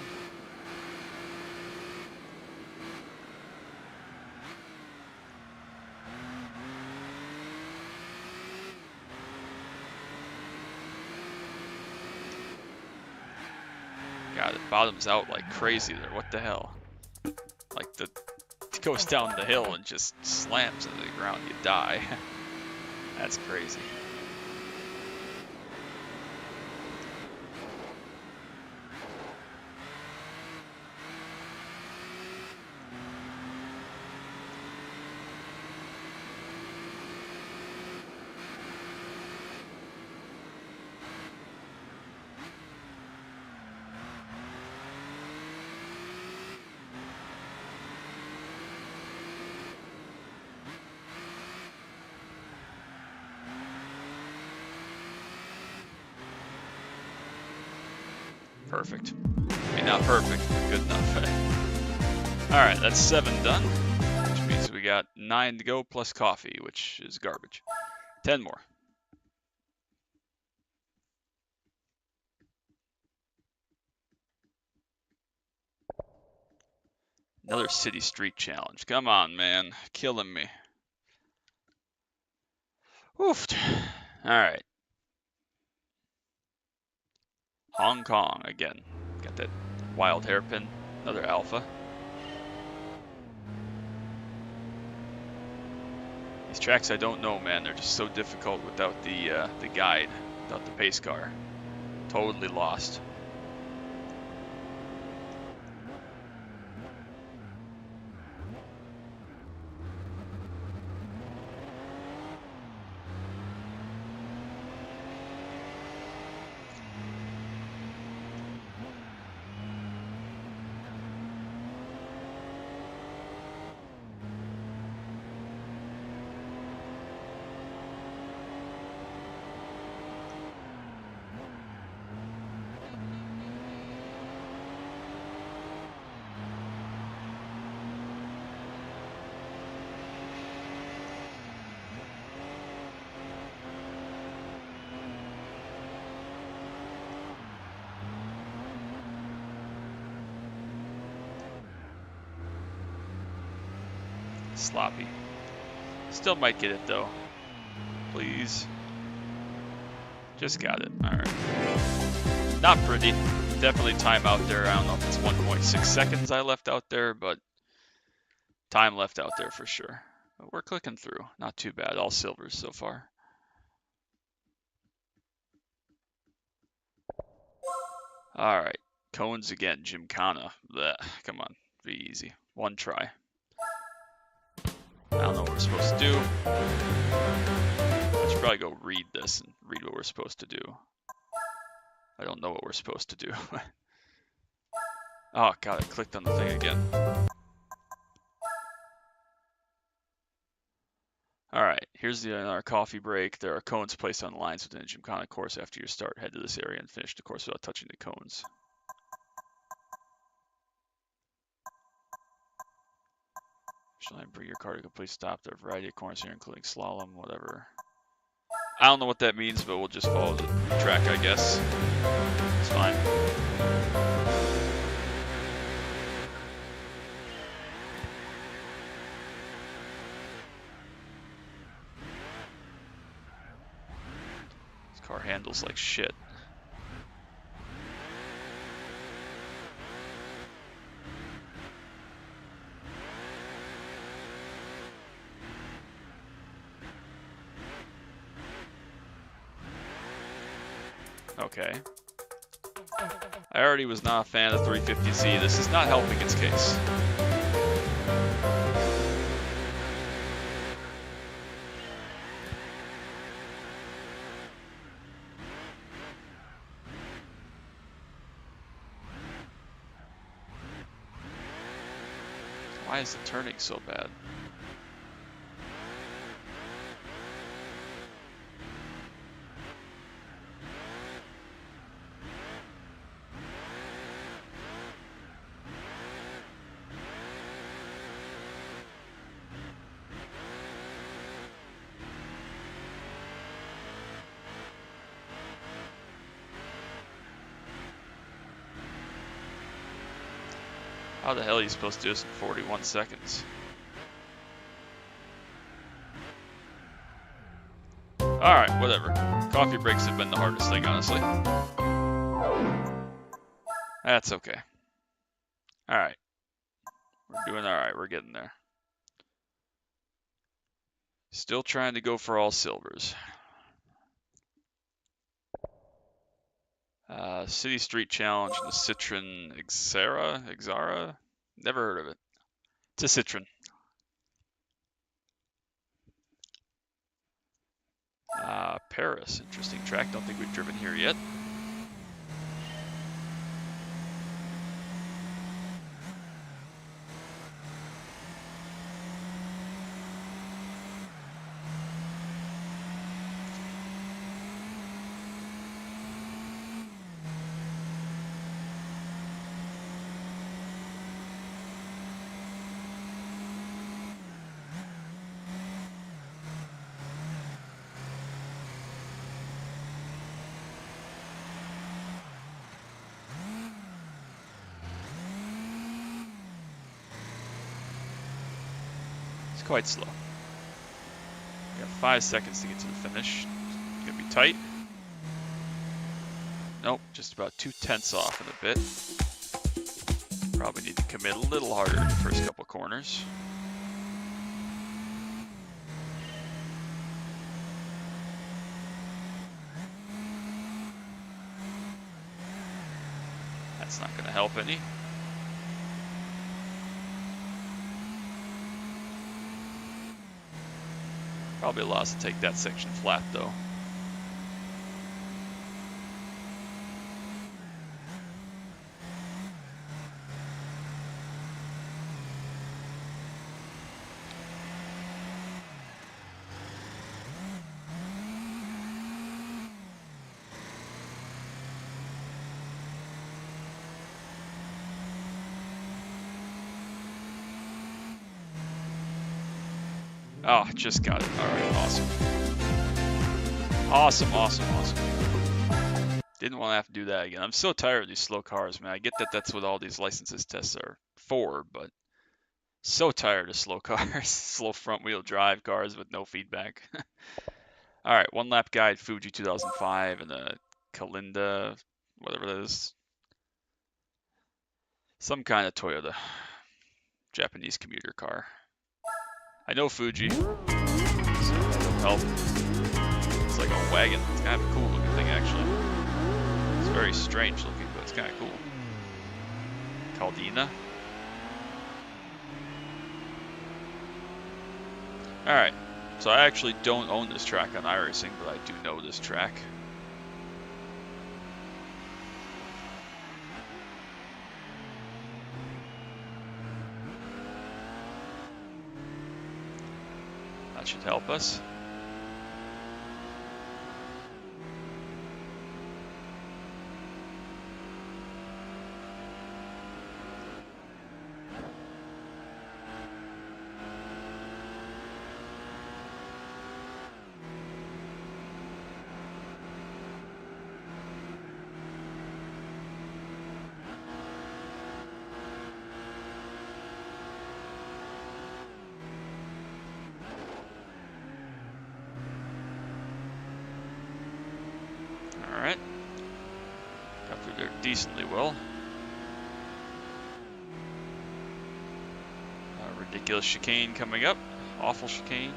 God, it bottoms out like crazy there. What the hell? Like it goes down the hill and just slams into the ground. You die. That's crazy. Perfect. I mean, not perfect, but good enough. Alright, that's 7 done, which means we got 9 to go plus coffee, which is garbage. 10 more. Another city street challenge. Come on, man. Killing me. Oof. Alright. Hong Kong again. Got that wild hairpin. Another alpha. These tracks I don't know, man. They're just so difficult without the guide, without the pace car. Totally lost. Sloppy. Still might get it though. Please. Just got it. Alright. Not pretty. Definitely time out there. I don't know if it's 1.6 seconds I left out there, but time left out there for sure. But we're clicking through. Not too bad. All silvers so far. All right, cones again, Gymkhana. Blech, come on, be easy. One try. I don't know what we're supposed to do. I should probably go read this and read what we're supposed to do. I don't know what we're supposed to do. Oh god, I clicked on the thing again. Alright, here's our coffee break. There are cones placed on lines within a Gymkhana course. After your start, head to this area and finish the course without touching the cones. Shall I bring your car to a complete stop? There are a variety of corners here, including slalom, whatever. I don't know what that means, but we'll just follow the track, I guess. It's fine. This car handles like shit. Okay. I already was not a fan of 350Z. This is not helping its case. Why is it turning so bad? How the hell are you supposed to do this in 41 seconds? Alright, whatever. Coffee breaks have been the hardest thing, honestly. That's okay. Alright. We're doing alright, we're getting there. Still trying to go for all silvers. City Street Challenge in the Citroen Xara? Never heard of it. It's a Citroen. Paris, interesting track. Don't think we've driven here yet. Quite slow. We got 5 seconds to get to the finish. It's gonna be tight. Nope, just about 2/10 off in a bit. Probably need to commit a little harder in the first couple corners. That's not gonna help any. Probably allow us to take that section flat though. Oh, just got it. Alright, awesome. Awesome. Didn't want to have to do that again. I'm so tired of these slow cars, man. I get that that's what all these licenses tests are for, but so tired of slow cars. Slow front wheel drive cars with no feedback. Alright, one lap guide, Fuji 2005, and a Kalinda, whatever that is. Some kind of Toyota. Japanese commuter car. I know Fuji, so that'll help. It's like a wagon. It's kind of a cool looking thing, actually. It's very strange looking, but it's kind of cool. Caldina. Alright, so I actually don't own this track on iRacing, but I do know this track. That should help us. Alright. Got through there decently well. Ridiculous chicane coming up. Awful chicane.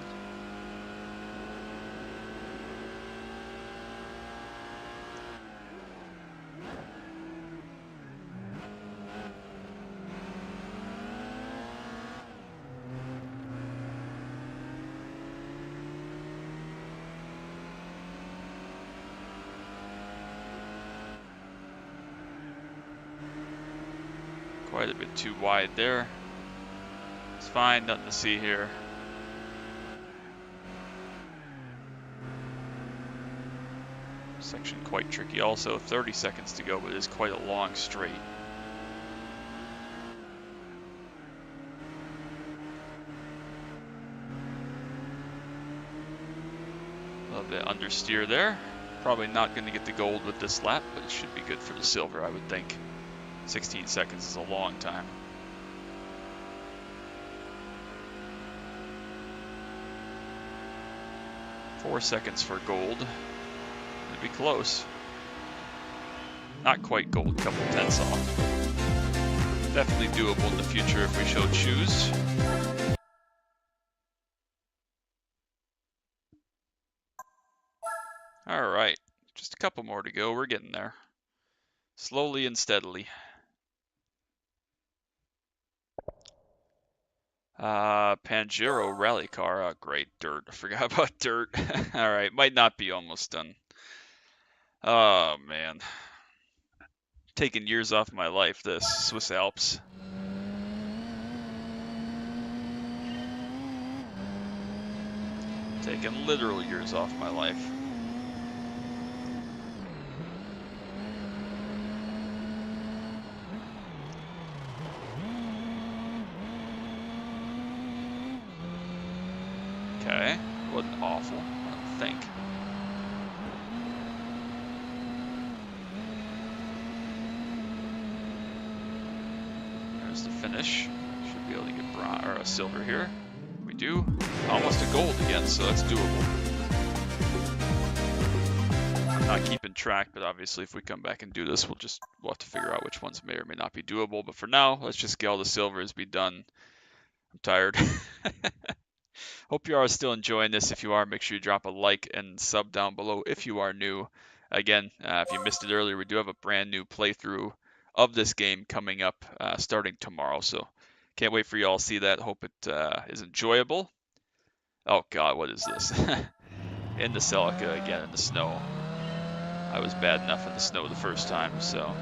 Quite a bit too wide there. It's fine, nothing to see here. Section quite tricky also, 30 seconds to go, but it is quite a long straight. A little bit understeer there. Probably not going to get the gold with this lap, but it should be good for the silver, I would think. 16 seconds is a long time. Four seconds for gold. It'd be close. Not quite gold, couple tenths off. Definitely doable in the future if we so choose. Alright, just a couple more to go. We're getting there. Slowly and steadily. Pajero rally car. Oh, great. Dirt. I forgot about dirt. Alright, might not be almost done. Oh, man. Taking years off my life, this. Swiss Alps. Taking literal years off my life. Okay, wasn't awful, I don't think. There's the finish. Should be able to get bronze or a silver here. We do. Almost a gold again, so that's doable. I'm not keeping track, but obviously if we come back and do this, we'll have to figure out which ones may or may not be doable. But for now, let's just get all the silvers, be done. I'm tired. Hope you are still enjoying this. If you are, make sure you drop a like and sub down below if you are new. Again, if you missed it earlier, we do have a brand new playthrough of this game coming up starting tomorrow. So can't wait for you all to see that. Hope it is enjoyable. Oh God, what is this? In the Celica again in the snow. I was bad enough in the snow the first time, so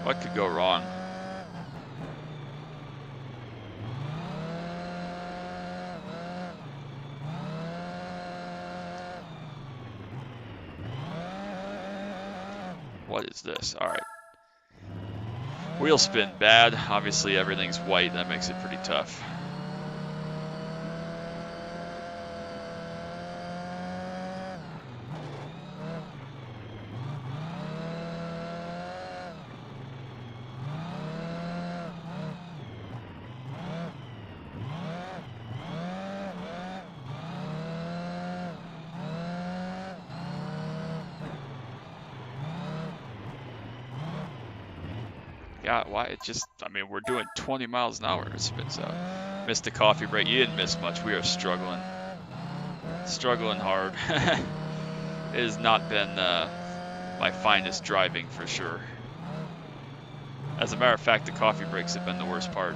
what could go wrong? What is this? All right. Wheel spin, bad. Obviously everything's white. That makes it pretty tough. Yeah, why? It just, I mean, we're doing 20 miles an hour. It spits out. Missed the coffee break. You didn't miss much. We are struggling. Struggling hard. It has not been my finest driving for sure. As a matter of fact, the coffee breaks have been the worst part.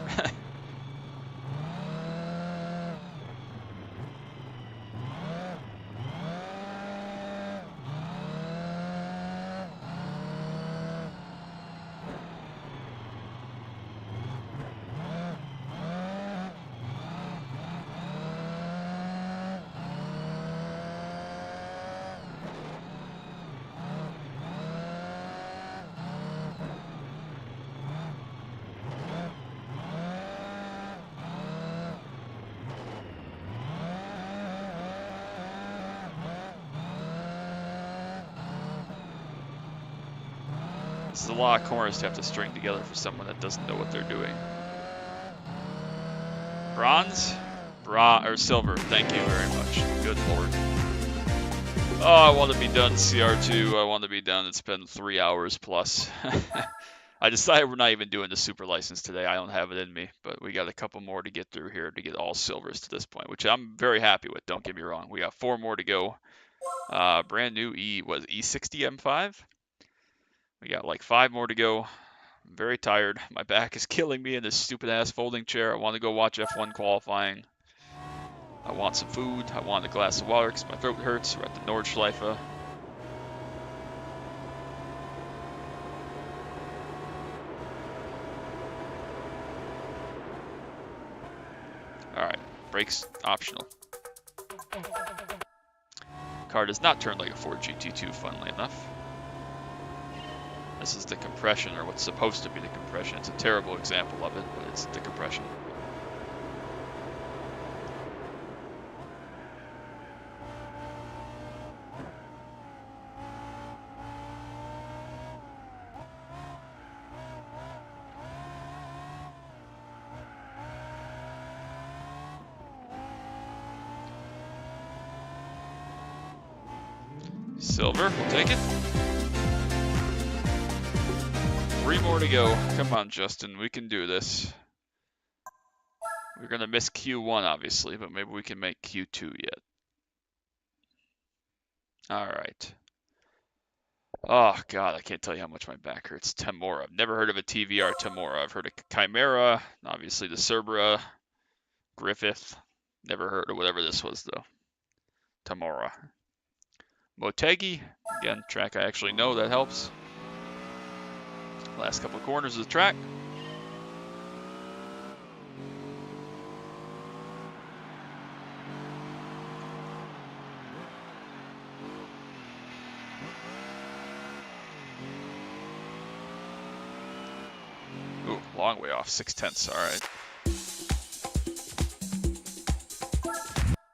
This is a lot of corners to have to string together for someone that doesn't know what they're doing. Bronze? Or silver, thank you very much. Good lord. Oh, I want to be done CR2. I want to be done. It's been 3 hours plus. I decided we're not even doing the super license today. I don't have it in me, but we got a couple more to get through here to get all silvers to this point, which I'm very happy with. Don't get me wrong. We got 4 more to go. Brand new E60 M5. We got like 5 more to go. I'm very tired. My back is killing me in this stupid ass folding chair. I want to go watch F1 qualifying. I want some food. I want a glass of water because my throat hurts. We're at the Nordschleife. Alright, brakes optional. Car does not turn like a Ford GT2, funnily enough. This is the compression, or what's supposed to be the compression. It's a terrible example of it, but it's the compression. Silver, we'll take it. 3 more to go. Come on, Justin, we can do this. We're going to miss Q1, obviously, but maybe we can make Q2 yet. Alright. Oh, God, I can't tell you how much my back hurts. Temora. I've never heard of a TVR Temora. I've heard of Chimera, obviously the Cerbera, Griffith. Never heard of whatever this was, though. Temora. Motegi. Again, track I actually know, that helps. Last couple of corners of the track. Ooh, long way off, 6/10. All right.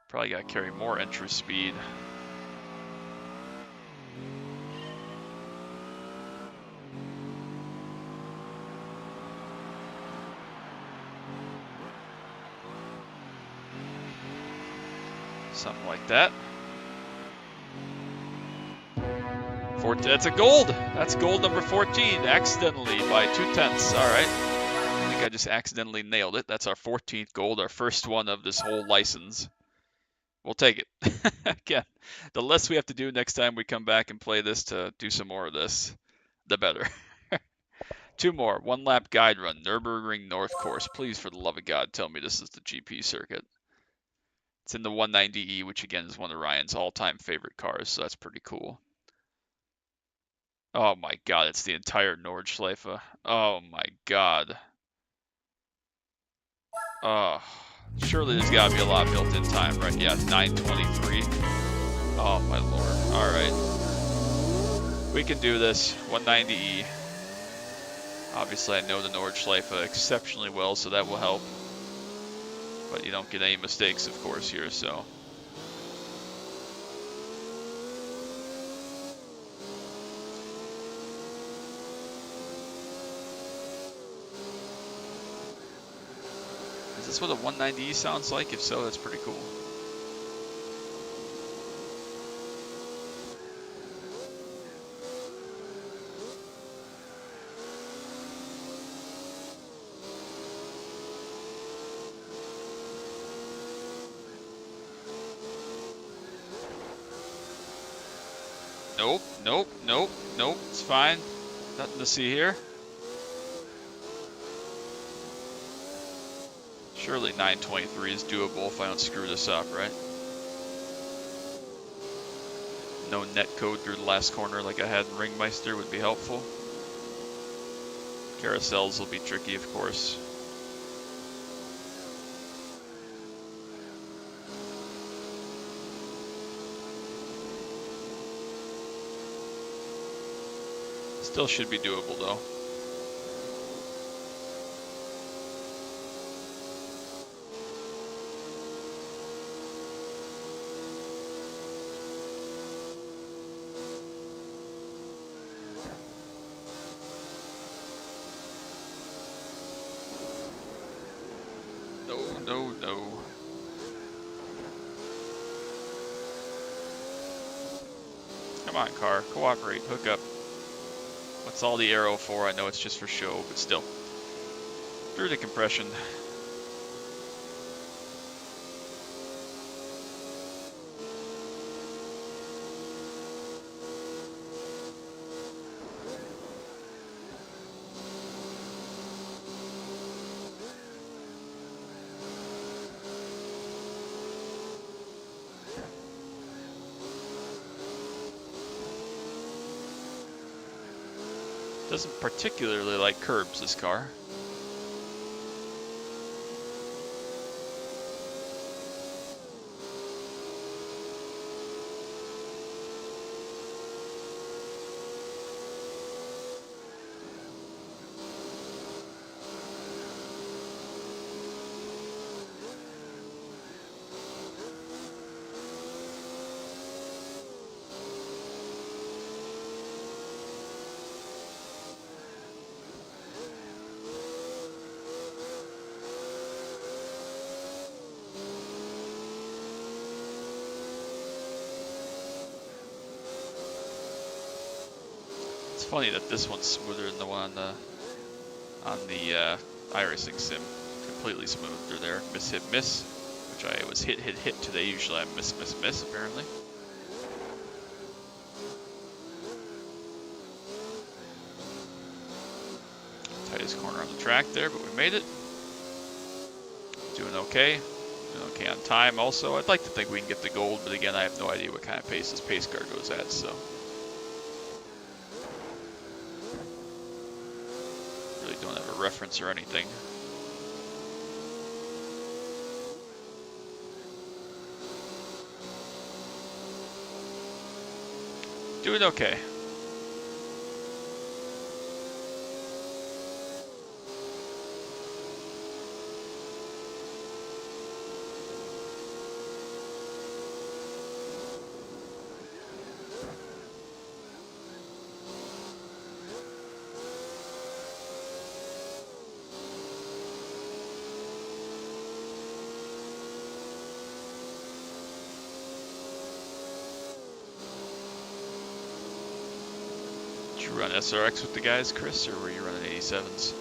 Probably got to carry more entry speed. Something like that. That's a gold. That's gold number 14, accidentally by 2/10. All right. I think I just accidentally nailed it. That's our 14th gold, our first one of this whole license. We'll take it. Again, the less we have to do next time we come back and play this to do some more of this, the better. 2 more. 1 lap guide run, Nürburgring North Course. Please, for the love of God, tell me this is the GP circuit. It's in the 190E, which again is one of Ryan's all-time favorite cars, so that's pretty cool. Oh my God, it's the entire Nordschleife. Oh my God. Oh, surely there's got to be a lot built in time, right? Yeah, 9:23. Oh my lord. All right. We can do this. 190E. Obviously, I know the Nordschleife exceptionally well, so that will help. But you don't get any mistakes, of course, here, so. Is this what a 190E sounds like? If so, that's pretty cool. Nope, nope, nope, nope. It's fine. Nothing to see here. Surely 923 is doable if I don't screw this up, right? No net code through the last corner like I had in Ringmeister would be helpful. Carousels will be tricky, of course. Still should be doable though. No, no, no. Come on, car. Cooperate. Hook up. What's all the arrow for? I know it's just for show, but still. Through the compression. Doesn't particularly like curbs, this car. It's funny that this one's smoother than the one on the iRacing sim. Completely smooth through there. Miss, hit, miss. Which I was hit, hit, hit today. Usually I miss, miss, miss, apparently. Tightest corner on the track there, but we made it. Doing okay. Doing okay on time also. I'd like to think we can get the gold, but again, I have no idea what kind of pace this pace car goes at, so. Really don't have a reference or anything. Doing okay. Did you run SRX with the guys, Chris, or were you running 87s?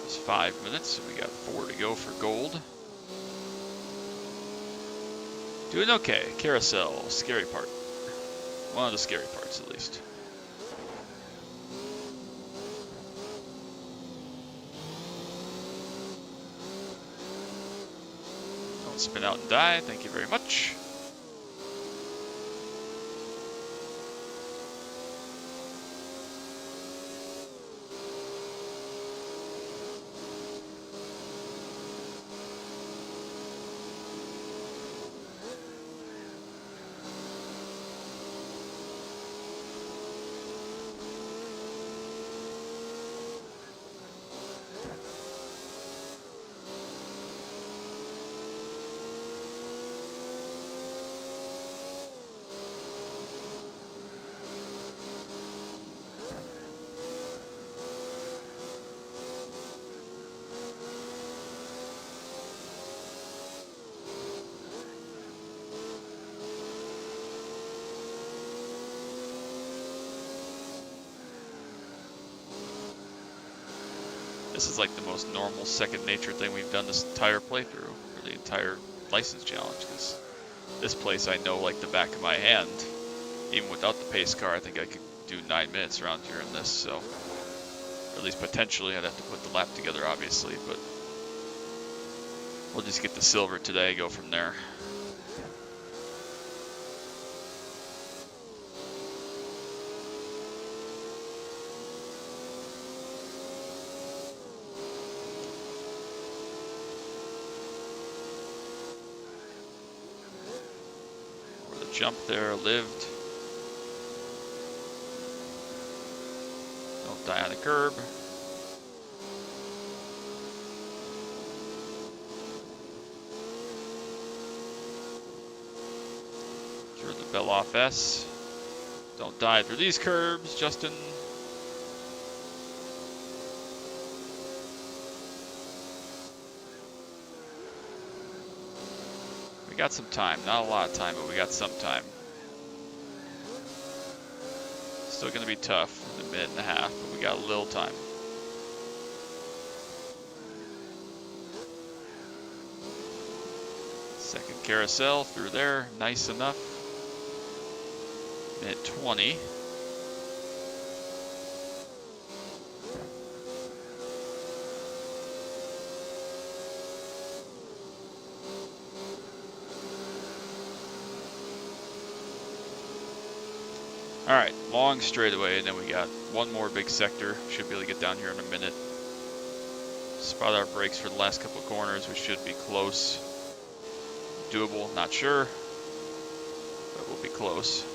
It's 5 minutes, so we got 4 to go for gold. Doing okay. Carousel, scary part. One of the scary parts, at least. Don't spin out and die. Thank you very much. This is like the most normal second nature thing we've done this entire playthrough, or the entire license challenge, because this place I know like the back of my hand. Even without the pace car, I think I could do 9 minutes around here in this, so... Or at least potentially, I'd have to put the lap together, obviously, but... We'll just get the silver today, go from there. Where the jump there lived. Don't die on the curb. Through the bell off S. Don't die through these curbs, Justin. We got some time. Not a lot of time, but we got some time. Still going to be tough in a minute and a half, but we got a little time. Second carousel through there, nice enough. Minute 20. All right, long straightaway, and then we got one more big sector. Should be able to get down here in a minute. Spot our brakes for the last couple of corners. We should be close. Doable, not sure, but we'll be close.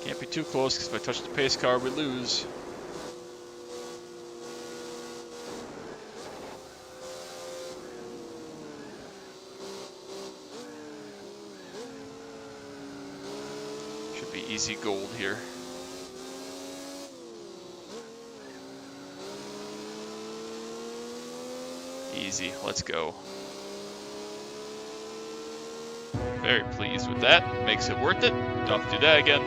Can't be too close, because if I touch the pace car, we lose. Should be easy gold here. Easy, let's go. Very pleased with that. Makes it worth it. Don't have to do that again.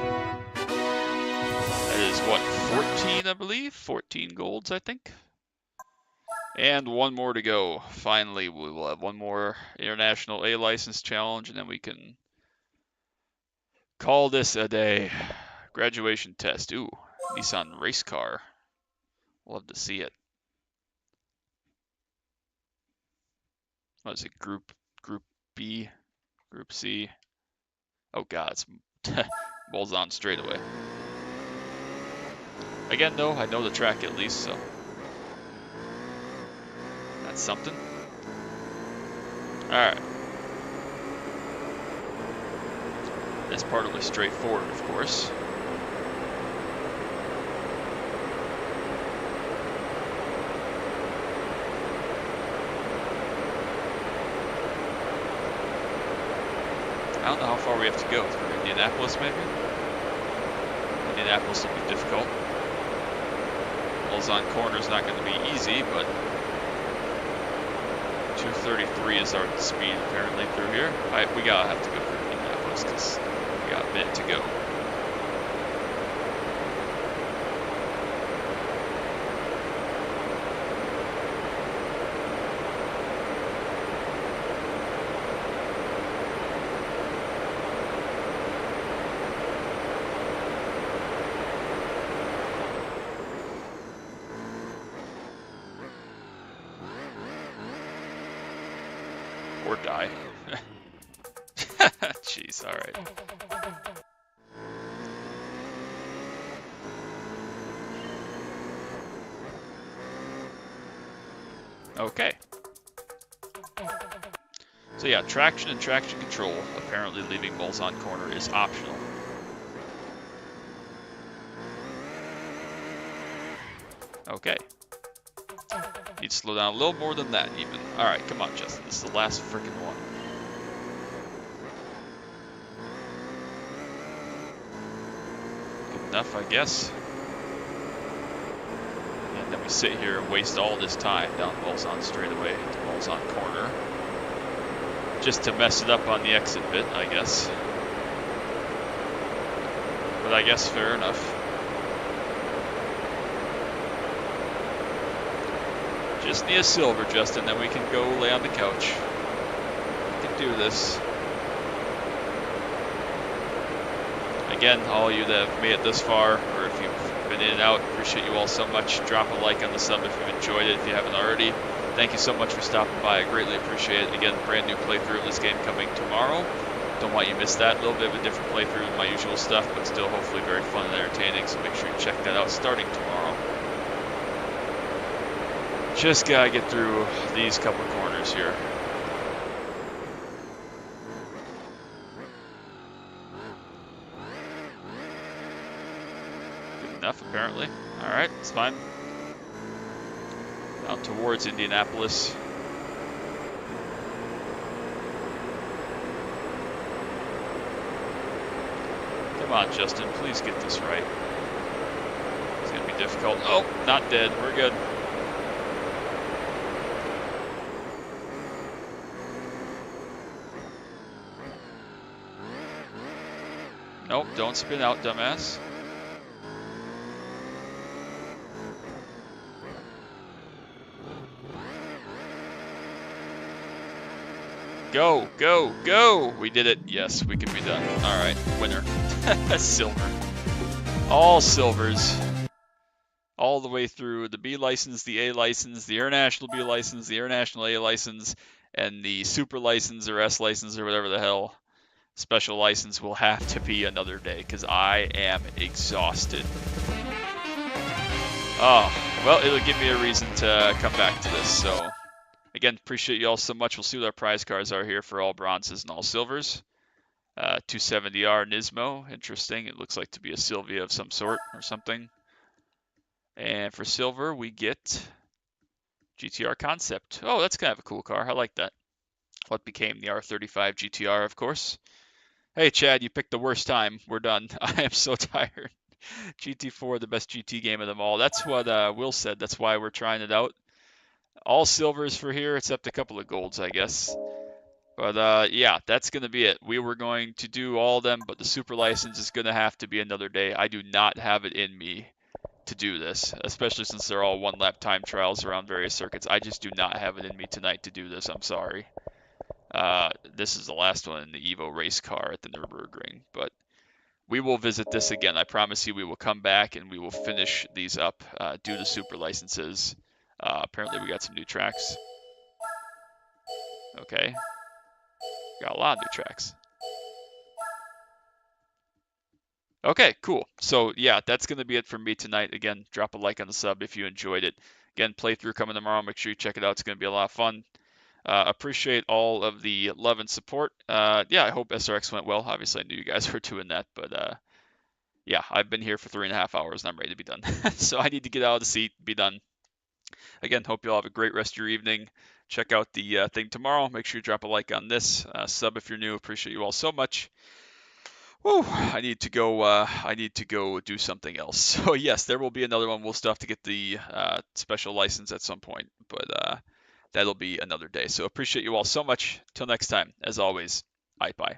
That is what, 14, I believe? 14 golds, I think. And one more to go. Finally, we will have one more International A license challenge, and then we can call this a day. Graduation test. Ooh, Nissan race car. Love to see it. What is it? Group B? Group C? Oh god, it's balls on straight away. Again, though, I know the track at least, so that's something. Alright. This part will be straightforward, of course. I don't know how far we have to go. Through Indianapolis, maybe? Indianapolis will be difficult. On corner is not going to be easy, but 233 is our speed apparently through here. We gotta have to go through Indianapolis because we got a bit to go. Or die. Jeez, alright. Okay. So yeah, traction and traction control, apparently leaving Bolzon corner is optional. Okay. Need to slow down a little more than that, even. Alright, come on, Justin. This is the last freaking one. enough, I guess. And then we sit here and waste all this time down Balzan straightaway to Balzan corner. Just to mess it up on the exit bit, I guess. But I guess fair enough. Just need a silver, Justin, then we can go lay on the couch. We can do this. Again, all you that have made it this far, or if you've been in and out, appreciate you all so much. Drop a like on the sub if you've enjoyed it, if you haven't already. Thank you so much for stopping by. I greatly appreciate it. Again, brand new playthrough of this game coming tomorrow. Don't want you to miss that. A little bit of a different playthrough than my usual stuff, but still hopefully very fun and entertaining, so make sure you check that out starting tomorrow. Just gotta get through these couple corners here. Good enough, apparently. Alright, it's fine. Down towards Indianapolis. Come on, Justin, please get this right. It's gonna be difficult. Oh, not dead. We're good. Nope, don't spin out, dumbass. Go, go, go! We did it. Yes, we can be done. All right, winner. Silver. All silvers. All the way through the B license, the A license, the international B license, the international A license, and the super license or S license or whatever the hell special license will have to be another day because I am exhausted. Oh, well, it'll give me a reason to come back to this. So, again, appreciate you all so much. We'll see what our prize cards are here for all bronzes and all silvers. 270R Nismo, interesting. It looks like to be a Sylvia of some sort or something. And for silver, we get GTR Concept. Oh, that's kind of a cool car. I like that. What became the R35 GTR, of course. Hey, Chad, you picked the worst time. We're done. I am so tired. GT4, the best GT game of them all. That's what Will said. That's why we're trying it out. All silvers for here, except a couple of golds, I guess. But yeah, that's going to be it. We were going to do all of them, but the super license is going to have to be another day. I do not have it in me to do this, especially since they're all one-lap time trials around various circuits. I just do not have it in me tonight to do this. I'm sorry. This is the last one in the Evo race car at the Nürburgring, but we will visit this again. I promise you we will come back and we will finish these up, do the super licenses. Apparently we got some new tracks. Okay. Got a lot of new tracks. Okay, cool. So yeah, that's going to be it for me tonight. Again, drop a like on the sub if you enjoyed it. Again, playthrough coming tomorrow. Make sure you check it out. It's going to be a lot of fun. Appreciate all of the love and support. Yeah, I hope SRX went well. Obviously, I knew you guys were doing that, but yeah, I've been here for 3.5 hours and I'm ready to be done. So I need to get out of the seat, be done. Again, hope you all have a great rest of your evening. Check out the thing tomorrow. Make sure you drop a like on this. Sub if you're new. Appreciate you all so much. Whew, I need to go. I need to go do something else. So yes, there will be another one. We'll still have to get the special license at some point, but that'll be another day. So appreciate you all so much. Till next time, as always, bye bye.